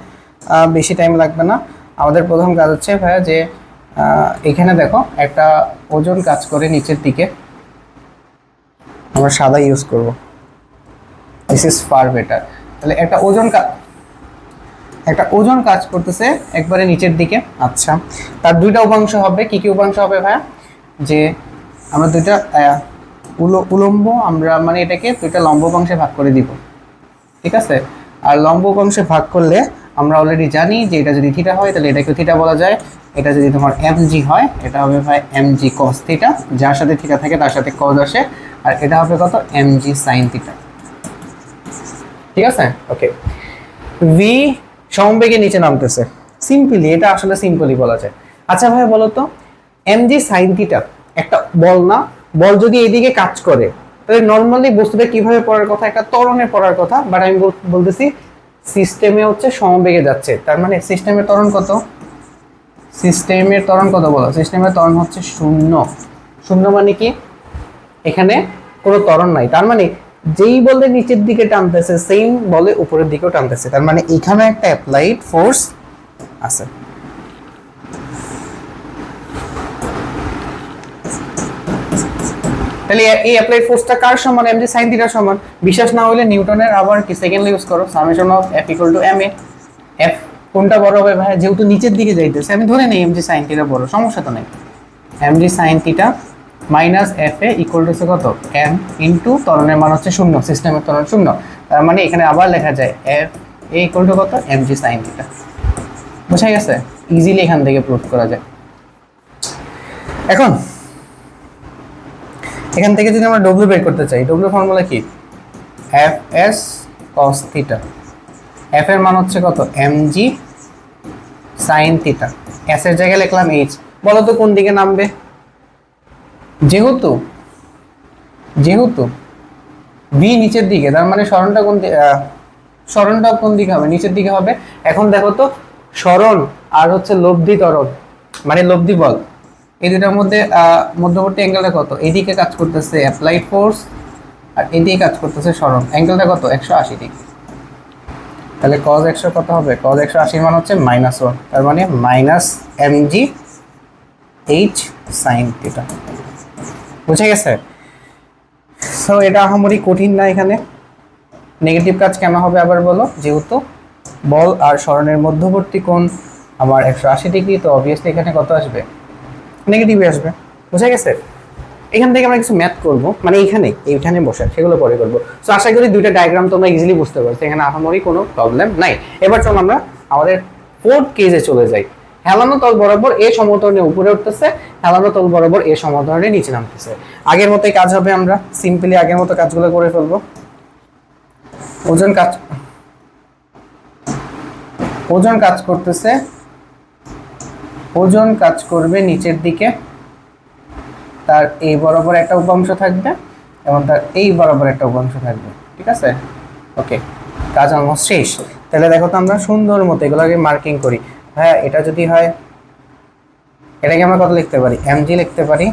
বেশি টাইম লাগবে না। আমাদের প্রথম কাজ হচ্ছে ভাইয়া যে এখানে দেখো একটা ওজন কাজ করে নিচের দিকে, আমরা সাদা ইউজ করব। This is far better. তাহলে একটা ওজন কাজ করতেছে একবারে নিচের দিকে। আচ্ছা, তার দুইটা উপাংশ হবে। কি কি উপাংশ হবে ভাইয়া? যে আমরা দুইটা উলম্ব, আমরা মানে এটাকে দুইটা লম্ব উপাংশে ভাগ করে দিব, ঠিক আছে? আর লম্ব উপাংশে ভাগ করলে আমরা অলরেডি জানি যে এটা যদি থিটা হয় তাহলে এটাকে থিটা বলা যায়। এটা যদি তোমার mg হয় এটা হবে ভাই mg cos থিটা, যার সাথে থিটা থাকে তার সাথে cos আসে, আর এটা হবে কত mg sin থিটা, ঠিক আছে? ওকে, v সমবেগে নিচে নামতেছে, সিম্পলি এটা আসলে সিম্পলি বলা যায়। আচ্ছা ভাই বলো তো, mg sin থিটা একটা বল না? বল যদি এইদিকে কাজ করে তাহলে নর্মালি বস্তুটা কিভাবে পড়ার কথা? একটা ত্বরণে পড়ার কথা, বাট আমি বলতেছি সিস্টেমে হচ্ছে সমবেগে যাচ্ছে, তার মানে সিস্টেমের ত্বরণ কত? সিস্টেমের ত্বরণ কত বলো? সিস্টেমের ত্বরণ হচ্ছে শূন্য। শূন্য মানে কি? এখানে কোনো ত্বরণ নাই, তার মানে যেই বলে নিচের দিকে টানতেছে সেম বলে উপরের দিকেও টানতেছে, তার মানে এখানে একটা অ্যাপ্লাইড ফোর্স আছে। তাহলে এই অ্যাপ্লাইড ফোর্সটা কার সমান? mg sin থিটার সমান। বিশ্বাস না হলে নিউটনের আবার কি সেকেন্ড ইউজ করো, summation of f = ma। f কোনটা বড় হবে ভাই? যেহেতু নিচের দিকে যাইতেছে আমি ধরে নেই mg sin থিটা বড়, সমস্যা তো নাই। mg sin theta minus fa = কত? m ইনটু ত্বরণের মান হচ্ছে শূন্য, সিস্টেমের ত্বরণ শূন্য, তার মানে এখানে আবার লেখা যায় fa = কত? mg sin theta. বুঝা গেছে? ইজিলি এখান থেকে প্রুফ করা যায়। এখন এখান থেকে যদি আমরা w বের করতে চাই, w ফর্মুলা কি? fs cos theta. f এর মান হচ্ছে কত? mg sin theta. s এর জায়গায় লিখলাম h। বলো তো কোন দিকে নামবে? যেহেতু v নিচের দিকে, তার মানে সরণটা কোন দিকে হবে? নিচের দিকে হবে। এখন দেখো তো, সরণ আর হচ্ছে লব্ধি ত্বরণ মানে লব্ধি বল, এই দুটার মধ্যে মধ্যবর্তী অ্যাঙ্গেলটা কত? এইদিকে কাজ করতেছে অ্যাপ্লাইড ফোর্স আর এদিকে কাজ করতেছে সরণ, অ্যাঙ্গেলটা কত? 180 ডিগ্রি। তাহলে cos 100 কত হবে? cos 180 মান হচ্ছে -1, তার মানে -mg h sin থিটা। বুঝে গেছে? সো এটা আহামরি কঠিন না। এখানে নেগেটিভ কাজ কেন হবে আবার বলো? যেহেতু বল আর সরণের মধ্যবর্তী কোণ আমার 180 ডিগ্রি, তো অবভিয়াসলি এখানে কত আসবে? নেগেটিভই আসবে। বুঝে গেছে? এখান থেকে আমরা কিছু ম্যাথ করব, মানে এইখানে বসে, সেগুলো পরে করবো। সো আশা করি দুইটা ডায়াগ্রাম তোমরা ইজিলি বুঝতে পারছো, এখানে আহামরি কোনো প্রবলেম নাই। এবার চলো আমরা আমাদের ফোর্থ কেসে চলে যাই। হেলানো তল বরাবর এ সমতলে উপরে উঠতেছে, হেলানো তল বরাবর এ সমতলে নিচে নামতেছে। আগের মতোই কাজ হবে, আমরা সিম্পলি আগের মতো কাজগুলো করে ফেলবো। ওজন কাজ করতেছে, ওজন কাজ করবে নিচের দিকে, তার এই বরাবর একটা উপাংশ থাকবে এবং তার এই বরাবর একটা উপাংশ থাকবে, ঠিক আছে? ওকে, কাজ অলমোস্ট শেষ। তাহলে দেখো তো আমরা সুন্দর মতো এগুলোকে মার্কিং করি। হ্যাঁ, এটা যদি হয় এটাকে আমরা কত লিখতে পারি? mg লিখতে পারি।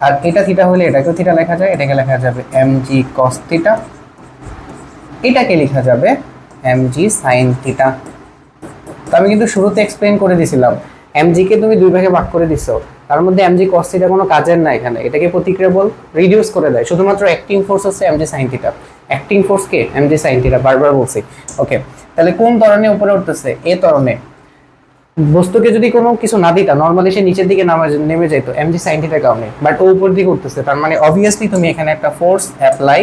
আর এটা থিটা হলে এটাকেও থিটা লেখা যায়, এটাকে লেখা যাবে mg cos থিটা, এটাকে লেখা যাবে mg sin থিটা। তো আমি কিন্তু শুরুতে এক্সপ্লেইন করে দিয়েছিলাম, mg কে তুমি দুই ভাগে ভাগ করে দিছো, তার মধ্যে mg cos থিটা কোনো কাজের না এখানে, এটাকে প্রতিক্রিয়া বল রিডিউস করে দেয়। শুধুমাত্র অ্যাক্টিং ফোর্স হচ্ছে mg sin theta, acting force কে? mg sin থিটা, বারবার বলছি। ওকে, তাহলে কোন ত্বরণে উপরে উঠতেছে? এ ত্বরণে। বস্তুকে যদি কোনো কিছু না দিতা, নরমালি সে নিচের দিকে নেমে যেত mg sin থিটার কারণে, বাট ও উপর দিকে উঠতেছে, তার মানে অবভিয়াসলি তুমি এখানে একটা ফোর্স অ্যাপ্লাই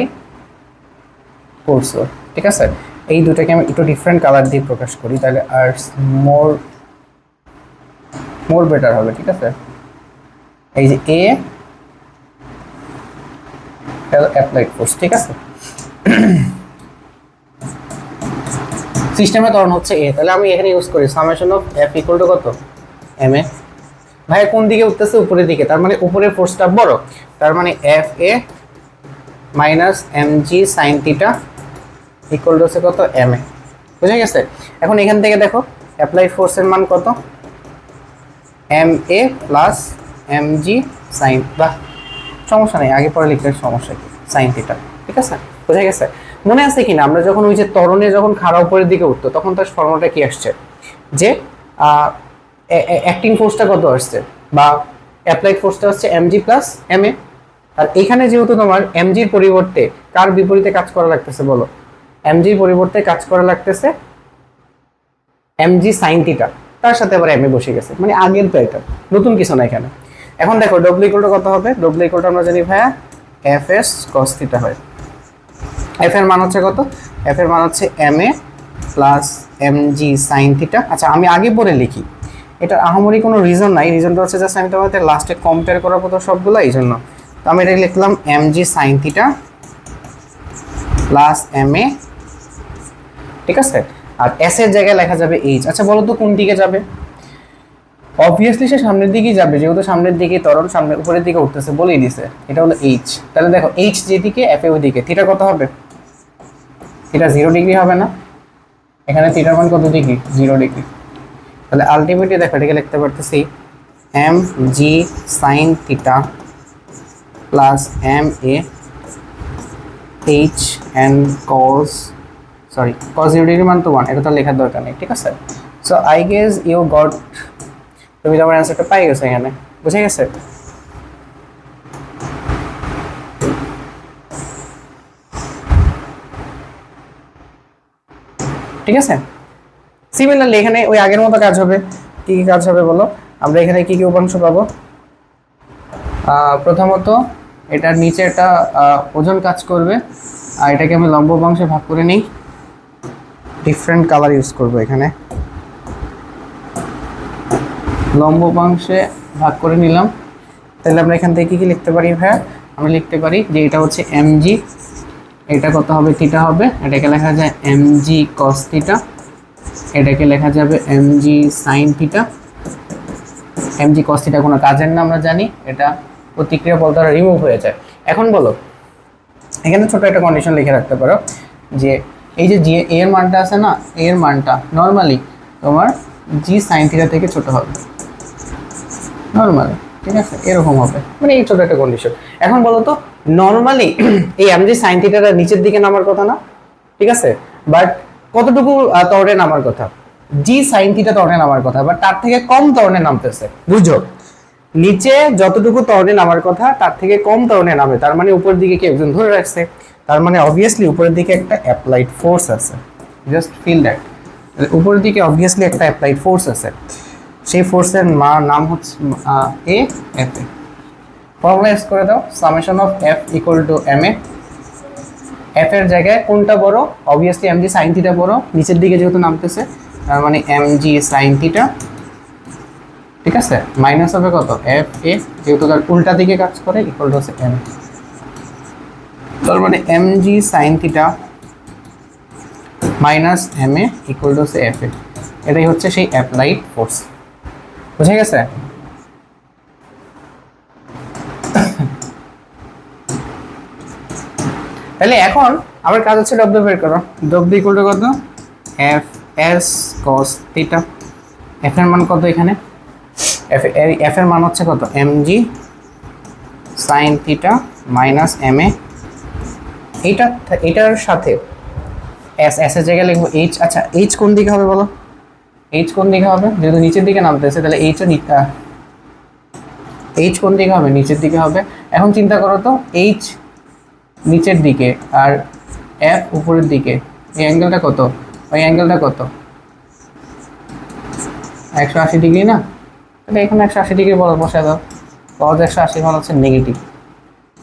করছো, ঠিক আছে? এই দুটাকে আমি একটু ডিফারেন্ট কালার দিয়ে প্রকাশ করি, তাহলে আর মোর বেটার হবে, ঠিক আছে? এই যে এ অ্যাপ্লাইড ফোর্স, ঠিক আছে? সিস্টেমের ত্বরণ হচ্ছে এ, তাহলে আমি এখানে ইউজ করি সামেশন অফ f = কত? ma। ভাই কোন দিকে উঠতেছে? উপরের দিকে, তার মানে উপরের ফোর্সটা বড়, তার মানে fa minus mg sin theta equal to কত? ma। বুঝে গেছে? এখন এখান থেকে দেখো অ্যাপ্লাইড ফোর্সের মান কত? ma প্লাস mg sin, বা সমস্যা নেই, আগে পরে লিখলে সমস্যা কি? sin থিটা, ঠিক আছে? বুঝে গেছে? মনে আছে কিনা আমরা যখন ওই যে ত্বরণে যখন খাড়া উপরের দিকে উঠতো তখন তার ফর্মুলাটা কি আসছে? যে অ্যাক্টিং ফোর্সটা কত আসছে, বা অ্যাপ্লাইড ফোর্সটা হচ্ছে mg প্লাস ma। আর এখানে যেহেতু তোমার এমজির পরিবর্তে কার বিপরীতে কাজ করা লাগতেছে বলো, এমজির পরিবর্তে কাজ করা লাগতেছে এমজি সাইন থিটা, তার সাথে আবার এমএ বসে গেছে, মানে আগের তো এটা, নতুন কিছু না এখানে। এখন দেখো ডব্লিউ ইকুয়াল টু কত হবে, ডব্লিউ ইকুয়াল টু আমরা জানি ভাইয়া এফ এস কস থিটা হয়। এফ এর মান হচ্ছে কত, এফ এর মান হচ্ছে M A plus M G sine theta. আচ্ছা আমি আগে পরে লিখি, এটা আহামরি কোনো রিজন নাই, রিজনটা হচ্ছে জাস্ট আমি তোমাদের লাস্টে কম্পেয়ার করার মতো সবগুলো, এই জন্য তো আমি এটা লিখলাম M G sine theta plus M A, ঠিক আছে। আর এস এর জায়গায় লেখা যাবে এইচ। আচ্ছা বলো তো কোন দিকে যাবে, অবভিয়াসলি সে সামনের দিকেই যাবে, যেহেতু সামনের দিকে ত্বরণ সামনের উপরের দিকে উঠতেছে বলেই দিছে, এটা হলো এইচ। তাহলে দেখো এইচ যেদিকে এফ এ ওইদিকে, থিটা কত হবে, থিটা 0 ডিগ্রি হবে না, এখানে থিটার মান কত ডিগ্রি, 0 ডিগ্রি। তাহলে আলটিমেটলি দেখো এটাকে লিখতে পারতেছি M G sine theta plus M A H N cos, sorry cos 0 degree মান তো 1, এটা তো লেখার দরকার নেই, ঠিক আছে। So I guess you got, তুমি তোমার অ্যান্সারটা পাই গেছো এখানে, বুঝে গেছে। ঠিক আছে, সিমিলারলি এখানে ওই আগের মতো কাজ হবে। কি কি কাজ হবে বলো, আমরা এখানে কি কি উপাংশ পাবো, প্রথমত এটার নিচে একটা ওজন কাজ করবে, আর এটাকে আমি লম্ব উপাংশে ভাগ করে নিই, ডিফারেন্ট কালার ইউজ করবো এখানে, লম্ব উপাংশে ভাগ করে নিলাম। তাহলে আমরা এখান থেকে কি লিখতে পারি ভাইয়া, আমি লিখতে পারি যে এটা হচ্ছে এমজি, এটা কত হবে থিটা হবে, এটাকে লেখা যায় এমজি কস থিটা, এটাকে লেখা যাবে MG sine theta. MG cos theta কোনো কাজের না আমরা জানি, এটা প্রতিক্রিয়া বল দ্বারা রিমুভ হয়ে যায়। এখন বলো এখানে ছোট একটা কন্ডিশন লিখে রাখতে পারো যে এই যে জি এর মানটা আছে না, এর মানটা নর্মালি তোমার জি সাইন থিটা থেকে ছোট হবে নর্মালি, ঠিক আছে, এরকম হবে, মানে এই ছোট একটা কন্ডিশন। এখন বলো তো নর্মালি এই এমজি সাইন থিটাটা নিচের দিকে নামার কথা না, ঠিক আছে, বাট কতটুকু ত্বরণে নামার কথা, জি সাইন থিটা ত্বরণে নামার কথা, বাট তার থেকে কম ত্বরণে নামতেছে, বুঝো, নিচে যতটুকু ত্বরণে নামার কথা তার থেকে কম ত্বরণে নামে, তার মানে উপরের দিকে কি একজন ধরে রাখছে, তার মানে অবভিয়াসলি উপরের দিকে একটা অ্যাপ্লাইড ফোর্স আছে, জাস্ট ফিল দ্যাট, উপরের দিকে অবভিয়াসলি একটা অ্যাপ্লাইড ফোর্স আছে, সেই ফোর্সের নাম হচ্ছে A F A. Formula use করে দাও, summation of F equal to M A, F এর জায়গায় কোনটা বড়, অবভিয়াসলি এমজি সাইন থিটা বড়, নিচের দিকে যেহেতু নামতেছে তার মানে এমজি সাইন থিটা, ঠিক আছে, মাইনাস হবে কত এফ এ, যেহেতু তার উল্টা দিকে কাজ করে, ইকুয়াল টু হচ্ছে এম, তার মানে M G sine theta minus M A equal to হচ্ছে এফ এ। এটাই হচ্ছে সেই অ্যাপ্লাইড ফোর্স, বুঝে গেছে। তাহলে এখন আমার কাজ হচ্ছে ডব্লিউ বের করো, ডব্লিউ ইকুয়াল টু কত F S cos theta, F এর মান কত এখানে, এফ এর মান হচ্ছে কত M G sine theta minus M A, এইটার সাথে এস এর জায়গায় লিখবো এইচ। আচ্ছা এইচ কোন দিকে হবে বলো, এইচ কোন দিকে হবে, যেহেতু নিচের দিকে নামতেছে তাহলে এইচ কোন দিকে হবে, নিচের দিকে হবে। এখন চিন্তা করো তো এইচ নিচের দিকে আর এফ উপরের দিকে, এই অ্যাঙ্গেলটা কত, ওই অ্যাঙ্গেলটা কত 180 ডিগ্রি না, তাহলে এখানে 180 ডিগ্রি বসায় দাও, কজ 180 মানে হচ্ছে নেগেটিভ,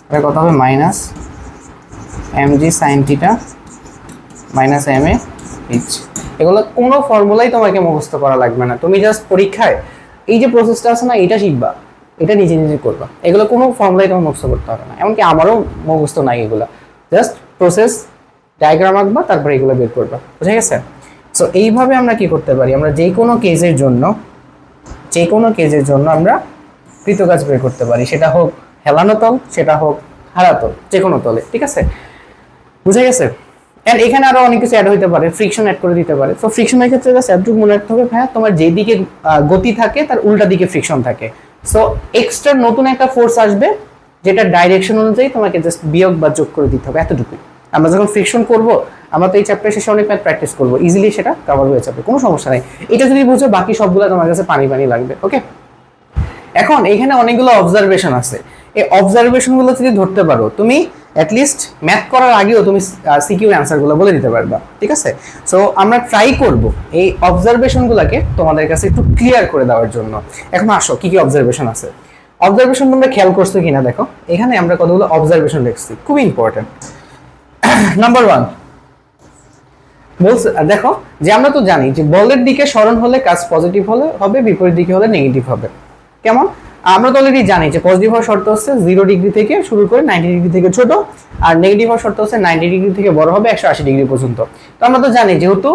এটা কত হবে minus M G sine theta minus M A H. এগুলো কোনো ফর্মুলাই তোমাকে মুখস্থ করা লাগবে না, তুমি জাস্ট পরীক্ষায় এই যে প্রসেসটা আছে না এটা শিখবা, এটা নিজে নিজে করবা, এগুলো কোনো ফর্মুলাই তোমার মুখস্থ করতে হবে না, এমনকি আমারও মুখস্থ নাই এগুলো, জাস্ট প্রসেস ডায়াগ্রাম আঁকবা তারপরে এগুলো বের করবা, বুঝে গেছে। সো এইভাবে আমরা কি করতে পারি, আমরা যে কোনো কেজের জন্য আমরা কৃতকাজ বের করতে পারি, সেটা হোক হেলানো তল, সেটা হোক হারা তল, যে কোনো তলে, ঠিক আছে, বুঝে গেছে। এন্ড এখানে আরো অনেক কিছু অ্যাড হইতে পারে, ফ্রিকশন অ্যাড করে দিতে পারে। তো ফ্রিকশনের ক্ষেত্রে জাস্ট এতটুকু মনে রাখতে হবে ভাইয়া, তোমার যেদিকে গতি থাকে তার উল্টা দিকে ফ্রিকশন থাকে, সো এক্সট্রা নতুন একটা ফোর্স আসবে যেটা ডাইরেকশন অনুযায়ী তোমাকে জাস্ট বিয়োগ বা যোগ করে দিতে হবে, এতটুকু। আমরা যখন ফ্রিকশন করব, আমরা তো এই চ্যাপ্টার শেষে অনেক ম্যাথ প্র্যাকটিস করবো, ইজিলি সেটা কভার হয়ে যাবে, কোনো সমস্যা নেই। এটা যদি বুঝো বাকি সবগুলো তোমার কাছে পানি পানি লাগবে, ওকে। এখন এখানে অনেকগুলো অবজারভেশন আছে, এই অবজারভেশন গুলো যদি ধরতে পারো তুমি অ্যাটলিস্ট ম্যাথ করার আগেও তুমি সিকিউ অ্যান্সার গুলো বলে দিতে পারবা, ঠিক আছে? সো আমরা ট্রাই করব এই অবজারভেশন গুলাকে তোমাদের কাছে একটু ক্লিয়ার করে দেওয়ার জন্য। এখন আসো কি কি অবজারভেশন আছে। অবজারভেশন তোমরা খেয়াল করছো কিনা দেখো, এখানে আমরা কতগুলো অবজারভেশন লিখছি, খুব ইম্পর্টেন্ট। নাম্বার 1 বলছে, দেখো যে আমরা তো জানি যে বলের দিকে সরণ হলে কাজ পজিটিভ হলে হবে, বিপরীত দিকে হলে নেগেটিভ হবে। কেমন? আমরা তো অলরেডি জানি যে পজিটিভ হওয়ার শর্ত হচ্ছে 0 ডিগ্রি থেকে শুরু করে 90 ডিগ্রি থেকে ছোট, আর নেগেটিভ হওয়ার শর্ত হচ্ছে 90 ডিগ্রি থেকে বড় হবে 180 ডিগ্রি পর্যন্ত। তো আমরা তো জানি যেহেতু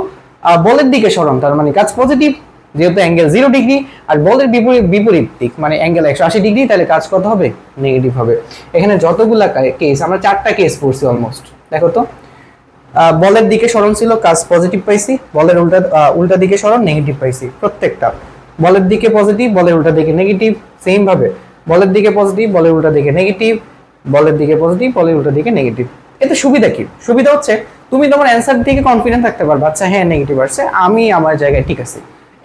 বলের দিকে সরণ তার মানে কাজ পজিটিভ, যেহেতু অ্যাঙ্গেল 0 ডিগ্রি, আর বলের বিপরীত দিক মানে অ্যাঙ্গেল 180 ডিগ্রি, তাহলে কাজ কত হবে? নেগেটিভ হবে। এখানে যতগুলা কেস, আমরা 4টা কেস পড়ছি অলমোস্ট। দেখো তো, বলের দিকে সরণ ছিল, কাজ পজিটিভ পাইছি, বলের উল্টা দিকে সরণ নেগেটিভ পাইছি প্রত্যেকটা। বলের দিকে পজিটিভ, বলের উল্টা দিকে নেগেটিভ, সেম ভাবে বলের দিকে পজিটিভ, বলের উল্টা দিকে নেগেটিভ, বলের দিকে পজিটিভ, বলের উল্টা দিকে নেগেটিভ। এতে সুবিধা কি? সুবিধা হচ্ছে তুমি তোমার অ্যান্সার দিকে কনফিডেন্ট থাকতে পারবে, আচ্ছা হ্যাঁ নেগেটিভ আসছে, আমি আমার জায়গায় ঠিক আছে।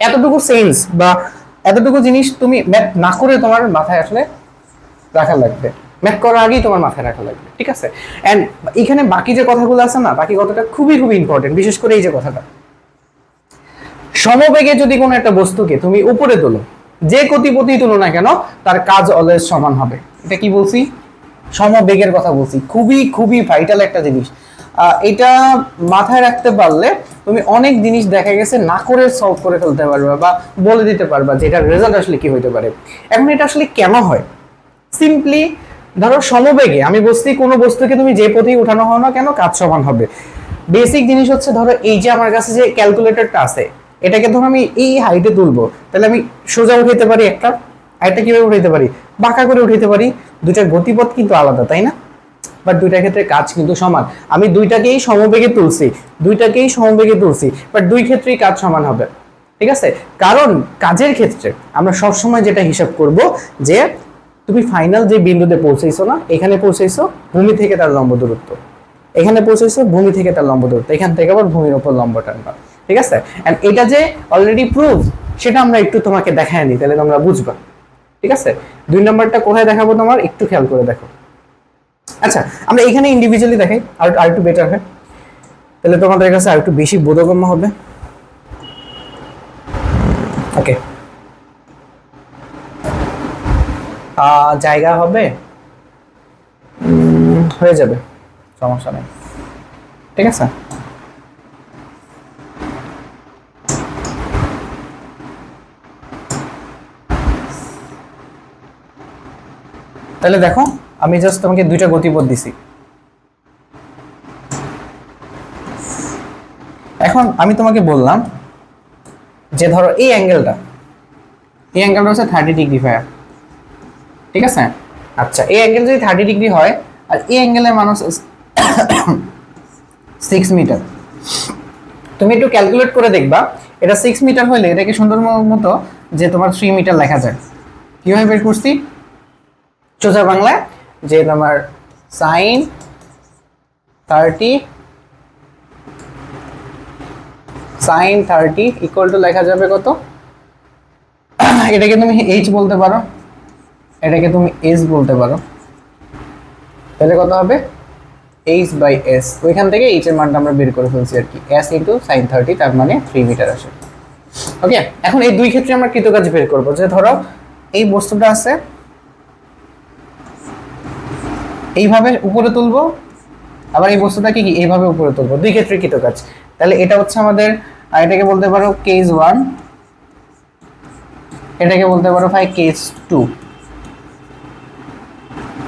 এতটুকু সেন্স বা এতটুকু জিনিস তুমি ম্যাথ না করে তোমার মাথায় আসলে রাখা লাগবে, ম্যাথ করার আগেই তোমার মাথায় রাখা লাগবে, ঠিক আছে? এন্ড এখানে বাকি যে কথাগুলো আছে না, বাকি কথাটা খুবই খুবই ইম্পর্টেন্ট, বিশেষ করে এই যে কথাটা, সমবেগে যদি কোনো একটা বস্তুকে তুমি উপরে তোলো, যে গতিপথেই তুলো না কেন তার কাজ অলওয়েজ সমান হবে। এটা কি বলছি? সমবেগের কথা বলছি। খুবই খুবই ভাইটাল একটা জিনিস। এটা মাথায় রাখতে পারলে তুমি অনেক জিনিস দেখা গেছে না করে সলভ করে ফেলতে পারবা বা বলে দিতে পারবা যে এটার রেজাল্ট আসলে কি হইতে পারে। এখন এটা আসলে কেন হয়? সিম্পলি ধরো সমবেগে আমি বলছি কোনো বস্তুকে তুমি যে পথেই উঠানো হও না কেন কাজ সমান হবে। বেসিক জিনিস হচ্ছে ধরো এই যে আমার কাছে যে ক্যালকুলেটরটা আছে, এটাকে ধরো আমি এই হাইটে তুলবো, তাহলে আমি সোজা উঠাইতে পারি একটা, আরেকটা কিভাবে উঠাইতে পারি? বাঁকা করে উঠাইতে পারি। দুইটার গতিপথ কিন্তু আলাদা, তাই না? বাট দুইটার ক্ষেত্রে কাজ কিন্তু সমান। আমি দুইটাকেই সমবেগে তুলছি, বাট দুই ক্ষেত্রেই কাজ সমান হবে, ঠিক আছে? কারণ কাজের ক্ষেত্রে আমরা সবসময় যেটা হিসাব করব যে তুমি ফাইনাল যে বিন্দুতে পৌঁছাইছো না, এখানে পৌঁছাইছো ভূমি থেকে তার লম্ব দূরত্ব, এখানে পৌঁছাইছো ভূমি থেকে তার লম্ব দূরত্ব, এখান থেকে আবার ভূমির উপর লম্ব টানবা, ঠিক আছে? এন্ড এটা যে অলরেডি প্রুভ, সেটা আমরা একটু তোমাকে দেখায় নিই, তাহলে তোমরা বুঝবা, ঠিক আছে? 2 নম্বরটা কোথায় দেখাবো তোমার, একটু খেয়াল করে দেখো। আচ্ছা, আমরা এখানে ইন্ডিভিজুয়ালি দেখাই, আর একটু বেটার হয়, তাহলে তোমাদের কাছে আর একটু বেশি বোধগম্য হবে। ওকে, জায়গা হবে, হয়ে যাবে, সমস্যা নেই, ঠিক আছে? তাহলে দেখো আমি জাস্ট তোমাকে দুইটা গতিপথ দিছি। এখন আমি তোমাকে বললাম যে ধরো এই অ্যাঙ্গেলটা হচ্ছে 30 ডিগ্রি ফায়ার, ঠিক আছে? আচ্ছা, এই অ্যাঙ্গেল যদি 30 ডিগ্রি হয় আর এই অ্যাঙ্গেলের মান হচ্ছে 6 মিটার, তুমি একটু ক্যালকুলেট করে দেখবা এটা 6 মিটার হলে এটাকে সুন্দর মতো যে তোমার 3 মিটার লেখা যায়। কিভাবে বের করছি? সোজা বাংলায় যে তোমার sin 30 ইকুয়াল টু লেখা যাবে কত? এটাকে তুমি h বলতে পারো, এটাকে তুমি s বলতে পারো, তাহলে কত হবে? h/s। ওইখান থেকে h এর মানটা আমরা বের করে ফেলছি আর কি, s ইনটু sin 30, তার মানে 3 মিটার আসে। ওকে, এখন এই দুই ক্ষেত্রে আমরা কৃতকাজ বের করব। যে ধরো এই বস্তুটা আছে, এইভাবে উপরে তুলবো, আবার এই বস্তুটাকে কি এইভাবে উপরে তুলবো, দুই ক্ষেত্রে কৃতকাজ। তাহলে এটা হচ্ছে আমাদের, এটাকে বলতে পারো কেস 1, এটাকে বলতে পারো ভাই কেস 2,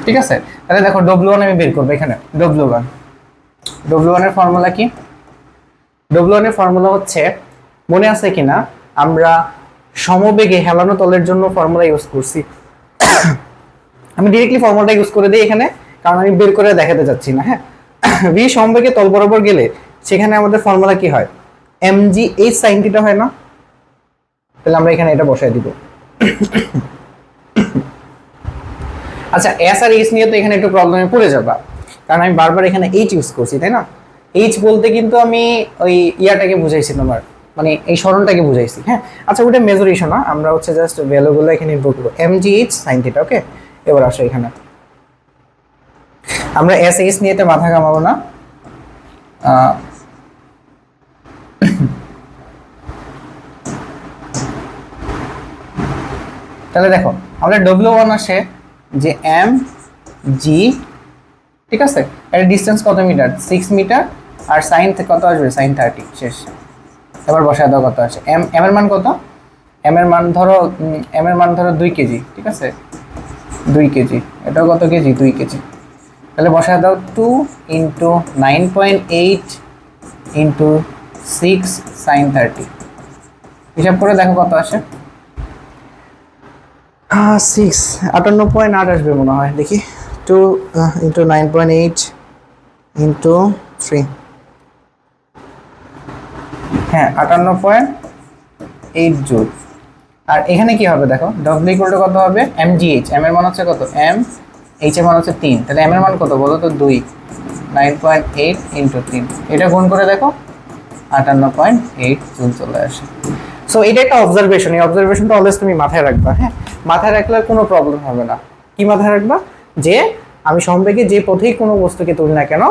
ঠিক আছে? তাহলে দেখো W1 আমি বের করবো এখানে। W1 এর ফর্মুলা কি? W1 এর ফর্মুলা হচ্ছে, মনে আছে কিনা আমরা সমবেগে হেলানো তলের জন্য ফর্মুলা ইউজ করছি। আমি ডিরেক্টলি ফর্মুলাটা ইউজ করে দিই এখানে, কারণ আমি বের করে দেখাতে যাচ্ছি না। হ্যাঁ, v সমবেগে তল বরাবর গেলে সেখানে আমাদের ফর্মুলা কি হয়? mg h sin θ হয় না? তাহলে আমরা এখানে এটা বসাই দিব। আচ্ছা, s আর h নিয়ে তো এখানে একটু প্রবলেমে পড়ে যাবা, কারণ আমি বারবার এখানে h ইউজ করছি, তাই না? h বলতে কিন্তু আমি ওই ইয়াটাকে বুঝাইছি তোমার, মানে এই সরণটাকে বুঝাইছি। হ্যাঁ, আচ্ছা ওটা মেজর ইস্যু না, আমরা হচ্ছে জাস্ট ভ্যালুগুলো এখানে ইনপুট করব। mgh sin θ, ওকে? এবার আসো এখানে আমরা এস এইচ নিয়ে তো মাথা ঘামাবো না। তাহলে দেখো আমাদের W1 আসে যে এম জি, ঠিক আছে, এর ডিসটেন্স কত মিটার, 6 মিটার, আর সাইন কত আসবে, সাইন 30, শেষ। এবার বসায় দাও কত আসে, এম এর মান কত, এম এর মান ধরো 2 কেজি, ঠিক আছে, 2 কেজি, এটাও কত কেজি, 2 কেজি। তাহলে বসায় দাও 2 ইন্টু 9.8 ইন্টু 6 সাইন 30, হিসাব করে দেখো কত আসে। 58.8 আসবে মনে হয়, দেখি 2 ইন্টু 9.8 ইন্টু 3, হ্যাঁ 58.8 জুল। আর এখানে কি হবে দেখো, ডব্লিউ ইকুয়াল টু কত হবে, এম জি এইচ, এম এর মান হচ্ছে কত, এম এইচ এর মান হচ্ছে 3, তাহলে এম এর মান কত বলো তো 2, 9.8 ইন্টু 3, এটা গুণ করে দেখো 58.8 জুল চলে আসে। সো এটা একটা অবজারভেশন, এই অবজারভেশনটা অলওয়েজ তুমি মাথায় রাখবা, হ্যাঁ মাথায় রাখলে কোনো প্রবলেম হবে না। কি মাথায় রাখবা, যে আমি সমবেগে যে পথেই কোনো বস্তুকে তুলি না কেন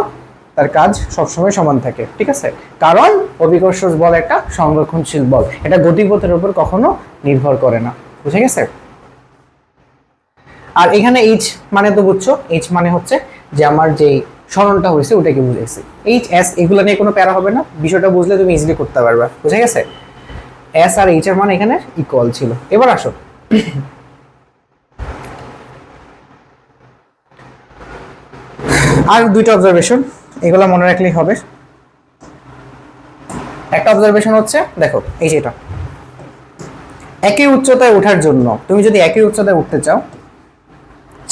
তার কাজ সবসময় সমান থাকে, ঠিক আছে, কারণ অভিকর্ষ বল একটা সংরক্ষণশীল বল, এটা গতিপথের উপর কখনো নির্ভর করে না, বুঝে গেছে। আর এখানে এইচ মানে তো বুঝছো, এইচ মানে হচ্ছে যে আমার যে সরণটা হয়েছে ওটাকে বুঝাইছে, এইচ এস এগুলো নিয়ে কোনো প্যারা হবে না, বিষয়টা বুঝলে তুমি ইজিলি করতে পারবা, বুঝে গেছে। এস আর এইচ এর মান এখানে ইকুয়াল ছিল। এবার আসো আর দুইটা অবজারভেশন, এগুলো মনে রাখলেই হবে। একটা অবজারভেশন হচ্ছে দেখো এই যে এটা, একই উচ্চতায় ওঠার জন্য তুমি যদি একই উচ্চতায় উঠতে চাও,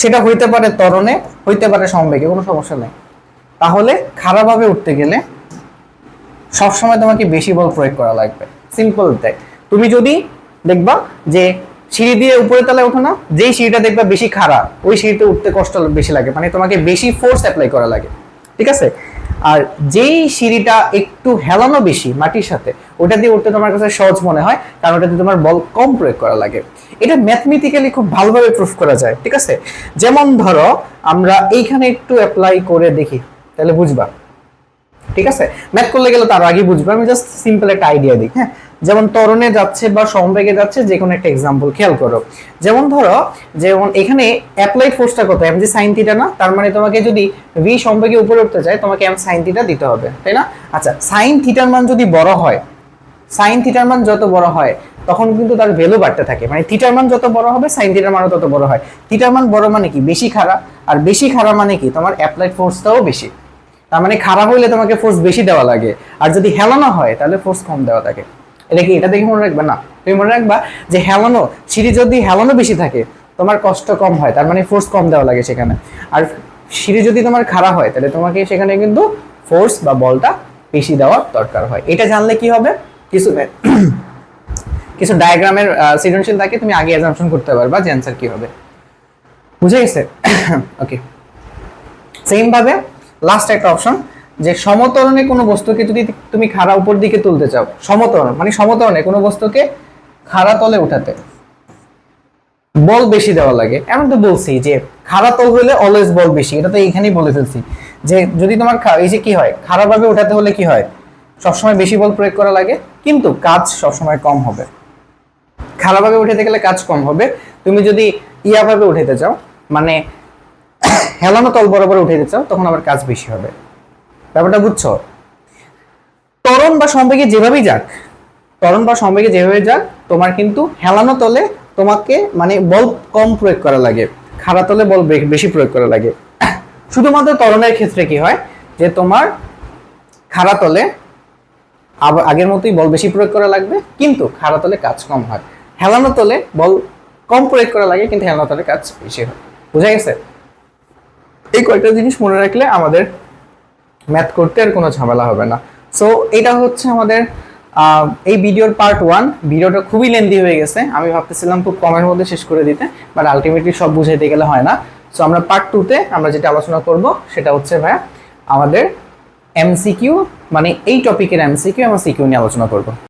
সেটা হইতে পারে ত্বরণে, হইতে পারে সমবেগে, কোনো সমস্যা নেই, তাহলে খারাপভাবে উঠতে গেলে সবসময় তোমাকে বেশি বল প্রয়োগ করা লাগবে, সিম্পল তাই। তুমি যদি দেখবা যে সিঁড়ি দিয়ে উপরে তলায় ওঠো না, যেই সিঁড়িটা দেখবা বেশি খারাপ ওই সিঁড়িতে উঠতে কষ্ট বেশি লাগে, মানে তোমাকে বেশি ফোর্স অ্যাপ্লাই করা লাগে, ঠিক আছে। আর যেই সিঁড়িটা একটু হেলানো বেশি মাটির সাথে, ওটা দিয়ে উঠতে তোমার কাছে সহজ মনে হয়, কারণ ওটাতে তোমার বল কম প্রয়োগ করা লাগে। এটা ম্যাথমেটিক্যালি খুব ভালোভাবে প্রুফ করা যায়, ঠিক আছে। যেমন ধরো আমরা এইখানে একটু অ্যাপ্লাই করে দেখি, তাহলে বুঝবা, ঠিক আছে। ম্যাথ করলে গেলে তার আগে বুঝবে, আমি জাস্ট সিম্পল একটা আইডিয়া দিই, হ্যাঁ। যেমন ত্বরণে যাচ্ছে বা সমবেগে যাচ্ছে, যে কোনো একটা এক্সাম্পল খেয়াল করো। যেমন ধরো যেমন এখানে অ্যাপ্লাইড ফোর্সটা কত, এম জি সাইন থিটা না, তার মানে তোমাকে যদি ভি সমবেগে উপরে উঠতে চায় তোমাকে এম সাইন থিটা দিতে হবে, তাই না। আচ্ছা, সাইন থিটার মান যদি বড় হয়, সাইন থিটার মান যত বড় হয় তখন কিন্তু তার ভ্যালু বাড়তে থাকে, মানে থিটার মান যত বড় হবে সাইন থিটার মানও তত বড় হয়। থিটার মান বড় মানে কি, বেশি খাড়া, আর বেশি খাড়া মানে কি তোমার অ্যাপ্লাইড ফোর্সটাও বেশি, তার মানে খারাপ হইলে তোমাকে ফোর্স বেশি দেওয়া লাগে, আর যদি হেলানো হয় তাহলে ফোর্স কম দেওয়া থাকে। এটা কি, এটা দেখে মনে রাখবে না, তুমি মনে রাখবা যে হেলানো সিঁড়ি যদি হেলানো বেশি থাকে তোমার কষ্ট কম হয়, তার মানে ফোর্স কম দেওয়া লাগে সেখানে। আর সিঁড়ি যদি তোমার খারাপ হয় তাহলে তোমাকে সেখানে কিন্তু ফোর্স বা বলটা বেশি দেওয়ার দরকার হয়। এটা জানলে কি হবে, কিছু ডায়াগ্রামের সৃজনশীল থাকে, তুমি আগে অ্যাজাম্পশন করতে পারবা যে অ্যান্সার কি হবে, বুঝে গেছে। ওকে, সেম ভাবে লাস্ট একটা অপশন, যে সমতরণে কোনো বস্তুকে যদি তুমি খাড়া উপর দিকে তুলতে চাও, সমতরণ মানে সমতরণে কোনো বস্তুকে খাড়া তলে উঠাতে বল বেশি দেওয়া লাগে, এমন তো বলছি যে খাড়া তল হলে অলওয়েজ বল বেশি, এটা তো এখানেই বলে ফেলছি যে যদি তোমার এই যে কি হয়, খাড়াভাবে উঠাতে হলে কি হয়, সবসময় বেশি বল প্রয়োগ করা লাগে কিন্তু কাজ সবসময় কম হবে। খাড়াভাবে উঠাতে গেলে কাজ কম হবে, তুমি যদি ইয়াভাবে উঠাতে চাও মানে হেলানো তল বরাবর উঠাতে চাও তখন আবার কাজ বেশি হবে। ব্যাপারটা বুঝছো। ত্বরণ বা সমবেগে যেভাবেই যাক, ত্বরণ বা সমবেগে যেভাবে যাক তোমার কিন্তু হেলানো তলে তোমাকে মানে বল কম প্রয়োগ করা লাগে, খাড়া তলে বল বেশি প্রয়োগ করা লাগে। শুধুমাত্র ত্বরণের ক্ষেত্রে কি হয় যে তোমার খাড়া তলে আবার আগের মতোই বল বেশি প্রয়োগ করা লাগবে কিন্তু খাড়া তলে কাজ কম হয়, হেলানো তলে বল কম প্রয়োগ করা লাগে কিন্তু হেলানো তলে কাজ বেশি হয়, বুঝা গেছে। এই কয়েকটা জিনিস মনে রাখলে আমাদের ম্যাথ করতে আর কোনো ঝামেলা হবে না। সো এটা হচ্ছে আমাদের এই ভিডিওর পার্ট 1। ভিডিওটা খুবই লেন্দি হয়ে গেছে, আমি ভাবতেছিলাম খুব কমের মধ্যে শেষ করে দিতে, বাট আলটিমেটলি সব বুঝাইতে গেলে হয় না। সো আমরা পার্ট 2-তে আমরা যেটা আলোচনা করব সেটা হচ্ছে ভাইয়া আমাদের এমসিকিউ, মানে এই টপিকের এমসিকিউ এবং সিকিউ নিয়ে আলোচনা করব।